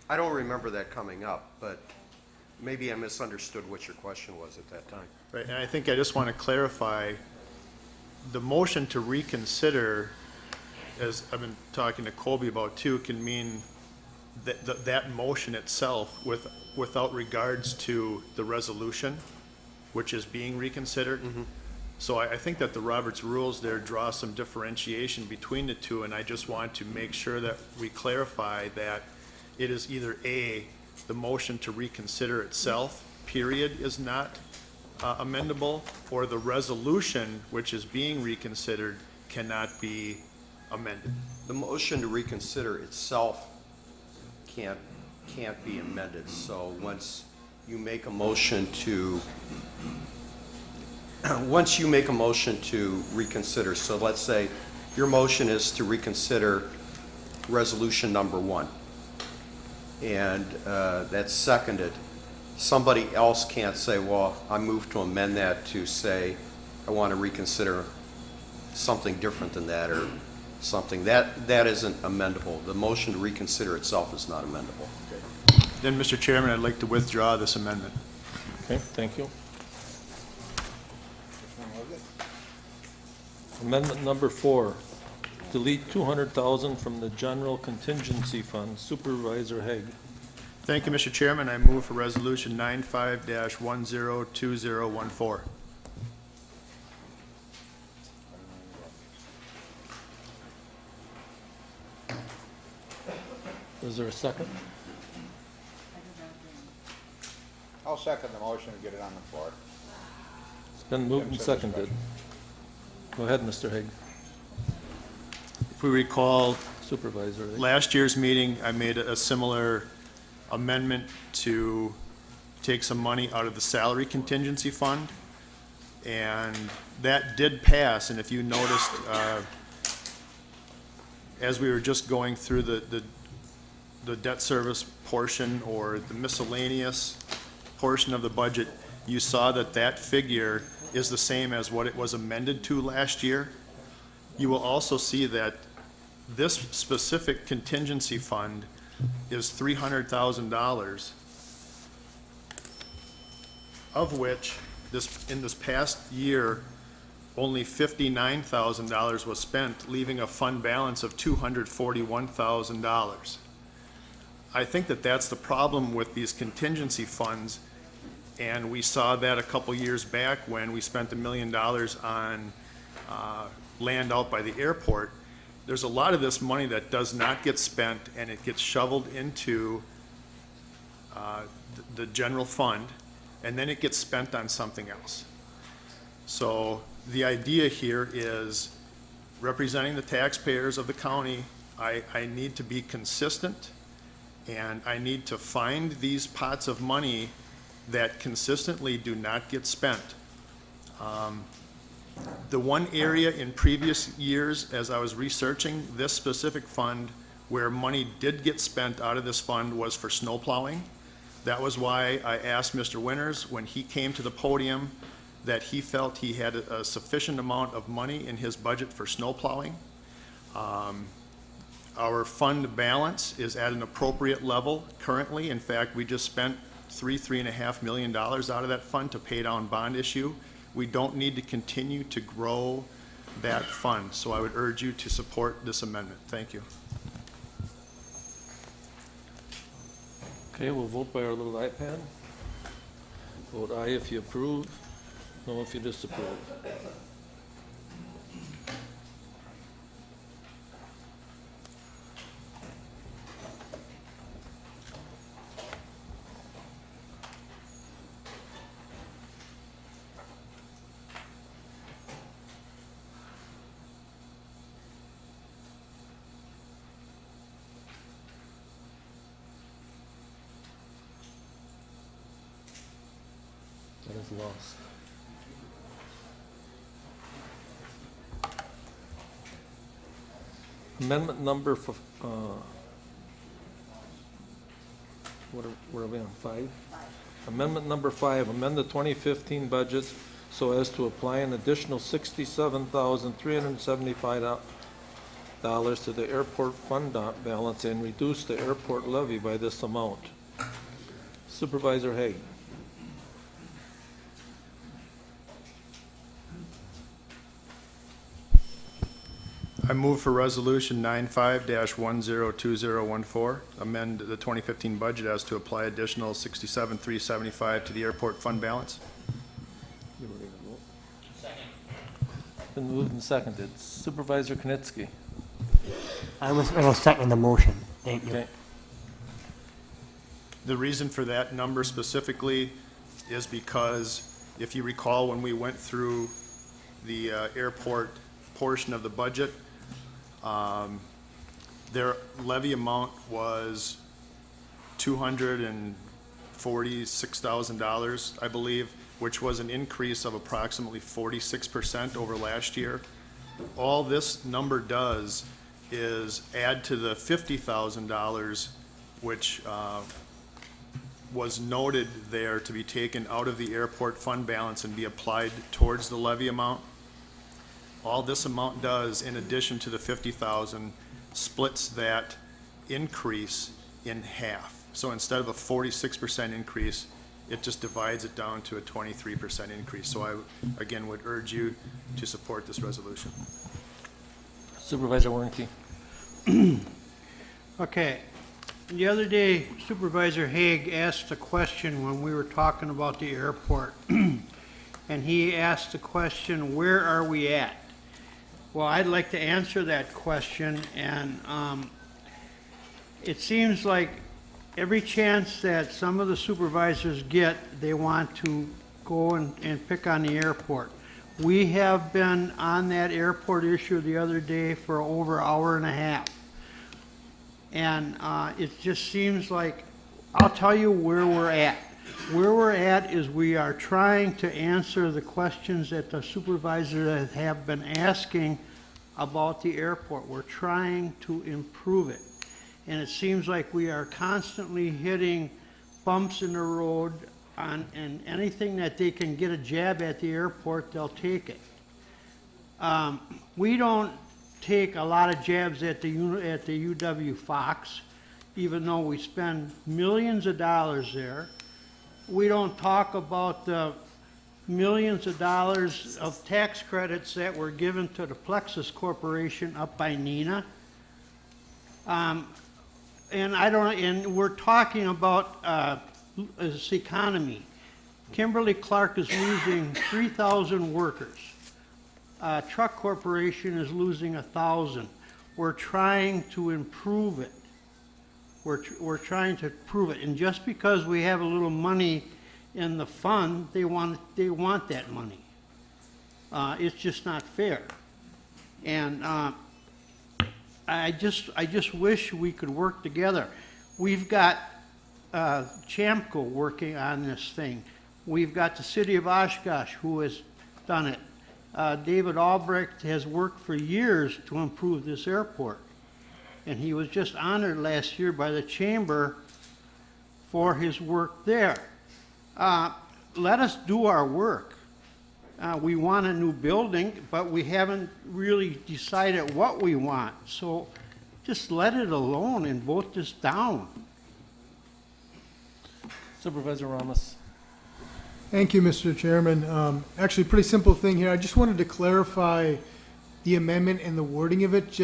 I don't remember that coming up, but maybe I misunderstood what your question was at that time. Right, and I think I just want to clarify, the motion to reconsider, as I've been talking to Colby about too, can mean that motion itself without regards to the resolution, which is being reconsidered. Mm-hmm. So I think that the Roberts rules there draw some differentiation between the two, and I just want to make sure that we clarify that it is either A, the motion to reconsider itself, period, is not amendable, or the resolution which is being reconsidered cannot be amended. The motion to reconsider itself can't be amended. So once you make a motion to reconsider, so let's say your motion is to reconsider resolution number 1, and that's seconded. Somebody else can't say, well, I move to amend that to say I want to reconsider something different than that, or something. That isn't amendable. The motion to reconsider itself is not amendable. Okay. Then, Mr. Chairman, I'd like to withdraw this amendment. Okay, thank you. Amendment number 4, delete $200,000 from the general contingency fund. Supervisor Haig. Thank you, Mr. Chairman. I move for resolution 95-102014. Is there a second? I'll second the motion and get it on the floor. It's been moved and seconded. Go ahead, Mr. Haig. If we recall, Supervisor Haig. last year's meeting, I made a similar amendment to take some money out of the salary contingency fund, and that did pass. And if you noticed, as we were just going through the debt service portion or the miscellaneous portion of the budget, you saw that that figure is the same as what it was amended to last year. You will also see that this specific contingency fund is $300,000, of which in this past year, only $59,000 was spent, leaving a fund balance of $241,000. I think that that's the problem with these contingency funds, and we saw that a couple years back when we spent $1 million on land out by the airport. There's a lot of this money that does not get spent, and it gets shoveled into the general fund, and then it gets spent on something else. So the idea here is, representing the taxpayers of the county, I need to be consistent, and I need to find these pots of money that consistently do not get spent. The one area in previous years, as I was researching this specific fund, where money did get spent out of this fund was for snow plowing. That was why I asked Mr. Winters, when he came to the podium, that he felt he had a sufficient amount of money in his budget for snow plowing. Our fund balance is at an appropriate level currently. In fact, we just spent $3.5 million out of that fund to pay down bond issue. We don't need to continue to grow that fund, so I would urge you to support this amendment. Thank you. Okay, we'll vote by our little iPad. Vote aye if you approve, no if you disapprove. is lost. Amendment number for, where are we on, 5? Amendment number 5, amend the 2015 budget so as to apply an additional $67,375 to the airport fund balance and reduce the airport levy by this amount. Supervisor Haig. I move for Resolution 95-102014, amend the 2015 budget as to apply additional $67,375 to the airport fund balance. Been moved and seconded. Supervisor Knitsky. I was going to second the motion. Thank you. Okay. The reason for that number specifically is because, if you recall, when we went through the airport portion of the budget, their levy amount was $246,000, I believe, which was an increase of approximately 46% over last year. All this number does is add to the $50,000, which was noted there to be taken out of the airport fund balance and be applied towards the levy amount. All this amount does, in addition to the $50,000, splits that increase in half. So instead of a 46% increase, it just divides it down to a 23% increase. So I, again, would urge you to support this resolution. Supervisor Warnke. Okay. The other day, Supervisor Haig asked a question when we were talking about the airport. And he asked the question, where are we at? Well, I'd like to answer that question, and it seems like every chance that some of the supervisors get, they want to go and pick on the airport. We have been on that airport issue the other day for over an hour and a half. And it just seems like, I'll tell you where we're at. Where we're at is we are trying to answer the questions that the supervisors have been asking about the airport. We're trying to improve it. And it seems like we are constantly hitting bumps in the road and anything that they can get a jab at the airport, they'll take it. We don't take a lot of jabs at the UW Fox, even though we spend millions of dollars there. We don't talk about the millions of dollars of tax credits that were given to the Plexus Corporation up by Neenah. And we're talking about this economy. Kimberly-Clark is losing 3,000 workers. Truck Corporation is losing 1,000. We're trying to improve it. We're trying to prove it. And just because we have a little money in the fund, they want that money. It's just not fair. And I just wish we could work together. We've got Chamco working on this thing. We've got the city of Oshkosh who has done it. David Albrecht has worked for years to improve this airport. And he was just honored last year by the chamber for his work there. Let us do our work. We want a new building, but we haven't really decided what we want. So just let it alone and vote this down. Supervisor Ramos. Thank you, Mr. Chairman. Actually, pretty simple thing here. I just wanted to clarify the amendment and the wording of it.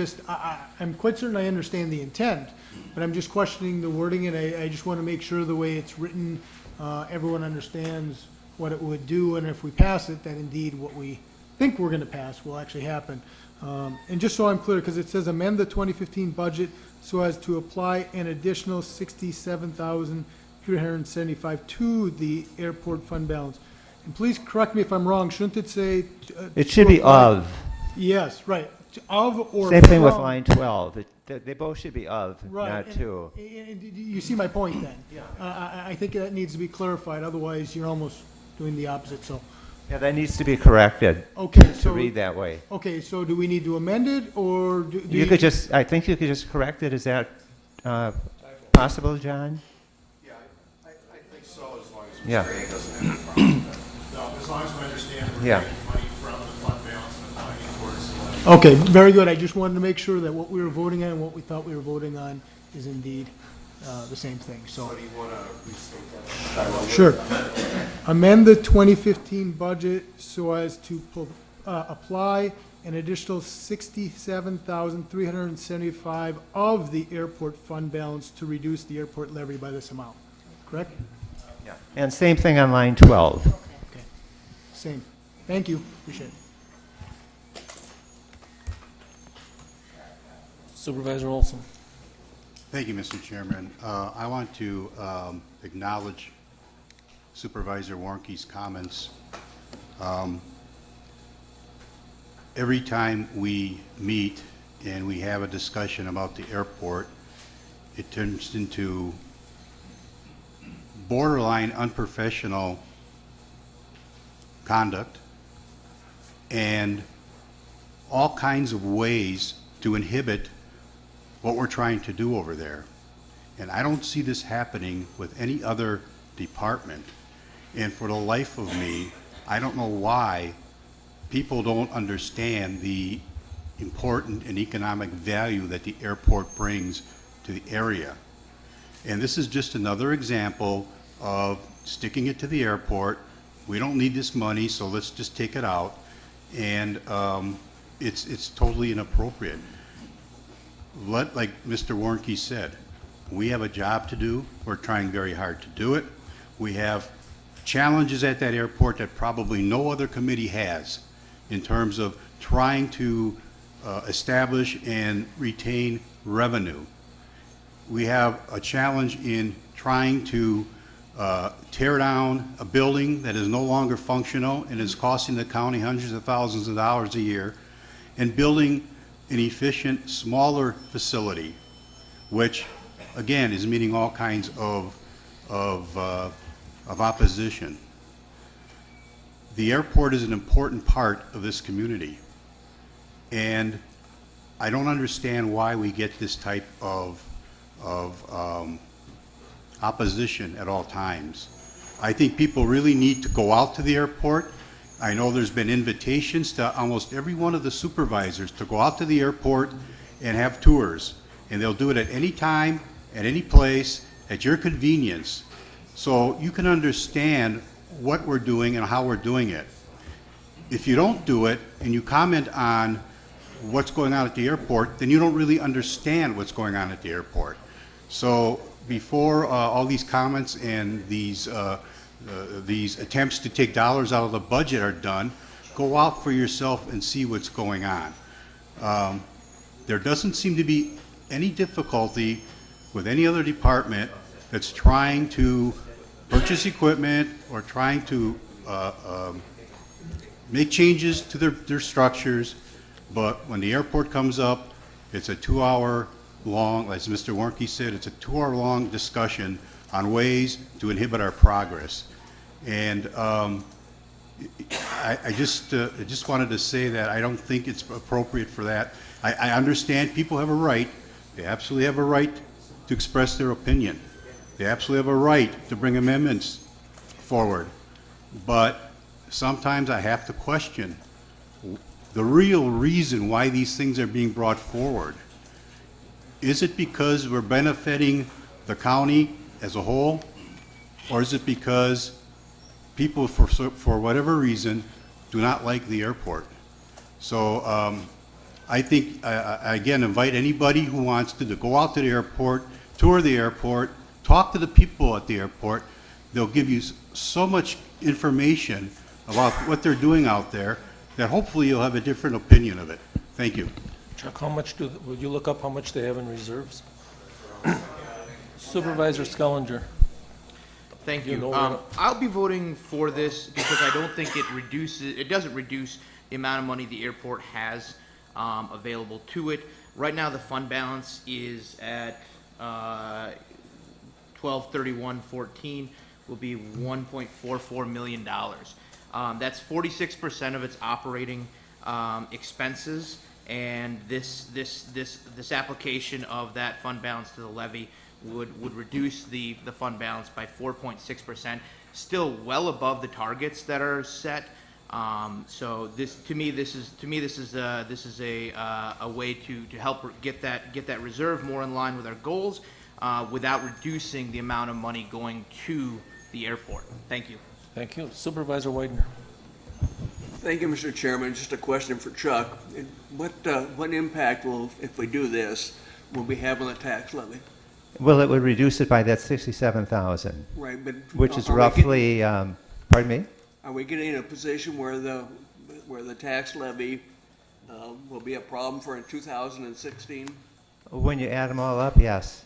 I'm quite certain I understand the intent, but I'm just questioning the wording, and I just want to make sure the way it's written, everyone understands what it would do, and if we pass it, that indeed what we think we're going to pass will actually happen. And just so I'm clear, because it says amend the 2015 budget so as to apply an additional $67,375 to the airport fund balance. And please correct me if I'm wrong. Shouldn't it say? It should be of. Yes, right. Of or Same thing with from. line 12. They both should be of, Right. not to. And you see my point then? Yeah. I think that needs to be clarified. Otherwise, you're almost doing the opposite, so. Yeah, that needs to be corrected. Okay, to so. read that way. Okay, so do we need to amend it, or do You could just, I think you could just correct it. Is that possible, John? Yeah, I think so, as long as Yeah. Mr. A doesn't have a problem with that. No, as long as we understand we're Yeah. taking money from the fund balance and applying it towards the levy. Okay, very good. I just wanted to make sure that what we were voting on and what we thought we were voting on is indeed the same thing, so. Do you want to restate that? Sure. Amend the 2015 budget so as to apply an additional $67,375 of the airport fund balance to reduce the airport levy by this amount, correct? Yeah. And same thing on line 12. Okay, same. Thank you, appreciate it. Supervisor Olson. Thank you, Mr. Chairman. I want to acknowledge Supervisor Warnke's comments. Every time we meet and we have a discussion about the airport, it turns into borderline unprofessional conduct and all kinds of ways to inhibit what we're trying to do over there. And I don't see this happening with any other department. And for the life of me, I don't know why people don't understand the important and economic value that the airport brings to the area. And this is just another example of sticking it to the airport. We don't need this money, so let's just take it out. And it's totally inappropriate. Like Mr. Warnke said, we have a job to do. We're trying very hard to do it. We have challenges at that airport that probably no other committee has in terms of trying to establish and retain revenue. We have a challenge in trying to tear down a building that is no longer functional and is costing the county hundreds of thousands of dollars a year, and building an efficient, smaller facility, which, again, is meeting all kinds of opposition. The airport is an important part of this community, and I don't understand why we get this type of opposition at all times. I think people really need to go out to the airport. I know there's been invitations to almost every one of the supervisors to go out to the airport and have tours, and they'll do it at any time, at any place, at your convenience, so you can understand what we're doing and how we're doing it. If you don't do it and you comment on what's going on at the airport, then you don't really understand what's going on at the airport. So before all these comments and these attempts to take dollars out of the budget are done, go out for yourself and see what's going on. There doesn't seem to be any difficulty with any other department that's trying to purchase equipment or trying to make changes to their structures, but when the airport comes up, it's a 2-hour long, as Mr. Warnke said, it's a 2-hour long discussion on ways to inhibit our progress. And I just wanted to say that I don't think it's appropriate for that. I understand people have a right, they absolutely have a right to express their opinion. They absolutely have a right to bring amendments forward. But sometimes I have to question the real reason why these things are being brought forward. Is it because we're benefiting the county as a whole? Or is it because people, for whatever reason, do not like the airport? So I think, I again invite anybody who wants to go out to the airport, tour the airport, talk to the people at the airport. They'll give you so much information about what they're doing out there that hopefully you'll have a different opinion of it. Thank you. Chuck, how much would you look up how much they have in reserves? Supervisor Skellinger. Thank You you. know I'll be voting for this because I don't think it doesn't reduce the amount of money the airport has available to it. Right now, the fund balance is at 12/31/14. will be $1.44 million. That's 46% of its operating expenses, and this application of that fund balance to the levy would reduce the fund balance by 4.6%, still well above the targets that are set. So this is a way to help get that reserve more in line with our goals, without reducing the amount of money going to the airport. Thank you. Thank you. Supervisor Widener. Thank you, Mr. Chairman. Just a question for Chuck. What impact will, if we do this, will we have on the tax levy? Well, it would reduce it by that 67,000. Right, but which is are we roughly, pardon me? Are we getting in a position where the tax levy will be a problem for in 2016? When you add them all up, yes.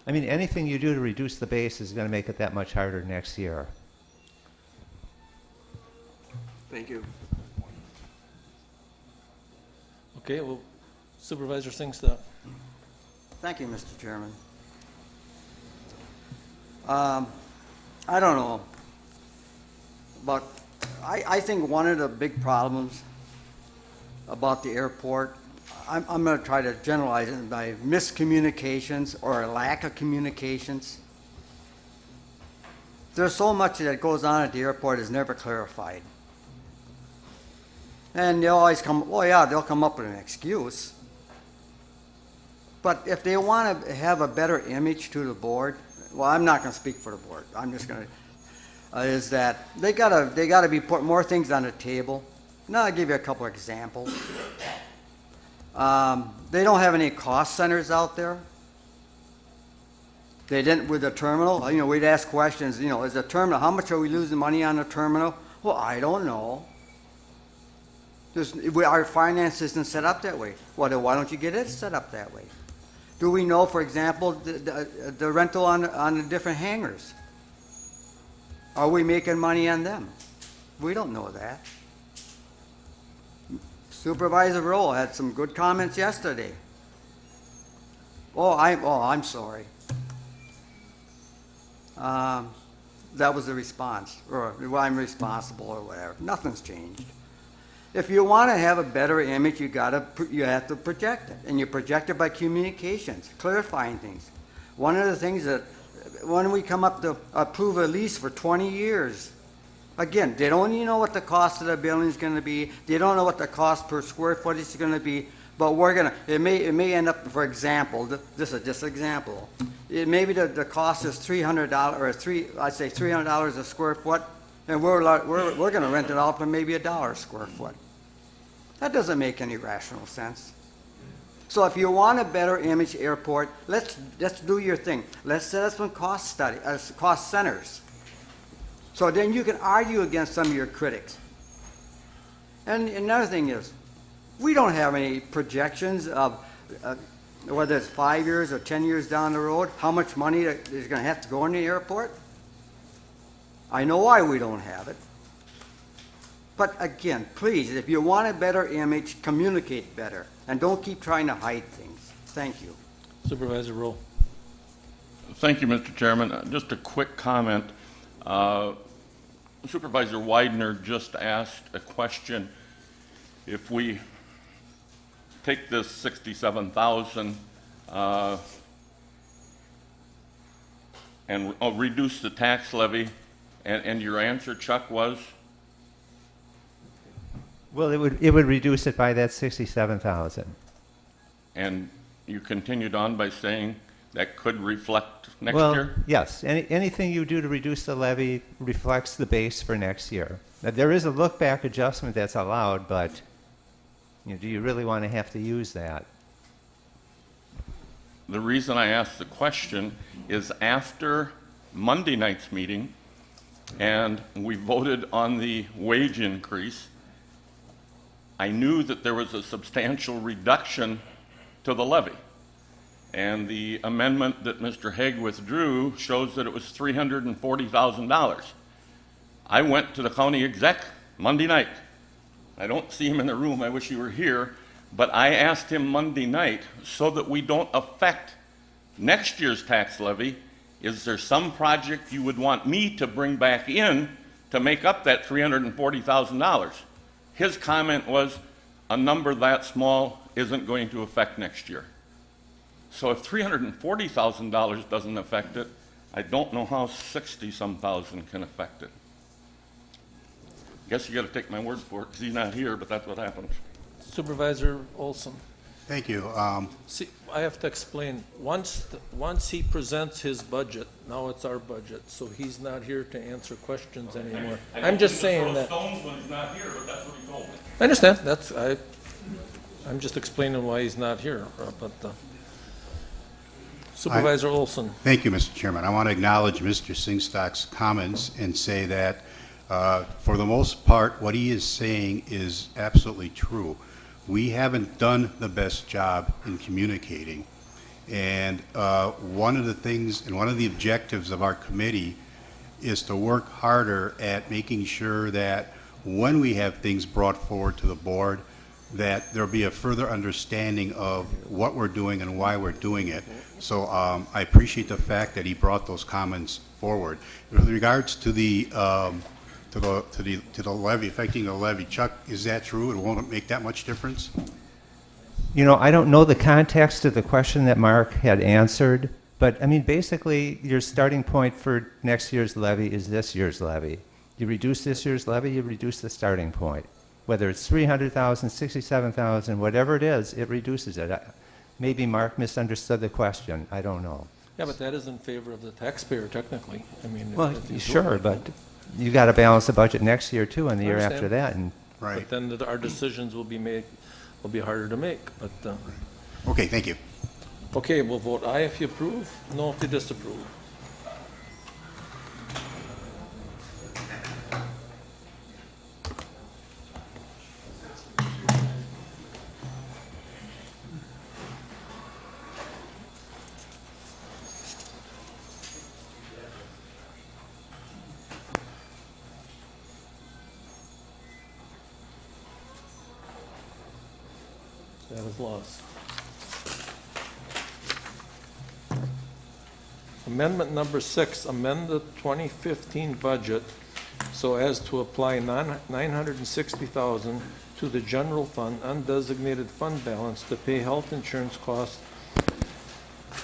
I mean, anything you do to reduce the base is going to make it that much harder next year. Thank you. Okay, well, Supervisor Singstaff. Thank you, Mr. Chairman. I don't know, but I think one of the big problems about the airport, I'm going to try to generalize it by miscommunications or a lack of communications. There's so much that goes on at the airport is never clarified. And they always they'll come up with an excuse. But if they want to have a better image to the board, well, I'm not going to speak for the board. I'm just going to, is that they gotta be put more things on the table. Now I'll give you a couple examples. They don't have any cost centers out there. They didn't with the terminal. You know, we'd ask questions. You know, is the terminal, how much are we losing money on the terminal? Well, I don't know. Our finance isn't set up that way. Well, then why don't you get it set up that way? Do we know, for example, the rental on the different hangars? Are we making money on them? We don't know that. Supervisor Roll had some good comments yesterday. I'm sorry. That was the response, or well, I'm responsible or whatever. Nothing's changed. If you want to have a better image, you have to project it, and you project it by communications, clarifying things. One of the things that when we come up to approve a lease for 20 years, again, they don't even know what the cost of the building is going to be. They don't know what the cost per square footage is going to be. But it may end up, for example, this is just an example. Maybe the cost is $300 or I'd say $300 a square foot. And we're going to rent it out for maybe $1 a square foot. That doesn't make any rational sense. So if you want a better image airport, let's do your thing. Let's set up some cost centers. So then you can argue against some of your critics. And another thing is, we don't have any projections of whether it's 5 years or 10 years down the road, how much money is going to have to go in the airport. I know why we don't have it. But again, please, if you want a better image, communicate better. And don't keep trying to hide things. Thank you. Supervisor Roll. Thank you, Mr. Chairman. Just a quick comment. Supervisor Widener just asked a question. If we take this 67,000 and reduce the tax levy, and your answer, Chuck, was? Well, it would reduce it by that 67,000. And you continued on by saying that could reflect next well, year? Yes. Anything you do to reduce the levy reflects the base for next year. Now, there is a look-back adjustment that's allowed, but do you really want to have to use that? The reason I asked the question is after Monday night's meeting, and we voted on the wage increase, I knew that there was a substantial reduction to the levy. And the amendment that Mr. Hague withdrew shows that it was $340,000. I went to the county exec Monday night. I don't see him in the room, I wish he were here, but I asked him Monday night so that we don't affect next year's tax levy is there some project you would want me to bring back in to make up that $340,000? His comment was, a number that small isn't going to affect next year. So if $340,000 doesn't affect it, I don't know how 60-some thousand can affect it. Guess you gotta take my word for it, because he's not here, but that's what happens. Supervisor Olson. Thank you. See, I have to explain, once he presents his budget, now it's our budget, so he's not here to answer questions anymore. I'm just saying that. Stones when he's not here, but that's what he told me. I understand, I'm just explaining why he's not here, but Supervisor Olson. Thank you, Mr. Chairman. I want to acknowledge Mr. Singstock's comments and say that, for the most part, what he is saying is absolutely true. We haven't done the best job in communicating. And one of the things and one of the objectives of our committee is to work harder at making sure that when we have things brought forward to the board, that there'll be a further understanding of what we're doing and why we're doing it. So I appreciate the fact that he brought those comments forward. With regards to the levy, affecting the levy, Chuck, is that true? It won't make that much difference? You know, I don't know the context of the question that Mark had answered, but I mean, basically, your starting point for next year's levy is this year's levy. You reduce this year's levy, you reduce the starting point. Whether it's 300,000, 67,000, whatever it is, it reduces it. Maybe Mark misunderstood the question. I don't know. Yeah, but that is in favor of the taxpayer, technically. I mean, Well, if you sure, do it, but you got to balance the budget next year too, and the I year understand. after that. And But then our decisions will be harder to make, but. Okay, thank you. Okay, we'll vote aye if you approve, no if you disapprove. That is lost. Amendment number 6, amend the 2015 budget so as to apply $960,000 to the general fund undesignated fund balance to pay health insurance costs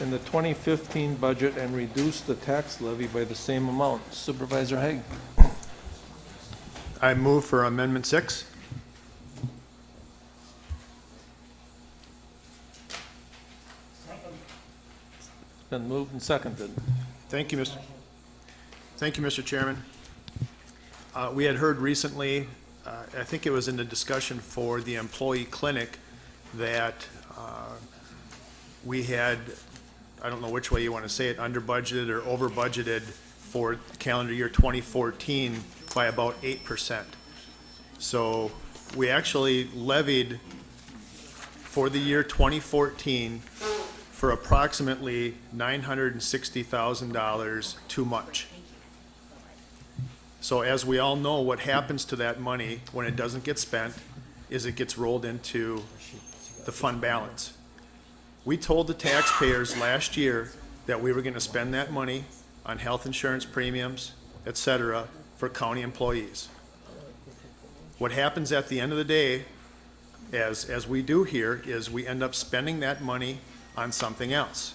in the 2015 budget and reduce the tax levy by the same amount. Supervisor Haig. I move for Amendment 6. Been moved and seconded. Thank you, Mr. Chairman. We had heard recently, I think it was in the discussion for the employee clinic, that we had, I don't know which way you want to say it, under budgeted or over budgeted for calendar year 2014 by about 8%. So we actually levied for the year 2014 for approximately $960,000 too much. So as we all know, what happens to that money when it doesn't get spent is it gets rolled into the fund balance. We told the taxpayers last year that we were going to spend that money on health insurance premiums, et cetera, for county employees. What happens at the end of the day, as we do here, is we end up spending that money on something else.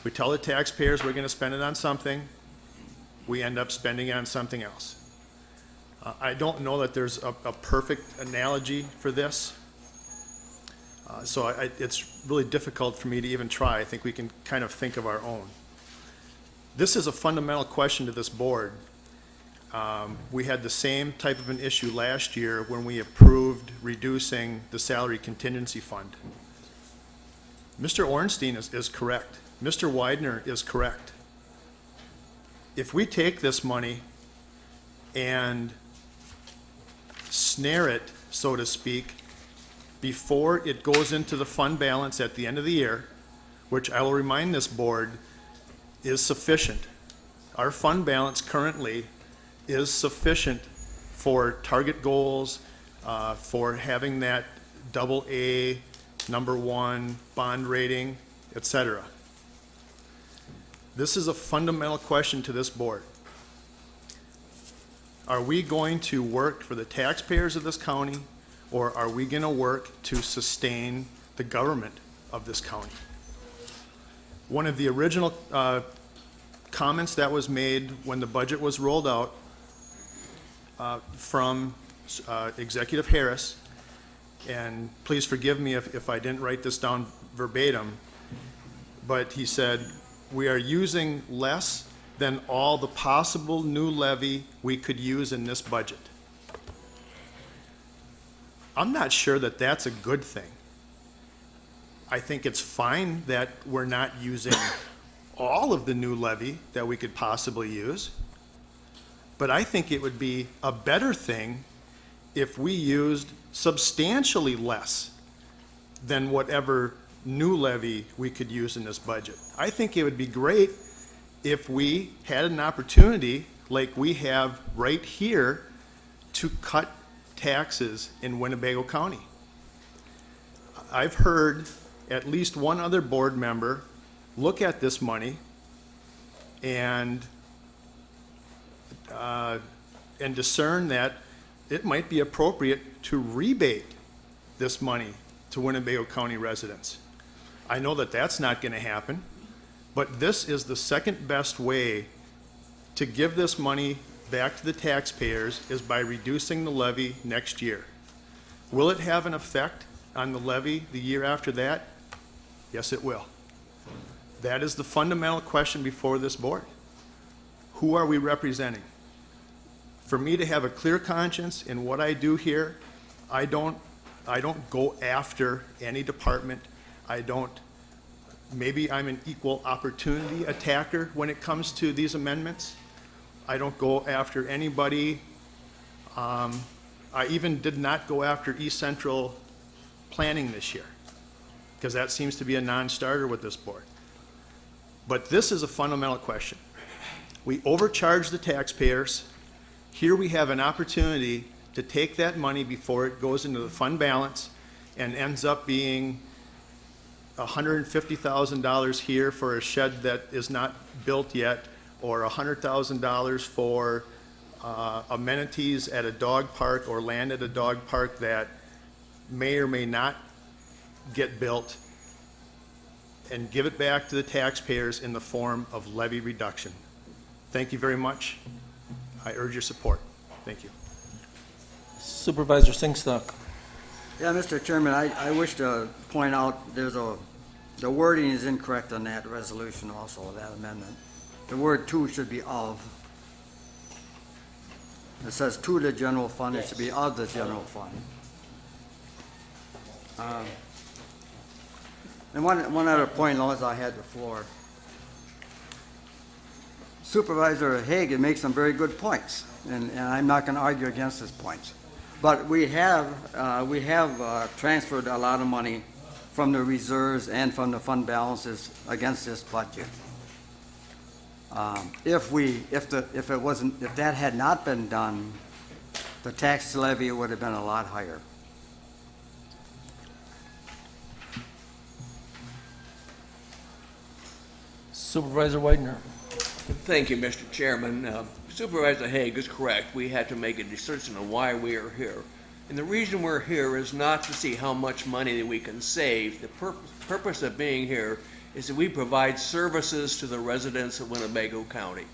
We tell the taxpayers we're going to spend it on something, we end up spending it on something else. I don't know that there's a perfect analogy for this, so it's really difficult for me to even try. I think we can kind of think of our own. This is a fundamental question to this board. We had the same type of an issue last year when we approved reducing the salary contingency fund. Mr. Ornstein is correct. Mr. Widener is correct. If we take this money and snare it, so to speak, before it goes into the fund balance at the end of the year, which I will remind this board is sufficient. Our fund balance currently is sufficient for target goals, for having that AA, #1 bond rating, etc. This is a fundamental question to this board. Are we going to work for the taxpayers of this county, or are we going to work to sustain the government of this county? One of the original comments that was made when the budget was rolled out from Executive Harris, and please forgive me if I didn't write this down verbatim, but he said, "We are using less than all the possible new levy we could use in this budget." I'm not sure that that's a good thing. I think it's fine that we're not using all of the new levy that we could possibly use, but I think it would be a better thing if we used substantially less than whatever new levy we could use in this budget. I think it would be great if we had an opportunity, like we have right here, to cut taxes in Winnebago County. I've heard at least one other board member look at this money and discern that it might be appropriate to rebate this money to Winnebago County residents. I know that that's not going to happen, but this is the second best way to give this money back to the taxpayers, is by reducing the levy next year. Will it have an effect on the levy the year after that? Yes, it will. That is the fundamental question before this board. Who are we representing? For me to have a clear conscience in what I do here, I don't go after any department. Maybe I'm an equal opportunity attacker when it comes to these amendments. I don't go after anybody. I even did not go after East Central Planning this year, because that seems to be a non-starter with this board. But this is a fundamental question. We overcharge the taxpayers. Here we have an opportunity to take that money before it goes into the fund balance and ends up being $150,000 here for a shed that is not built yet, or $100,000 for amenities at a dog park or land at a dog park that may or may not get built, and give it back to the taxpayers in the form of levy reduction. Thank you very much. I urge your support. Thank you. Supervisor Singstock. Yeah, Mr. Chairman, I wish to point out the wording is incorrect on that resolution also, that amendment. The word "to" should be "of." It says "to the general fund," it should be "of the general fund." And one other point, as I had the floor. Supervisor Hagan makes some very good points, and I'm not going to argue against his points. But we have transferred a lot of money from the reserves and from the fund balances against this budget. If that had not been done, the tax levy would have been a lot higher. Supervisor Widener. Thank you, Mr. Chairman. Supervisor Haig is correct. We had to make a decision on why we are here. And the reason we're here is not to see how much money that we can save. The purpose of being here is that we provide services to the residents of Winnebago County.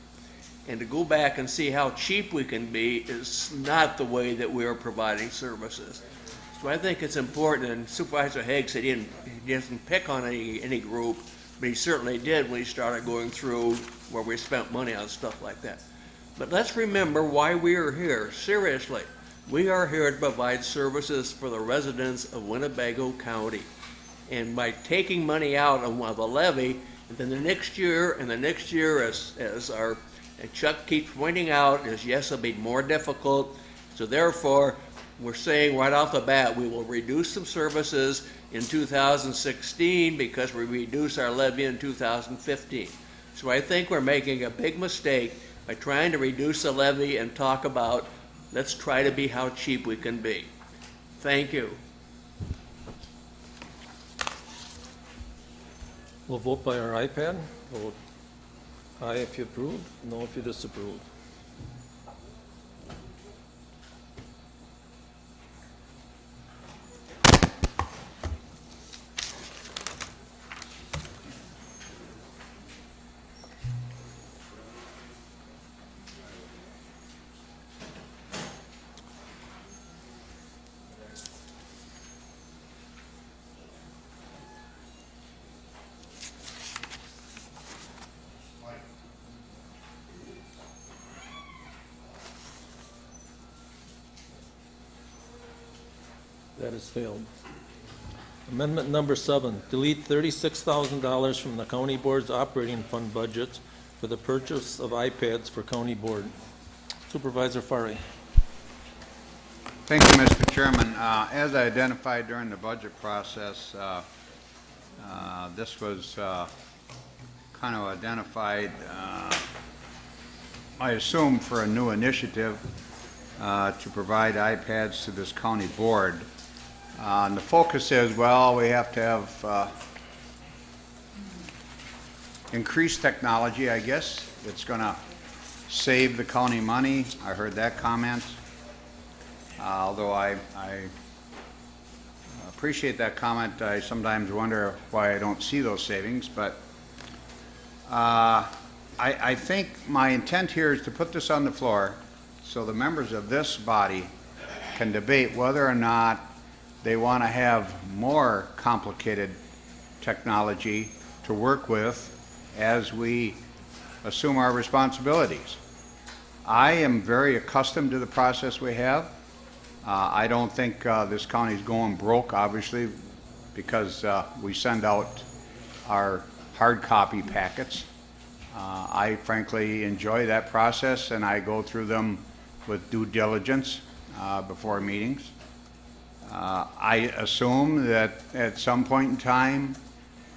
And to go back and see how cheap we can be is not the way that we are providing services. So I think it's important, and Supervisor Haig said he didn't pick on any group, but he certainly did when he started going through where we spent money on stuff like that. But let's remember why we are here. Seriously, we are here to provide services for the residents of Winnebago County. And by taking money out of the levy, and then the next year, as our Chuck keeps pointing out, is yes, it'll be more difficult. So therefore, we're saying right off the bat, we will reduce some services in 2016 because we reduce our levy in 2015. So I think we're making a big mistake by trying to reduce the levy and talk about, let's try to be how cheap we can be. Thank you. We'll vote by our iPad. Vote. Aye if you approve, no if you disapprove. That has failed. Amendment number 7, delete $36,000 from the county board's operating fund budget for the purchase of iPads for county board. Supervisor Fari. Thank you, Mr. Chairman. As I identified during the budget process, this was kind of identified, I assume, for a new initiative to provide iPads to this county board. And the focus is, well, we have to have increased technology, I guess. It's going to save the county money. I heard that comment. Although I appreciate that comment, I sometimes wonder why I don't see those savings. But I think my intent here is to put this on the floor so the members of this body can debate whether or not they want to have more complicated technology to work with as we assume our responsibilities. I am very accustomed to the process we have. I don't think this county is going broke, obviously, because we send out our hard copy packets. I frankly enjoy that process, and I go through them with due diligence before meetings. I assume that at some point in time,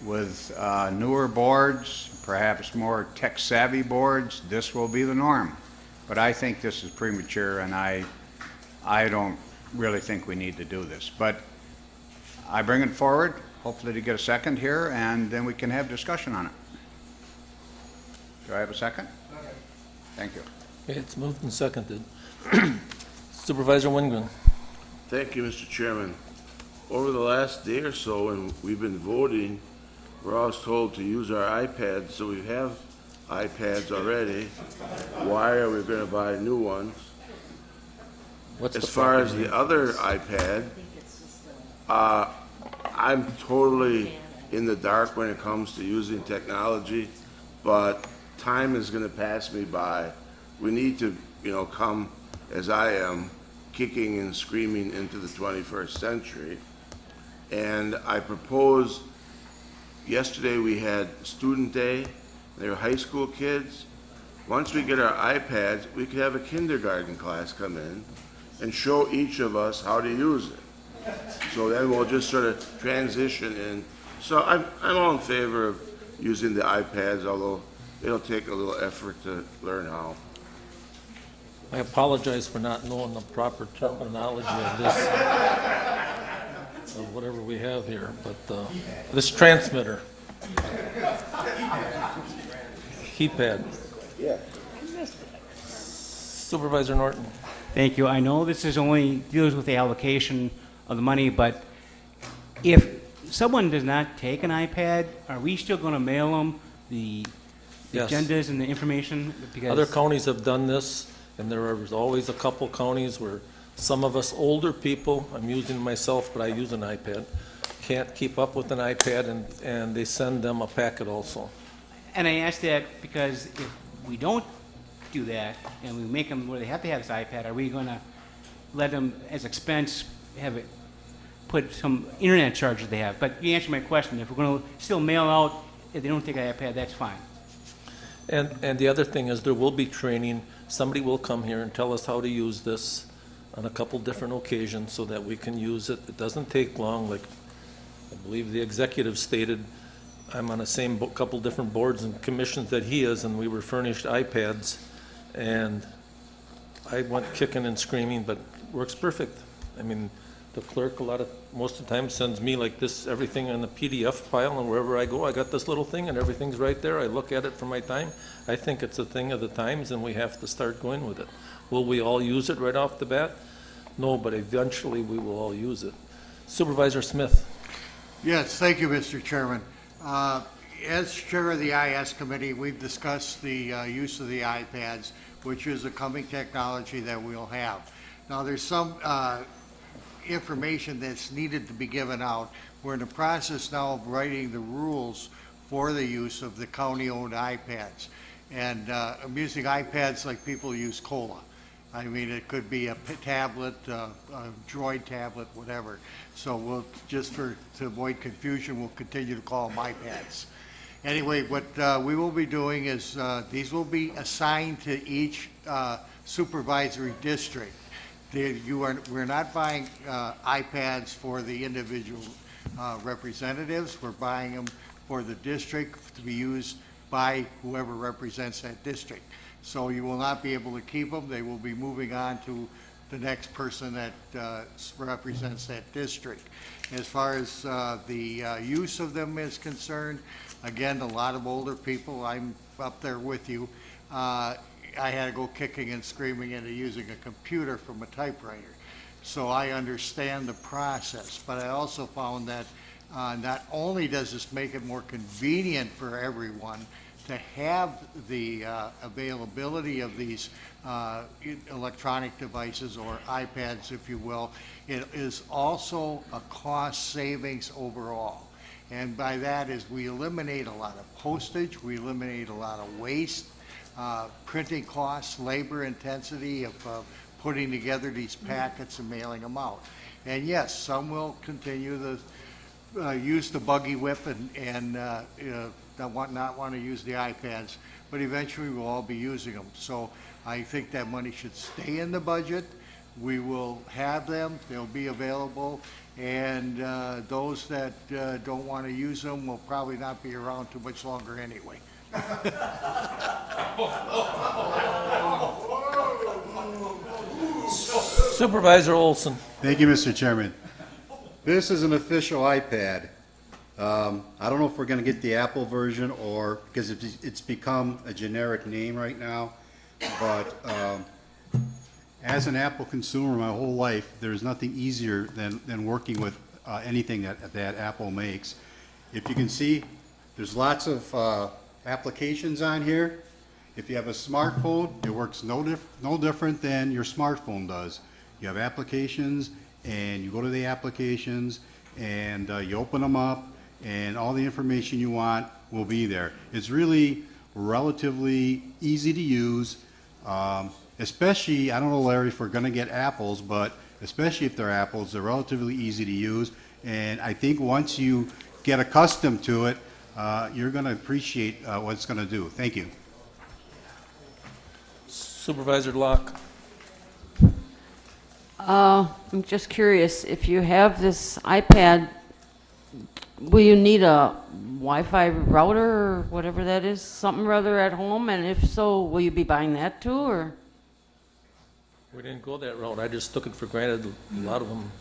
with newer boards, perhaps more tech-savvy boards, this will be the norm. But I think this is premature, and I don't really think we need to do this. But I bring it forward, hopefully to get a second here, and then we can have discussion on it. Do I have a second? Okay. Thank you. Okay, it's moved and seconded. Supervisor Wingren. Thank you, Mr. Chairman. Over the last day or so, when we've been voting, we're always told to use our iPads, so we have iPads already. Why are we going to buy new ones? As far as the other iPad, I'm totally in the dark when it comes to using technology, but time is going to pass me by. We need to, come as I am, kicking and screaming into the 21st century. And I propose, yesterday we had student day, they were high school kids. Once we get our iPads, we could have a kindergarten class come in and show each of us how to use it. So then we'll just sort of transition in. So I'm all in favor of using the iPads, although it'll take a little effort to learn how. I apologize for not knowing the proper terminology of this, of whatever we have here, but this transmitter, keypad. Yeah. Supervisor Norton. Thank you. I know this is only deals with the allocation of the money, but if someone does not take an iPad, are we still going to mail them the Yes. agendas and the information? Because Other counties have done this, and there are always a couple counties where some of us older people, I'm using myself, but I use an iPad, can't keep up with an iPad, and they send them a packet also. And I ask that because if we don't do that and we make them where they have to have this iPad, are we going to let them, as expense, have it put some internet charges they have? But you answered my question. If we're going to still mail out, if they don't take an iPad, that's fine. And the other thing is there will be training. Somebody will come here and tell us how to use this on a couple different occasions so that we can use it. It doesn't take long. Like I believe the executive stated, I'm on the same couple different boards and commissions that he is, and we were furnished iPads, and I went kicking and screaming, but works perfect. I mean, The clerk most of the time sends me like this, everything in a PDF file, and wherever I go, I got this little thing and everything's right there. I look at it for my time. I think it's a thing of the times and we have to start going with it. Will we all use it right off the bat? No, but eventually we will all use it. Supervisor Smith. Yes, thank you, Mr. Chairman. As chair of the IS committee, we've discussed the use of the iPads, which is a coming technology that we'll have. Now, there's some information that's needed to be given out. We're in the process now of writing the rules for the use of the county-owned iPads. And I'm using iPads like people use cola. I mean, it could be a tablet, a Droid tablet, whatever. So we'll, to avoid confusion, we'll continue to call them iPads. Anyway, what we will be doing is these will be assigned to each supervisory district. We're not buying iPads for the individual representatives. We're buying them for the district to be used by whoever represents that district. So you will not be able to keep them. They will be moving on to the next person that represents that district. As far as the use of them is concerned, again, a lot of older people, I'm up there with you, I had to go kicking and screaming into using a computer from a typewriter. So I understand the process, but I also found that not only does this make it more convenient for everyone to have the availability of these electronic devices, or iPads, if you will, it is also a cost savings overall. And by that is we eliminate a lot of postage, we eliminate a lot of waste, printing costs, labor intensity of putting together these packets and mailing them out. And yes, some will continue to use the buggy whip and not want to use the iPads, but eventually we'll all be using them. So I think that money should stay in the budget. We will have them, they'll be available, and those that don't want to use them will probably not be around too much longer anyway. Supervisor Olson. Thank you, Mr. Chairman. This is an official iPad. I don't know if we're going to get the Apple version, or because it's become a generic name right now, but as an Apple consumer my whole life, there's nothing easier than working with anything that Apple makes. If you can see, there's lots of applications on here. If you have a smartphone, it works no different than your smartphone does. You have applications, and you go to the applications, and you open them up, and all the information you want will be there. It's really relatively easy to use, especially, I don't know, Larry, if we're going to get Apples, but especially if they're Apples, they're relatively easy to use. And I think once you get accustomed to it, you're going to appreciate what it's going to do. Thank you. Supervisor Locke. I'm just curious, if you have this iPad, will you need a Wi-Fi router or whatever that is, something or other at home? And if so, will you be buying that too, or? We didn't go that route. I just took it for granted. A lot of them,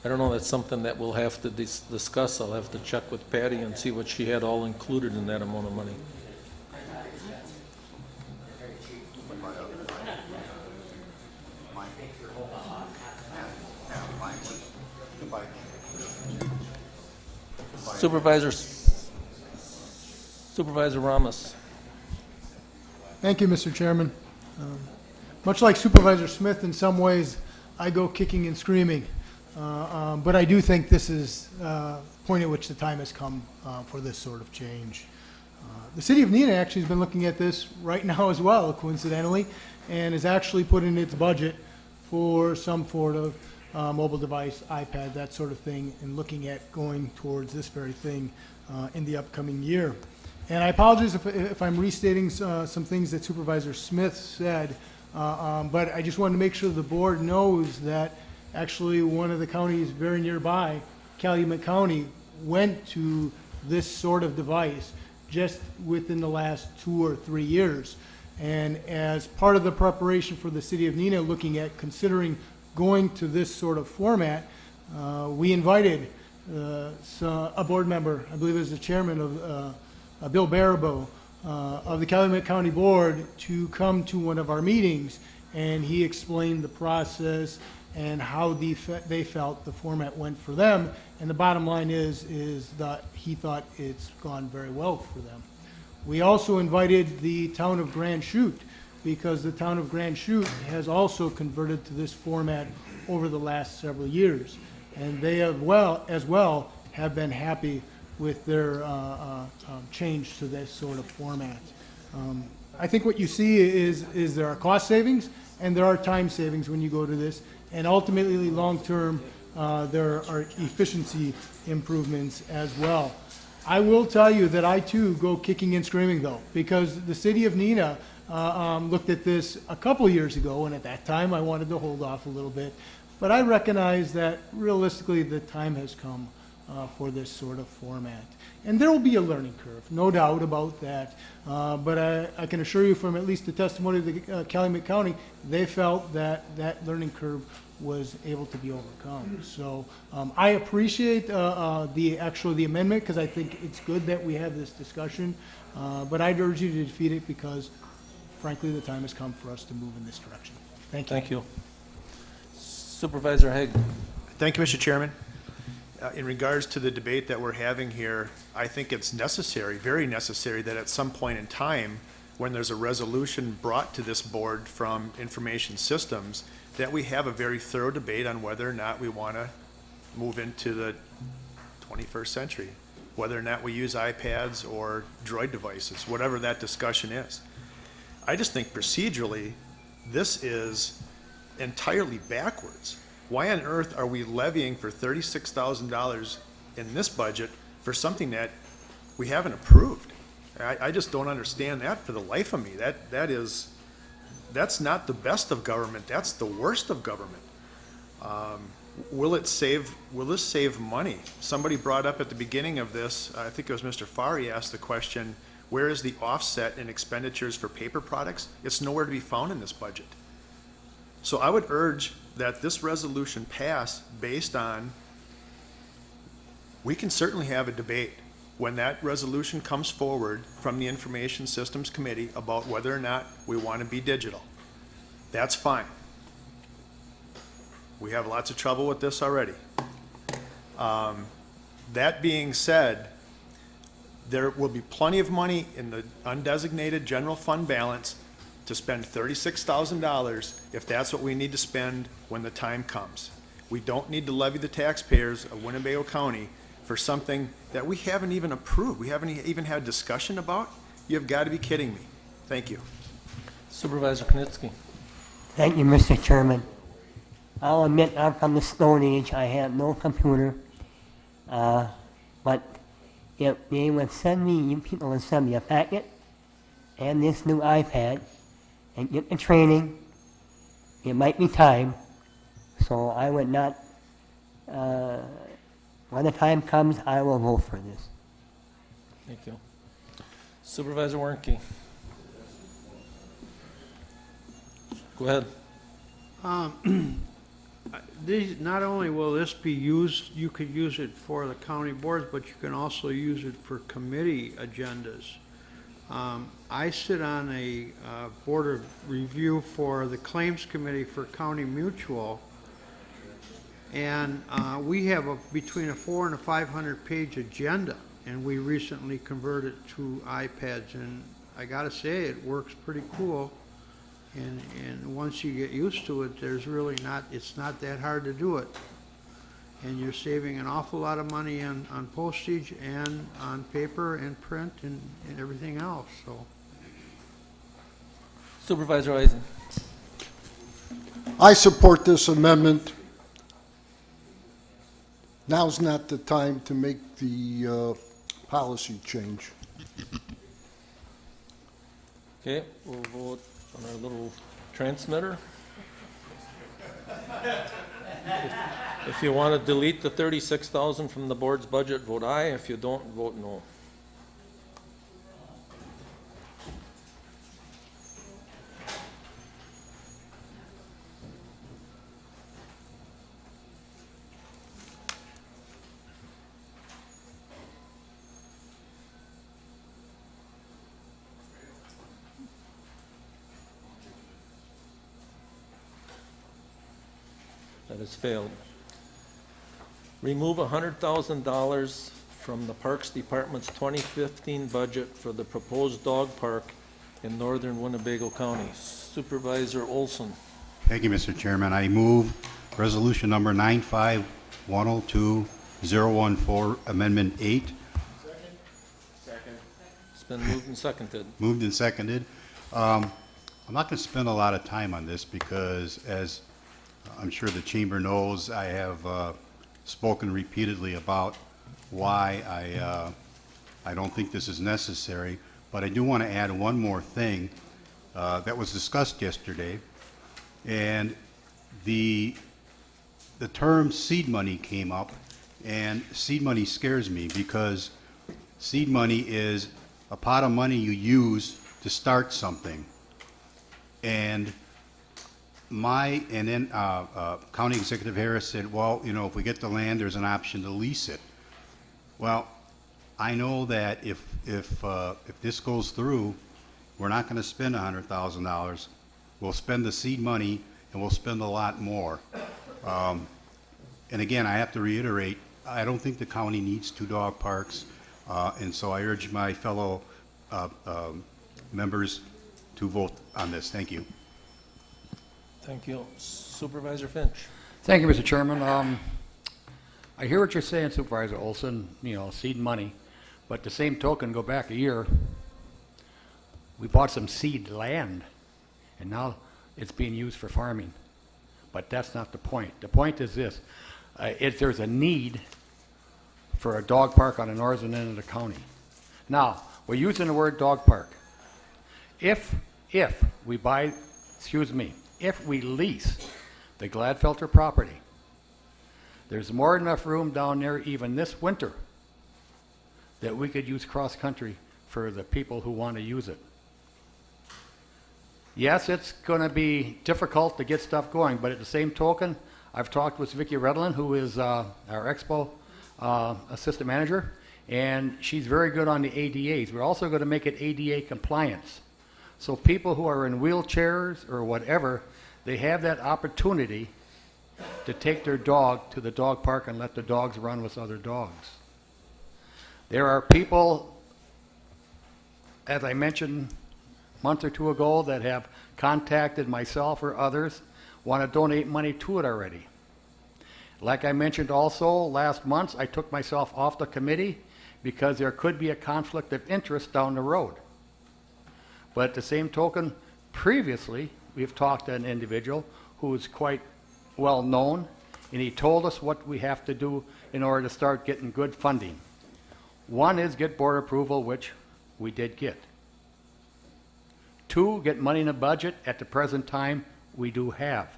I don't know, that's something that we'll have to discuss. I'll have to check with Patty and see what she had all included in that amount of money. Supervisor Ramos. Thank you, Mr. Chairman. Much like Supervisor Smith, in some ways, I go kicking and screaming. But I do think this is a point at which the time has come for this sort of change. The city of Neenah actually has been looking at this right now as well, coincidentally, and has actually put in its budget for some sort of mobile device, iPad, that sort of thing, and looking at going towards this very thing in the upcoming year. And I apologize if I'm restating some things that Supervisor Smith said, but I just wanted to make sure the board knows that actually one of the counties very nearby, Calumet County, went to this sort of device just within the last 2 or 3 years. And as part of the preparation for the city of Neenah looking at considering going to this sort of format, we invited a board member, I believe it was the chairman of Bill Barabo, of the Calumet County Board, to come to one of our meetings, and he explained the process and how they felt the format went for them. And the bottom line is that he thought it's gone very well for them. We also invited the town of Grand Chute, because the town of Grand Chute has also converted to this format over the last several years. And they as well have been happy with their change to this sort of format. I think what you see is there are cost savings and there are time savings when you go to this, and ultimately, long-term, there are efficiency improvements as well. I will tell you that I too go kicking and screaming though, because the city of Neenah looked at this a couple years ago, and at that time I wanted to hold off a little bit. But I recognize that realistically the time has come for this sort of format. And there will be a learning curve, no doubt about that. But I can assure you from at least the testimony of the Calumet County, they felt that that learning curve was able to be overcome. So I appreciate the amendment, because I think it's good that we have this discussion. But I'd urge you to defeat it because, frankly, the time has come for us to move in this direction. Thank you. Thank you. Supervisor Haig. Thank you, Mr. Chairman. In regards to the debate that we're having here, I think it's necessary, very necessary, that at some point in time, when there's a resolution brought to this board from Information Systems, that we have a very thorough debate on whether or not we want to move into the 21st century, whether or not we use iPads or Droid devices, whatever that discussion is. I just think procedurally, this is entirely backwards. Why on earth are we levying for $36,000 in this budget for something that we haven't approved? I just don't understand that for the life of me. That's not the best of government. That's the worst of government. Will this save money? Somebody brought up at the beginning of this, I think it was Mr. Fari asked the question, where is the offset in expenditures for paper products? It's nowhere to be found in this budget. So I would urge that this resolution pass based on, we can certainly have a debate when that resolution comes forward from the Information Systems Committee about whether or not we want to be digital. That's fine. We have lots of trouble with this already. That being said, there will be plenty of money in the undesignated general fund balance to spend $36,000 if that's what we need to spend when the time comes. We don't need to levy the taxpayers of Winnebago County for something that we haven't even approved. We haven't even had discussion about. You've got to be kidding me. Thank you. Supervisor Knitsky. Thank you, Mr. Chairman. I'll admit I'm from the Stone Age. I have no computer. But if they would send me, you people would send me a packet and this new iPad and get the training, it might be time. So I would not, when the time comes, I will vote for this. Thank you. Supervisor Warnke. Go ahead. These, not only will this be used, you could use it for the county boards, but you can also use it for committee agendas. I sit on a board of review for the claims committee for County Mutual, and we have between a 400 and a 500 page agenda, and we recently converted to iPads, and I gotta say it works pretty cool. And once you get used to it, it's not that hard to do it. And you're saving an awful lot of money on postage and on paper and print and everything else, so. Supervisor Eisen. I support this amendment. Now's not the time to make the policy change. Okay, we'll vote on our little transmitter. If you want to delete the $36,000 from the board's budget, vote aye. If you don't, vote no. That has failed. Remove $100,000 from the Parks Department's 2015 budget for the proposed dog park in northern Winnebago County. Supervisor Olson. Thank you, Mr. Chairman. I move resolution number 95102-014, Amendment 8. It's been moved and seconded. Moved and seconded. I'm not going to spend a lot of time on this because, as I'm sure the chamber knows, I have spoken repeatedly about why I don't think this is necessary. But I do want to add one more thing that was discussed yesterday, and the term seed money came up, and seed money scares me because seed money is a pot of money you use to start something. And then County Executive Harris said, well, you know, if we get the land, there's an option to lease it. Well, I know that if this goes through, we're not going to spend $100,000. We'll spend the seed money, and we'll spend a lot more. And again, I have to reiterate, I don't think the county needs 2 dog parks, and so I urge my fellow members to vote on this. Thank you. Thank you. Supervisor Finch. Thank you, Mr. Chairman. I hear what you're saying, Supervisor Olson, you know, seed money. But the same token, go back a year, we bought some seed land, and now it's being used for farming. But that's not the point. The point is this. If there's a need for a dog park on the northern end of the county. Now, we're using the word dog park. If we buy, if we lease the Gladfelter property, there's more than enough room down there even this winter that we could use cross-country for the people who want to use it. Yes, it's going to be difficult to get stuff going, but at the same token, I've talked with Vicki Redlin, who is our Expo assistant manager, and she's very good on the ADAs. We're also going to make it ADA compliance. So people who are in wheelchairs or whatever, they have that opportunity to take their dog to the dog park and let the dogs run with other dogs. There are people, as I mentioned a month or two ago, that have contacted myself or others, want to donate money to it already. Like I mentioned also, last month I took myself off the committee because there could be a conflict of interest down the road. But at the same token, previously we've talked to an individual who is quite well known, and he told us what we have to do in order to start getting good funding. One is get board approval, which we did get. 2, get money in the budget. At the present time, we do have.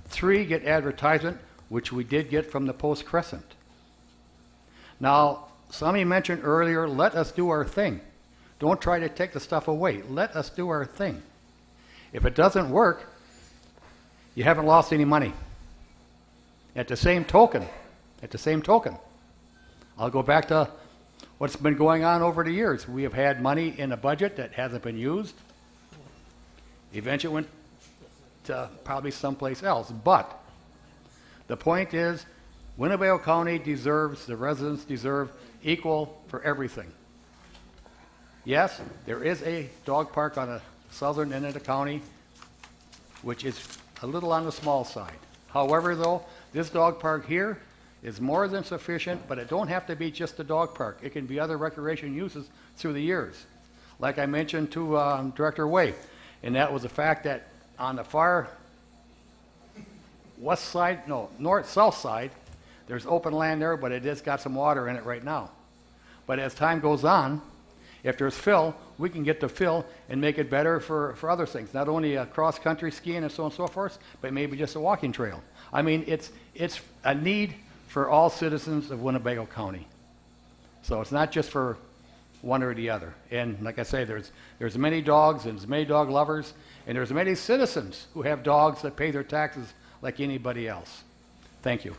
3, get advertisement, which we did get from the Post Crescent. Now, somebody mentioned earlier, let us do our thing. Don't try to take the stuff away. Let us do our thing. If it doesn't work, you haven't lost any money. At the same token, I'll go back to what's been going on over the years. We have had money in a budget that hasn't been used. Eventually went to probably someplace else. But the point is, Winnebago County deserves, the residents deserve equal for everything. Yes, there is a dog park on the southern end of the county, which is a little on the small side. However, though, this dog park here is more than sufficient, but it don't have to be just a dog park. It can be other recreation uses through the years. Like I mentioned to Director Way, and that was the fact that on the far south side, there's open land there, but it has got some water in it right now. But as time goes on, if there's fill, we can get the fill and make it better for other things. Not only cross-country skiing and so on and so forth, but maybe just a walking trail. I mean, it's a need for all citizens of Winnebago County. So it's not just for one or the other. And like I say, there's many dogs and there's many dog lovers, and there's many citizens who have dogs that pay their taxes like anybody else. Thank you.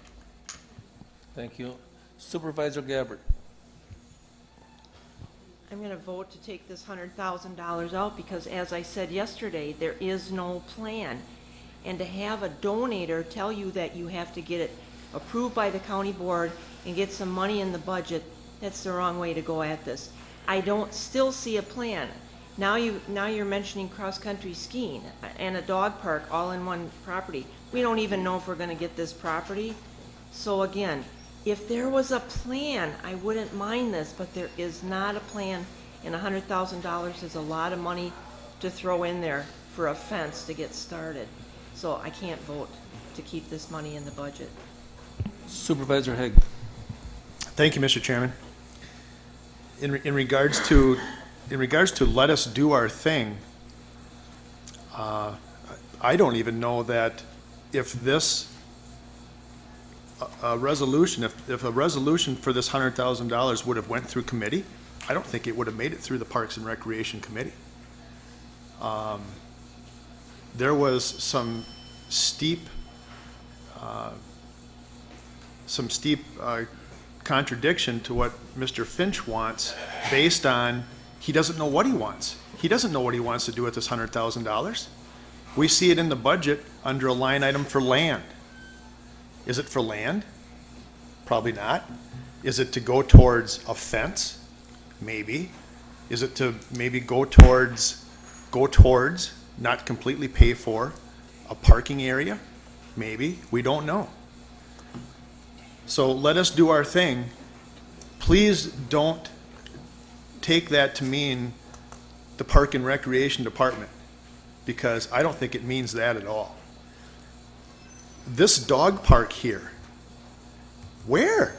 Thank you. Supervisor Gabbard. I'm going to vote to take this $100,000 out because, as I said yesterday, there is no plan. And to have a donator tell you that you have to get it approved by the county board and get some money in the budget, that's the wrong way to go at this. I don't still see a plan. Now you're mentioning cross-country skiing and a dog park all in one property. We don't even know if we're gonna get this property. So again, if there was a plan, I wouldn't mind this, but there is not a plan, and $100,000 is a lot of money to throw in there for a fence to get started. So I can't vote to keep this money in the budget. Supervisor Haig. Thank you, Mr. Chairman. In regards to let us do our thing, I don't even know that if this resolution, if a resolution for this $100,000 would have went through committee, I don't think it would have made it through the Parks and Recreation Committee. There was some steep contradiction to what Mr. Finch wants based on he doesn't know what he wants. He doesn't know what he wants to do with this $100,000. We see it in the budget under a line item for land. Is it for land? Probably not. Is it to go towards a fence? Maybe. Is it to maybe go towards, not completely pay for, a parking area? Maybe. We don't know. So let us do our thing. Please don't take that to mean the Park and Recreation Department, because I don't think it means that at all. This dog park here, where?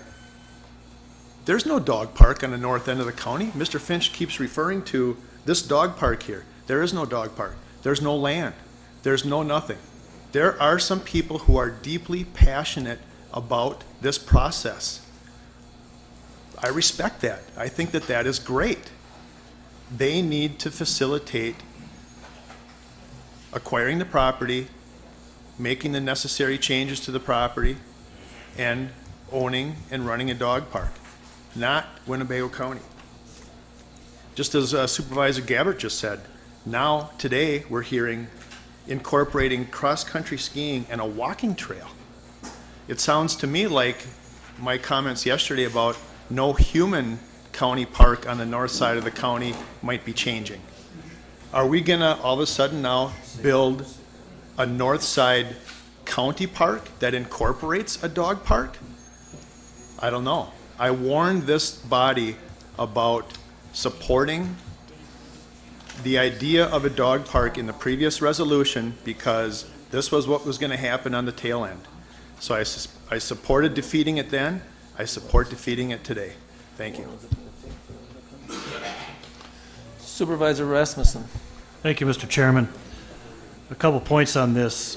There's no dog park on the north end of the county. Mr. Finch keeps referring to this dog park here. There is no dog park. There's no land. There's no nothing. There are some people who are deeply passionate about this process. I respect that. I think that that is great. They need to facilitate acquiring the property, making the necessary changes to the property, and owning and running a dog park, not Winnebago County. Just as Supervisor Gabbert just said, now today we're hearing incorporating cross-country skiing and a walking trail. It sounds to me like my comments yesterday about no human county park on the north side of the county might be changing. Are we gonna all of a sudden now build a north side county park that incorporates a dog park? I don't know. I warned this body about supporting the idea of a dog park in the previous resolution because this was what was going to happen on the tail end. So I supported defeating it then. I support defeating it today. Thank you. Supervisor Rasmussen. Thank you, Mr. Chairman. A couple points on this.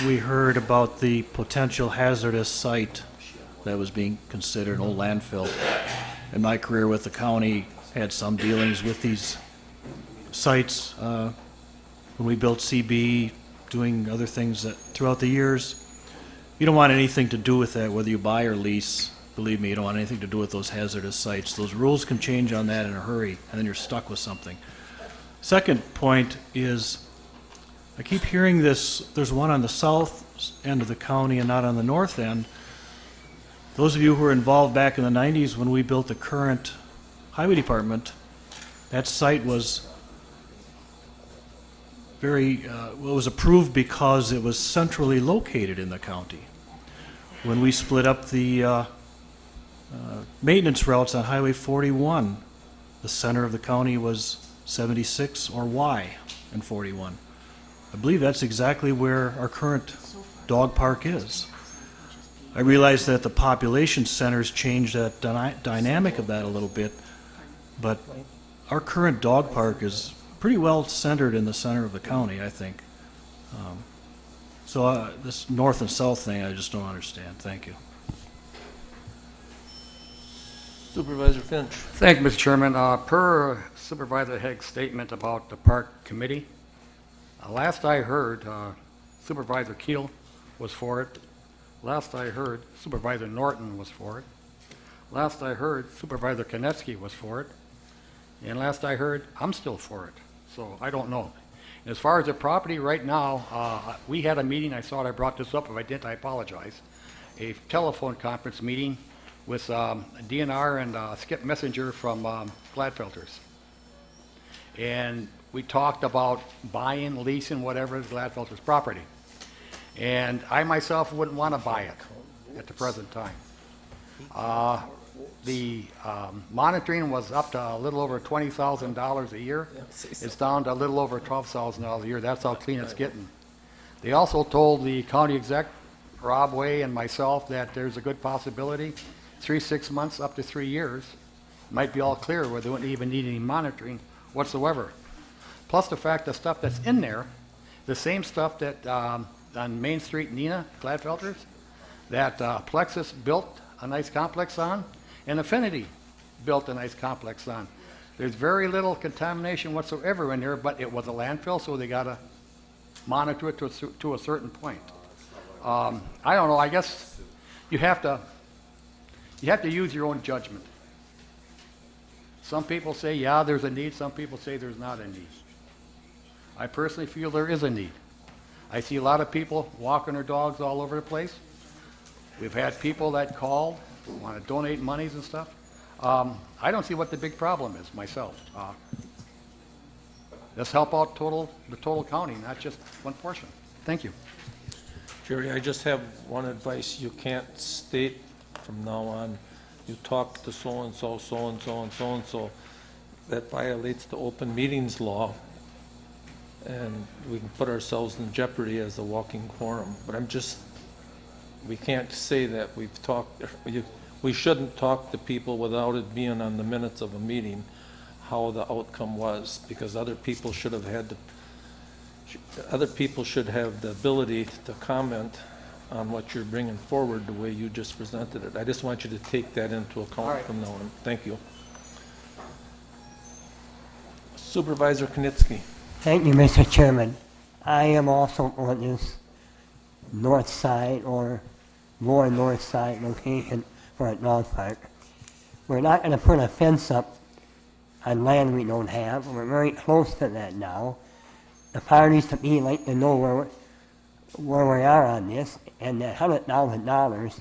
We heard about the potential hazardous site that was being considered, an old landfill. In my career with the county, had some dealings with these sites when we built CB, doing other things that throughout the years. You don't want anything to do with that, whether you buy or lease. Believe me, you don't want anything to do with those hazardous sites. Those rules can change on that in a hurry, and then you're stuck with something. Second point is, I keep hearing this, there's one on the south end of the county and not on the north end. Those of you who were involved back in the 90s when we built the current highway department, that site was it was approved because it was centrally located in the county. When we split up the maintenance routes on Highway 41, the center of the county was 76 or Y and 41. I believe that's exactly where our current dog park is. I realize that the population centers changed that dynamic of that a little bit, but our current dog park is pretty well centered in the center of the county, I think. So this north and south thing, I just don't understand. Thank you. Supervisor Finch. Thank you, Mr. Chairman. Per Supervisor Haig's statement about the park committee, last I heard, Supervisor Keel was for it. Last I heard, Supervisor Norton was for it. Last I heard, Supervisor Konetsky was for it. And last I heard, I'm still for it. So I don't know. As far as the property right now, we had a meeting, I thought I brought this up. If I didn't, I apologize. A telephone conference meeting with DNR and Skip Messenger from Gladfelters. And we talked about buying, leasing, whatever, Gladfelter's property. And I myself wouldn't want to buy it at the present time. The monitoring was up to a little over $20,000 a year. It's down to a little over $12,000 a year. That's how clean it's getting. They also told the county exec, Rob Way, and myself that there's a good possibility, 6 months up to 3 years, might be all clear where they wouldn't even need any monitoring whatsoever. Plus the fact the stuff that's in there, the same stuff that on Main Street, Nina, Gladfelters, that Plexus built a nice complex on, and Affinity built a nice complex on. There's very little contamination whatsoever in there, but it was a landfill, so they gotta monitor it to a certain point. I don't know, I guess you have to use your own judgment. Some people say, yeah, there's a need, some people say there's not a need. I personally feel there is a need. I see a lot of people walking their dogs all over the place. We've had people that call, want to donate monies and stuff. I don't see what the big problem is myself. Let's help out the total county, not just one portion. Thank you. Jerry, I just have one advice. You can't state from now on, you talk to so-and-so, so-and-so, and so-and-so. That violates the open meetings law, and we can put ourselves in jeopardy as a walking quorum. But we can't say that we've talked, we shouldn't talk to people without it being on the minutes of a meeting, how the outcome was, because other people should have the ability to comment on what you're bringing forward the way you just presented it. I just want you to take that into account from now on. Thank you. Supervisor Knitsky. Thank you, Mr. Chairman. I am also on this north side or more north side location for a dog park. We're not going to put a fence up on land we don't have. We're very close to that now. The parties to me like to know where we are on this, and that $100,000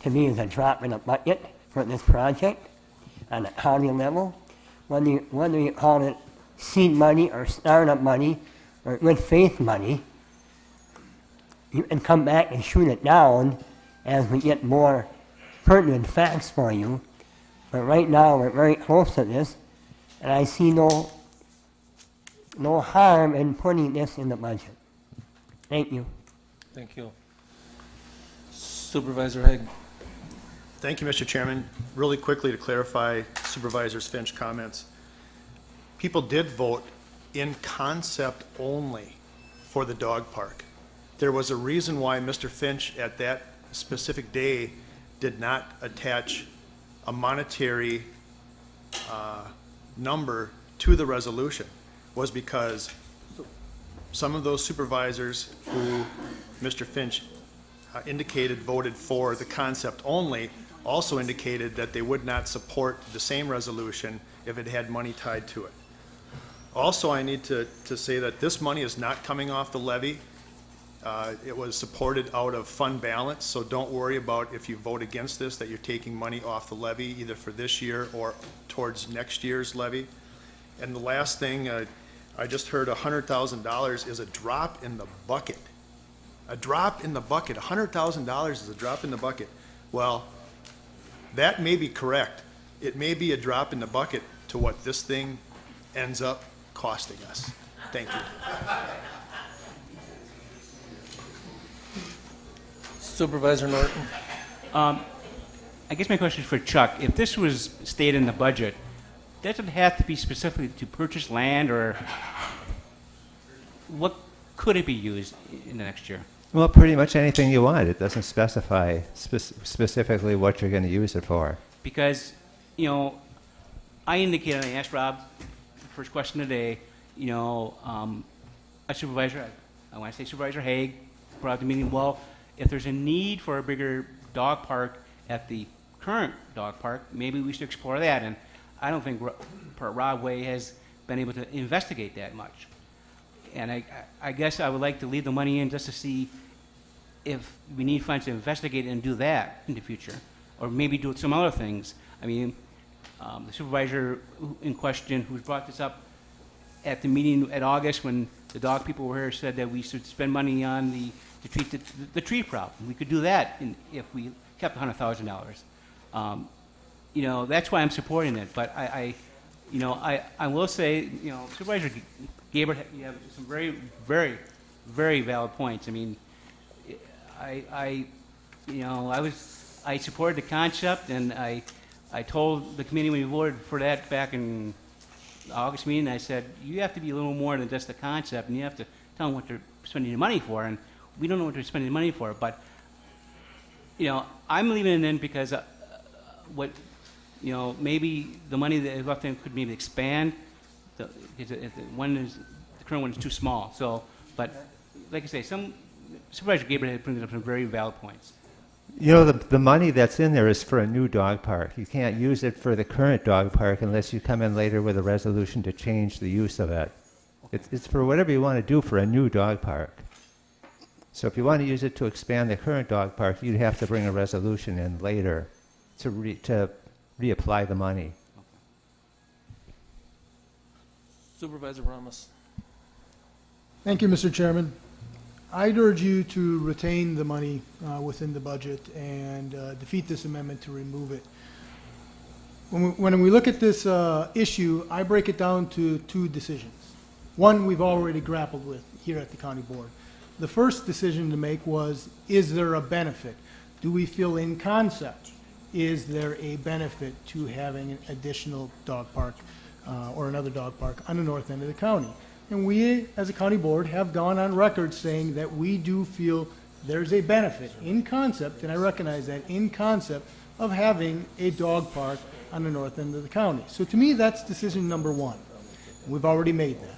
to me is a drop in the bucket for this project on the county level. Whether you call it seed money or startup money or good faith money, you can come back and shoot it down as we get more pertinent facts for you. But right now we're very close to this, and I see no harm in putting this in the budget. Thank you. Thank you. Supervisor Haig. Thank you, Mr. Chairman. Really quickly to clarify Supervisor Finch's comments. People did vote in concept only for the dog park. There was a reason why Mr. Finch at that specific day did not attach a monetary number to the resolution, was because some of those supervisors who Mr. Finch indicated voted for the concept only also indicated that they would not support the same resolution if it had money tied to it. Also, I need to say that this money is not coming off the levy. It was supported out of fund balance, so don't worry about if you vote against this that you're taking money off the levy either for this year or towards next year's levy. And the last thing, I just heard $100,000 is a drop in the bucket. A drop in the bucket. $100,000 is a drop in the bucket. Well, that may be correct. It may be a drop in the bucket to what this thing ends up costing us. Thank you. Supervisor Norton. I guess my question is for Chuck. If this was stated in the budget, does it have to be specifically to purchase land, or what could it be used in the next year? Well, pretty much anything you want. It doesn't specify specifically what you're going to use it for. Because, I indicated, I asked Rob, first question today, a supervisor, I want to say Supervisor Haig, brought up the meeting, well, if there's a need for a bigger dog park at the current dog park, maybe we should explore that. And I don't think Rob Way has been able to investigate that much. And I guess I would like to leave the money in just to see if we need funds to investigate and do that in the future, or maybe do some other things. I mean, the supervisor in question who brought this up at the meeting at August when the dog people were here said that we should spend money on to treat the tree problem. We could do that if we kept $100,000. You know, that's why I'm supporting it. But I will say, you know, Supervisor Gabbard, you have some very, very, very valid points. I mean, I supported the concept, and I told the committee when we voted for that back in the August meeting, I said, you have to be a little more than just the concept, and you have to tell them what they're spending the money for, and we don't know what they're spending the money for. But, you know, I'm leaving it in because maybe the money that is left in could maybe expand. The current one is too small. So, but like I say, Supervisor Gabriel brings up some very valid points. You know, the money that's in there is for a new dog park. You can't use it for the current dog park unless you come in later with a resolution to change the use of it. It's for whatever you want to do for a new dog park. So if you want to use it to expand the current dog park, you'd have to bring a resolution in later to reapply the money. Supervisor Ramos. Thank you, Mr. Chairman. I'd urge you to retain the money within the budget and defeat this amendment to remove it. When we look at this issue, I break it down to two decisions. One we've already grappled with here at the county board. The first decision to make was, is there a benefit? Do we feel in concept, is there a benefit to having an additional dog park or another dog park on the north end of the county? And we, as a county board, have gone on record saying that we do feel there's a benefit in concept, and I recognize that in concept, of having a dog park on the north end of the county. So to me, that's decision number one. We've already made that.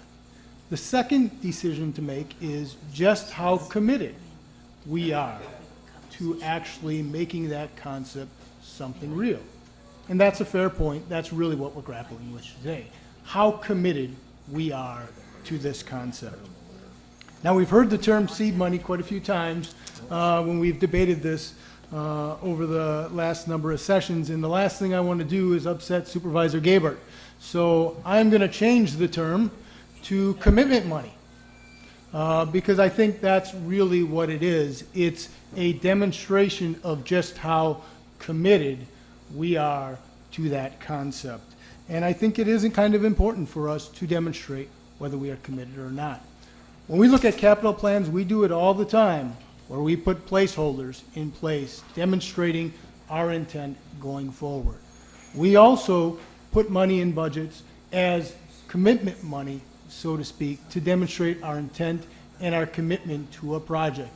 The second decision to make is just how committed we are to actually making that concept something real. And that's a fair point. That's really what we're grappling with today. How committed we are to this concept. Now, we've heard the term seed money quite a few times when we've debated this over the last number of sessions, and the last thing I want to do is upset Supervisor Gabbard. So I'm going to change the term to commitment money because I think that's really what it is. It's a demonstration of just how committed we are to that concept. And I think it isn't kind of important for us to demonstrate whether we are committed or not. When we look at capital plans, we do it all the time, where we put placeholders in place demonstrating our intent going forward. We also put money in budgets as commitment money, so to speak, to demonstrate our intent and our commitment to a project.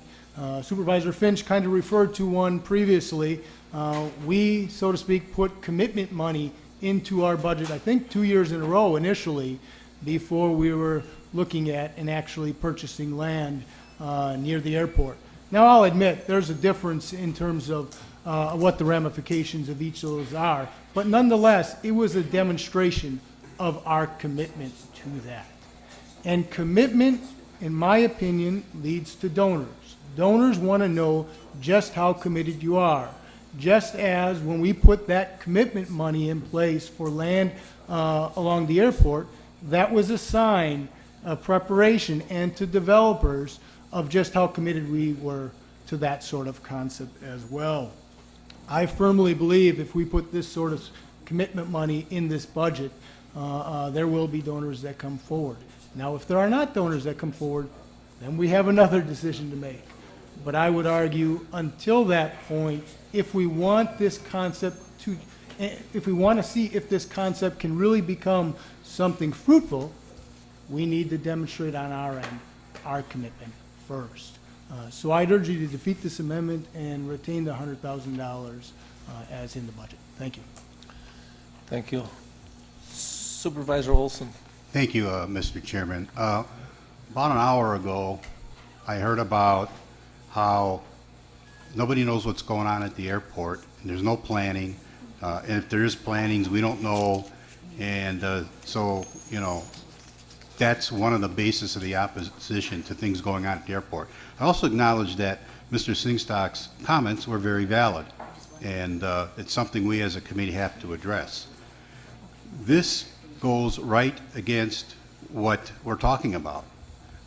Supervisor Finch kind of referred to one previously. We, so to speak, put commitment money into our budget, I think 2 years in a row initially, before we were looking at and actually purchasing land near the airport. Now, I'll admit there's a difference in terms of what the ramifications of each of those are, but nonetheless, it was a demonstration of our commitment to that. And commitment, in my opinion, leads to donors. Donors want to know just how committed you are. Just as when we put that commitment money in place for land along the airport, that was a sign of preparation and to developers of just how committed we were to that sort of concept as well. I firmly believe if we put this sort of commitment money in this budget, there will be donors that come forward. Now, if there are not donors that come forward, then we have another decision to make. But I would argue until that point, if we want this concept to, if we want to see if this concept can really become something fruitful, we need to demonstrate on our end our commitment first. So I'd urge you to defeat this amendment and retain the $100,000 as in the budget. Thank you. Thank you. Supervisor Olson. Thank you, Mr. Chairman. About an hour ago, I heard about how nobody knows what's going on at the airport, and there's no planning, and if there is plannings, we don't know, and so, you know, that's one of the basis of the opposition to things going on at the airport. I also acknowledge that Mr. Singstock's comments were very valid, and it's something we as a committee have to address. This goes right against what we're talking about.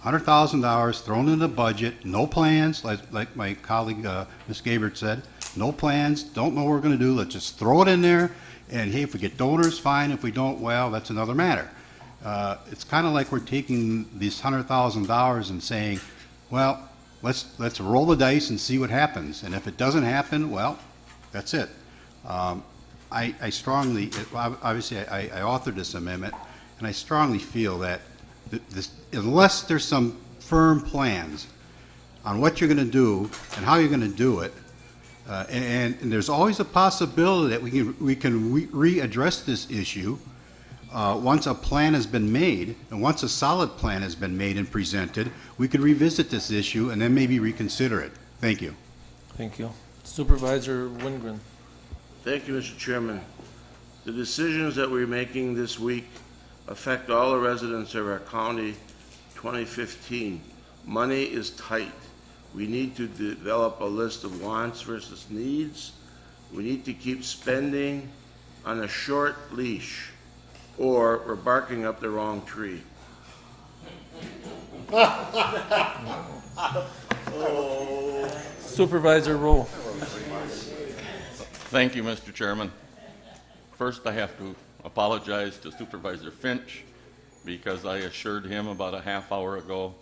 $100,000 thrown in the budget, no plans, like my colleague Ms. Gabert said, no plans, don't know what we're going to do, let's just throw it in there, and hey, if we get donors, fine, if we don't, well, that's another matter. It's kind of like we're taking these $100,000 and saying, well, let's roll the dice and see what happens, and if it doesn't happen, well, that's it. I strongly, obviously I authored this amendment, and I strongly feel that unless there's some firm plans on what you're going to do and how you're going to do it, and there's always a possibility that we can readdress this issue once a plan has been made, and once a solid plan has been made and presented, we could revisit this issue and then maybe reconsider it. Thank you. Thank you. Supervisor Wingren. Thank you, Mr. Chairman. The decisions that we're making this week affect all the residents of our county 2015. Money is tight. We need to develop a list of wants versus needs. We need to keep spending on a short leash, or we're barking up the wrong tree. Supervisor Rowe. Thank you, Mr. Chairman. First, I have to apologize to Supervisor Finch because I assured him about a half hour ago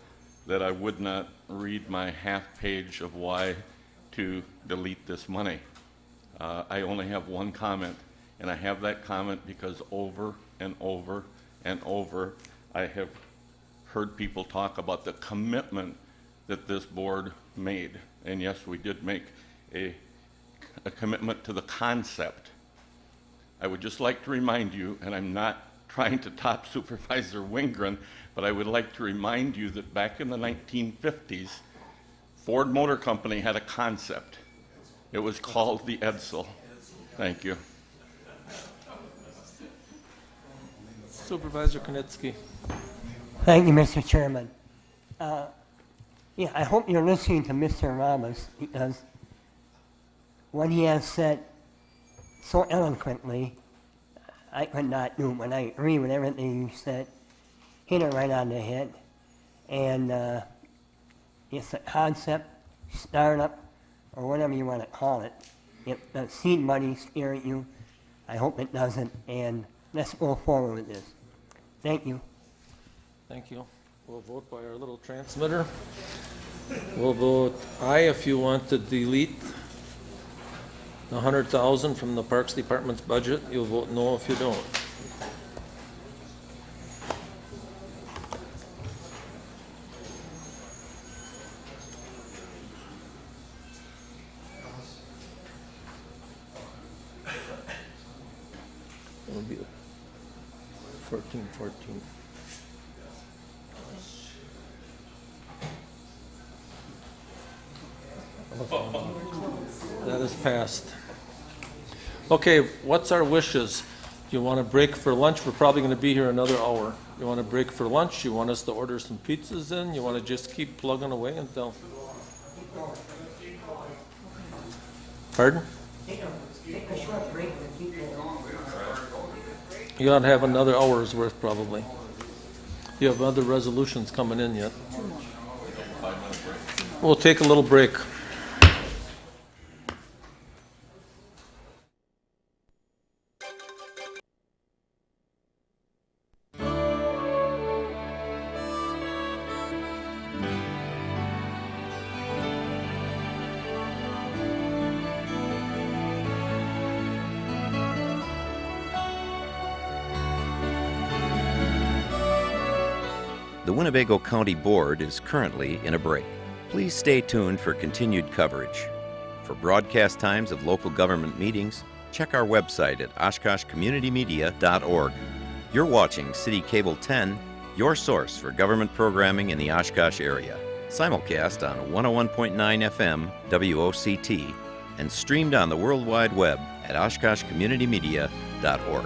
that I would not read my half page of why to delete this money. I only have one comment, and I have that comment because over and over and over I have heard people talk about the commitment that this board made. And yes, we did make a commitment to the concept. I would just like to remind you, and I'm not trying to top Supervisor Wingren, but I would like to remind you that back in the 1950s, Ford Motor Company had a concept. It was called the Edsel. Thank you. Supervisor Konitsky. Thank you, Mr. Chairman. Yeah, I hope you're listening to Mr. Ramos, because what he has said so eloquently, I could not do, but I agree with everything you said. Hit it right on the head. And it's a concept, startup, or whatever you want to call it. If the seed money scaring you, I hope it doesn't, and let's go forward with this. Thank you. Thank you. We'll vote by our little transmitter. We'll vote aye if you want to delete the $100,000 from the Parks Department's budget. You'll vote no if you don't. It'll be 14. That is passed. Okay, what's our wishes? Do you want to break for lunch? We're probably going to be here another hour. You want to break for lunch? You want us to order some pizzas in? You want to just keep plugging away until? Pardon? Take a short break and keep it on. You ought to have another hour's worth probably. You have other resolutions coming in yet? We'll take a little break. The Winnebago County Board is currently in a break. Please stay tuned for continued coverage. For broadcast times of local government meetings, check our website at oshkoshcommunitymedia.org. You're watching City Cable 10, your source for government programming in the Oshkosh area. Simulcast on 101.9 FM WOCT and streamed on the World Wide Web at oshkoshcommunitymedia.org.